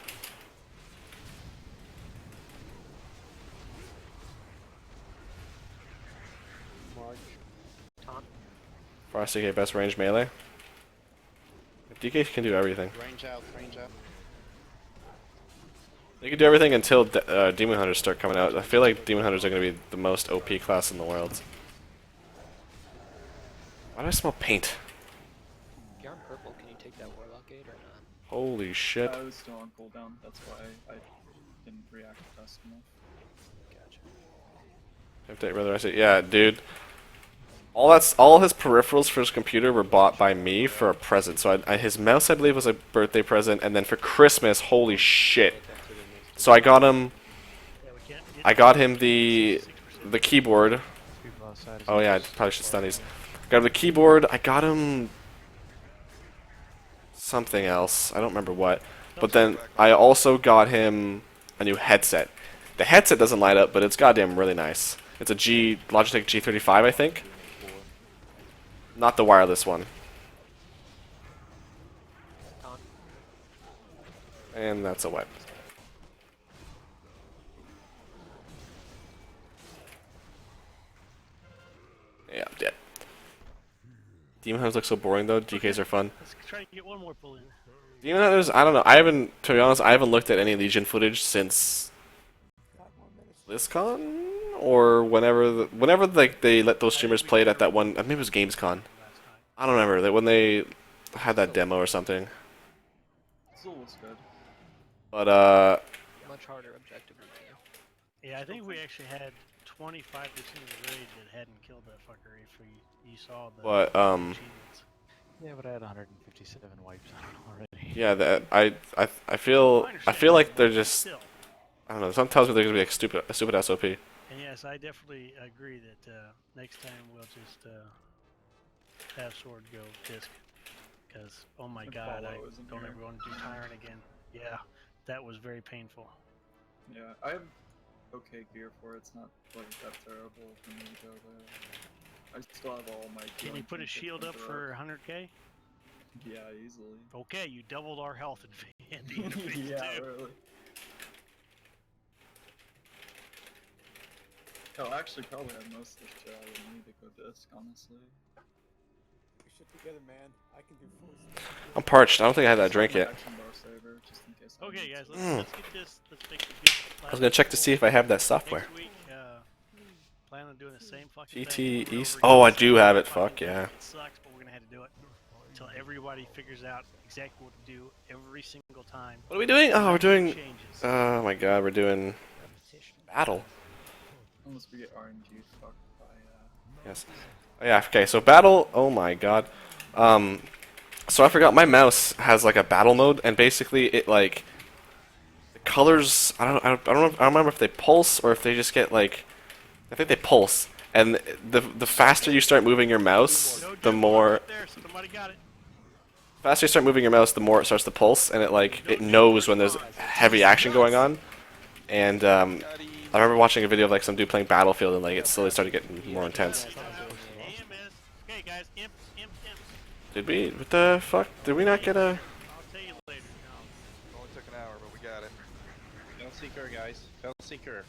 Speaker 1: Frost DK best range melee. DK can do everything.
Speaker 2: Range out, range out.
Speaker 1: They can do everything until Demon Hunters start coming out. I feel like Demon Hunters are going to be the most OP class in the world. Why do I smell paint?
Speaker 5: If you're on purple, can you take that Warlock Gate or not?
Speaker 1: Holy shit.
Speaker 13: I was still on cooldown, that's why I didn't react fast enough.
Speaker 5: Gotcha.
Speaker 1: Update brother, I see. Yeah, dude. All his peripherals for his computer were bought by me for a present. So his mouse, I believe, was a birthday present, and then for Christmas, holy shit. So I got him the keyboard. Oh yeah, I probably should stun these. Got him the keyboard. I got him something else. I don't remember what. But then I also got him a new headset. The headset doesn't light up, but it's goddamn really nice. It's a Logitech G35, I think. Not the wireless one. And that's a wet. Yeah, I'm dead. Demon Hunters look so boring though. GKs are fun.
Speaker 4: Let's try to get one more pull in.
Speaker 1: Demon Hunters, I don't know. To be honest, I haven't looked at any Legion footage since BlizzCon or whenever like they let those streamers play it at that one. Maybe it was GamesCon. I don't remember that when they had that demo or something.
Speaker 13: Still looks good.
Speaker 1: But
Speaker 5: Much harder objectively too.
Speaker 4: Yeah, I think we actually had 25% of the raid that hadn't killed that fucker if you saw the
Speaker 1: But
Speaker 4: achievements.
Speaker 3: Yeah, but I had 157 wipes on it already.
Speaker 1: yeah, that I feel like they're just, I don't know. Something tells me they're gonna be like a stupid SOP.
Speaker 4: And yes, I definitely agree that next time we'll just have Sword go disc, because oh my god, I don't ever want to do Tyrant again. Yeah, that was very painful.
Speaker 13: Yeah, I have okay gear for it. It's not like that terrible for me to go there. I still have all my.
Speaker 4: Can you put a shield up for 100k?
Speaker 13: Yeah, easily.
Speaker 4: Okay, you doubled our health in the end.
Speaker 13: Yeah, really. I'll actually probably have most of this shit I would need to go disc, honestly.
Speaker 12: We should together, man. I can do full.
Speaker 1: I'm parched. I don't think I had that drink yet.
Speaker 4: Okay, guys, let's get this. Let's make it good.
Speaker 1: I was gonna check to see if I have that software.
Speaker 4: Next week, plan on doing the same fucking thing
Speaker 1: GT
Speaker 4: over and
Speaker 1: East.
Speaker 4: over
Speaker 1: Oh,
Speaker 4: again.
Speaker 1: I do have it. Fuck yeah.
Speaker 4: It sucks, but we're gonna have to do it until everybody figures out exactly what to do every single time.
Speaker 1: What are we doing? Oh, we're doing.
Speaker 4: Changes.
Speaker 1: Oh my god, we're doing battle.
Speaker 13: Unless we get RNG fucked by.
Speaker 1: Yes. Oh, yeah. Okay. So battle. Oh my god. So I forgot my mouse has like a battle mode, and basically it like the colors. I don't remember if they pulse or if they just get like. I think they pulse, and the faster you start moving your mouse, the more. Faster you start moving your mouse, the more it starts to pulse, and it knows when there's heavy action going on, and I remember watching a video of like some dude playing Battlefield and like it slowly started getting more intense.
Speaker 4: AMS. Okay, guys, imps.
Speaker 1: Did we? What the fuck? Did we not get a?
Speaker 4: I'll tell you later.
Speaker 7: It only took an hour, but we got it.
Speaker 2: Fell seeker, guys. Fell seeker.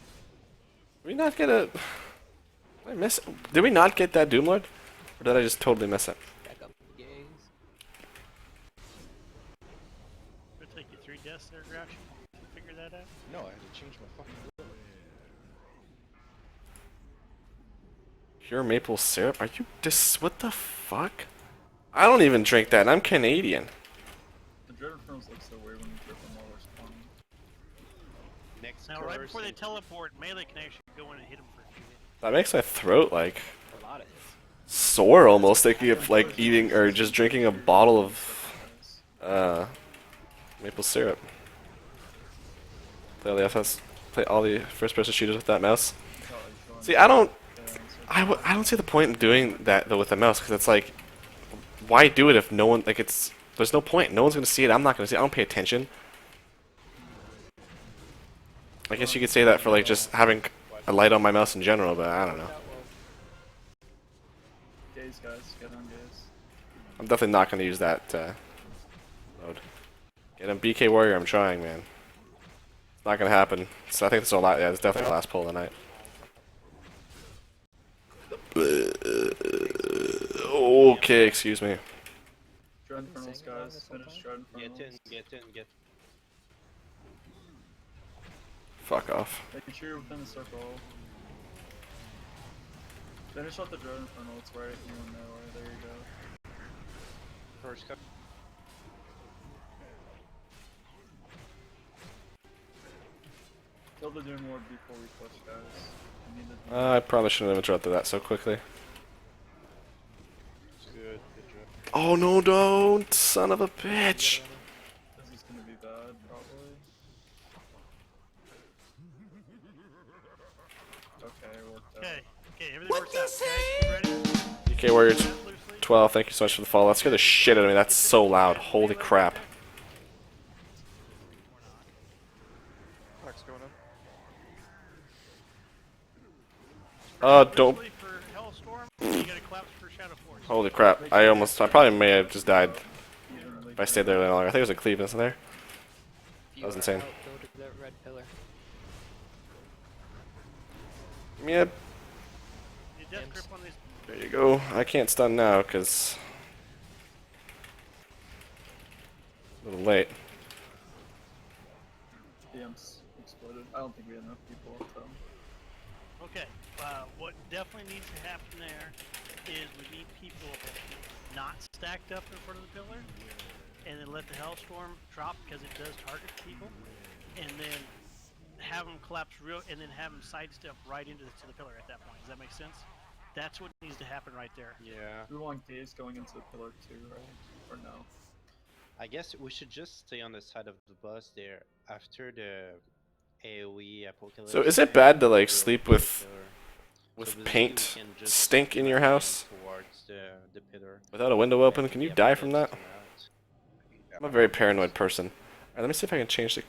Speaker 1: Did we not get a? Did I miss it? Did we not get that Doomlord? Or did I just totally miss it?
Speaker 4: It'll take you 3 deaths there, Grouch, to figure that out.
Speaker 16: No, I had to change my fucking will.
Speaker 1: Pure maple syrup? Are you what the fuck? I don't even drink that, and I'm Canadian.
Speaker 13: The Dread Infernals look so weird when you drip them while they're spawning.
Speaker 2: Next
Speaker 4: Now, right before they teleport, melee can actually go in and hit them for a few hits.
Speaker 1: That makes my throat like sore almost, thinking of like eating or just drinking a bottle of maple syrup. Play all the first-person shooters with that mouse. See, I don't see the point in doing that though with the mouse, because it's like, why do it if no one there's no point. No one's gonna see it. I'm not gonna see it. I don't pay attention. I guess you could say that for like just having a light on my mouse in general, but I don't know.
Speaker 13: Gaze, guys. Get on gaze.
Speaker 1: I'm definitely not gonna use that mode. Get him, BK Warrior. I'm trying, man. It's not gonna happen. So I think it's yeah, it's definitely the last pull of the night. Okay, excuse me.
Speaker 13: Dread Infernals, guys. Finish Dread Infernals.
Speaker 2: Get in.
Speaker 1: Fuck off.
Speaker 13: Making sure you're within the circle. Finish off the Dread Infernal, it's right here in there. There you go.
Speaker 2: First cut.
Speaker 13: Kill the Doom Lord before we push, guys. We need the
Speaker 1: I probably shouldn't have interrupted that so quickly.
Speaker 2: Good job.
Speaker 1: Oh no, don't! Son of a bitch!
Speaker 13: This is gonna be bad, probably. Okay, it worked out.
Speaker 4: Okay, everything works out. Guys, you ready?
Speaker 1: BK Warrior 12, thank you so much for the follow. That scared the shit out of me. That's so loud. Holy crap.
Speaker 7: Pack's going in.
Speaker 1: Don't. Holy crap. I probably may have just died if I stayed there a little longer. I think it was a cleave, isn't there? That was insane. Yep. There you go. I can't stun now because a little late.
Speaker 13: The imps exploded. I don't think we had enough people. So.
Speaker 4: Okay, what definitely needs to happen there is we need people not stacked up in front of the pillar, and then let the Hellstorm drop because it does target people, and then have them collapse and then have them sidestep right into the pillar at that point. Does that make sense? That's what needs to happen right there.
Speaker 2: Yeah.
Speaker 13: We want gaze going into the pillar too, right? Or no?
Speaker 2: I guess we should just stay on the side of the bus there after the AoE apocalypse.
Speaker 1: So is it bad to like sleep with paint stink in your house without a window open? Can you die from that? I'm a very paranoid person. Alright, let me see if I can change the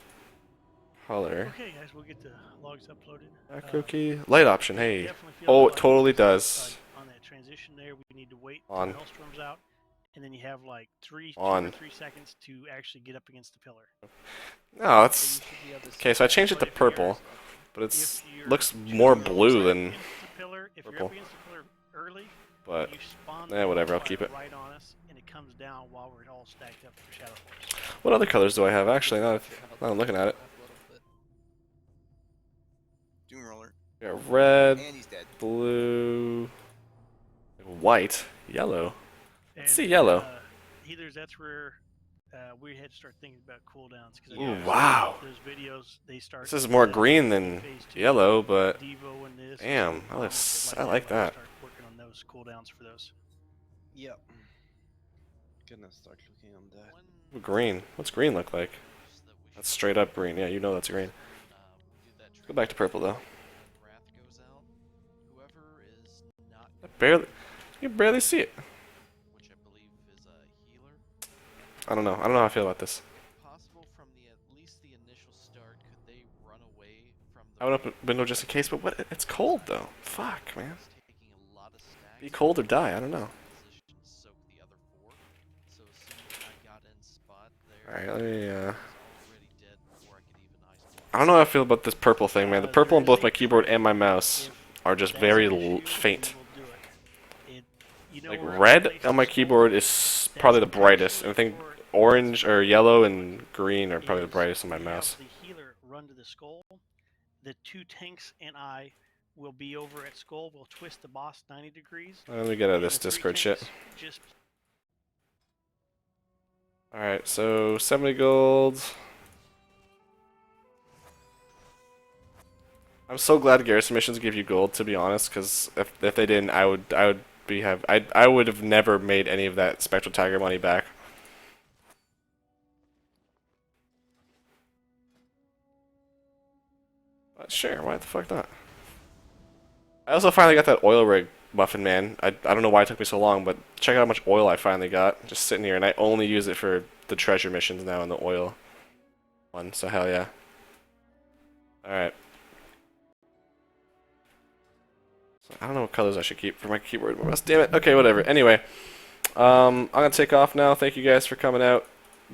Speaker 1: color.
Speaker 4: Okay, guys, we'll get the logs uploaded.
Speaker 1: Macro key, light option. Hey,
Speaker 4: Definitely feel
Speaker 1: oh, it
Speaker 4: like,
Speaker 1: totally does.
Speaker 4: on that transition there, we need to wait
Speaker 1: On.
Speaker 4: until Hellstorm's out, and then you have like 2
Speaker 1: On.
Speaker 4: or 3 seconds to actually get up against the pillar.
Speaker 1: No, it's okay. So I changed it to purple, but it's looks more blue than
Speaker 4: If you're
Speaker 1: purple.
Speaker 4: up against the pillar early,
Speaker 1: But
Speaker 4: you spawn
Speaker 1: yeah, whatever. I'll
Speaker 4: fire
Speaker 1: keep it.
Speaker 4: right on us, and it comes down while we're all stacked up for Shadow Force.
Speaker 1: What other colors do I have? Actually, now that I'm looking at it.
Speaker 10: Doom Roller.
Speaker 1: Yeah, red,
Speaker 10: And he's dead.
Speaker 1: blue, white, yellow.
Speaker 4: And,
Speaker 1: Let's see yellow.
Speaker 4: Healers, that's where we had to start thinking about cooldowns.
Speaker 1: Ooh, wow.
Speaker 4: Those videos, they start.
Speaker 1: This is more green than yellow, but
Speaker 4: Devo and this,
Speaker 1: damn, I like that.
Speaker 4: Start working on those cooldowns for those.
Speaker 2: Yep. Gonna start looking on that.
Speaker 1: Ooh, green. What's green look like? That's straight up green. Yeah, you know that's green. Go back to purple though. I barely, you can barely see it. I don't know. I don't know how I feel about this.
Speaker 17: Possible from at least the initial start, could they run away from the
Speaker 1: I went up a window just in case, but what? It's cold though. Fuck, man. Be cold or die. I don't know. Alright, let me, I don't know how I feel about this purple thing, man. The purple on both my keyboard and my mouse are just very faint. Like, red on my keyboard is probably the brightest. And I think orange or yellow and green are probably the brightest on my mouse.
Speaker 4: The healer run to the skull. The 2 tanks and I will be over at skull. We'll twist the boss 90 degrees.
Speaker 1: Let me get out of this Discord shit. Alright, so 70 gold. I'm so glad garrison missions give you gold, to be honest, because if they didn't, I would have never made any of that Spectral Tiger money back. But sure, why the fuck not? I also finally got that oil rig, Muffin Man. I don't know why it took me so long, but check out how much oil I finally got, just sitting here, and I only use it for the treasure missions now in the oil one, so hell yeah. Alright. I don't know what colors I should keep for my keyboard. Damn it. Okay, whatever. Anyway, I'm gonna take off now. Thank you guys for coming out,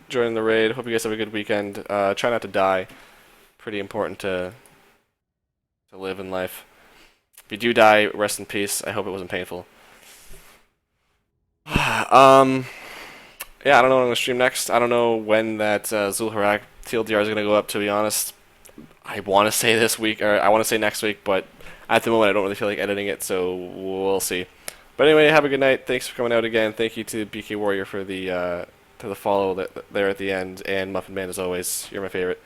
Speaker 1: joining the raid. Hope you guys have a good weekend. Try not to die. Pretty important to live in life. If you do die, rest in peace. I hope it wasn't painful. Yeah, I don't know what I'm gonna stream next. I don't know when that Zulharak TLDR is gonna go up. To be honest, I want to say this week, or I want to say next week, but at the moment I don't really feel like editing it, so we'll see. But anyway, have a good night. Thanks for coming out again. Thank you to BK Warrior for the follow there at the end, and Muffin Man as always. You're my favorite.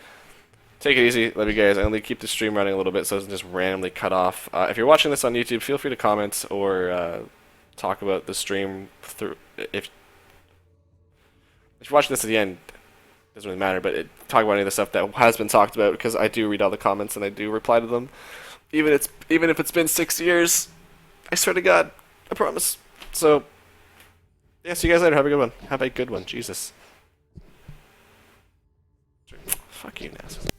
Speaker 1: Take it easy. Love you guys. I'm going to keep the stream running a little bit so it doesn't just randomly cut off. If you're watching this on YouTube, feel free to comment or talk about the stream through. If you're watching this at the end, it doesn't really matter, but talk about any of the stuff that has been talked about, because I do read all the comments and I do reply to them. Even if it's been 6 years, I swear to God, I promise. So, yeah, see you guys later. Have a good one. Have a good one. Jesus. Fuck you, Naz.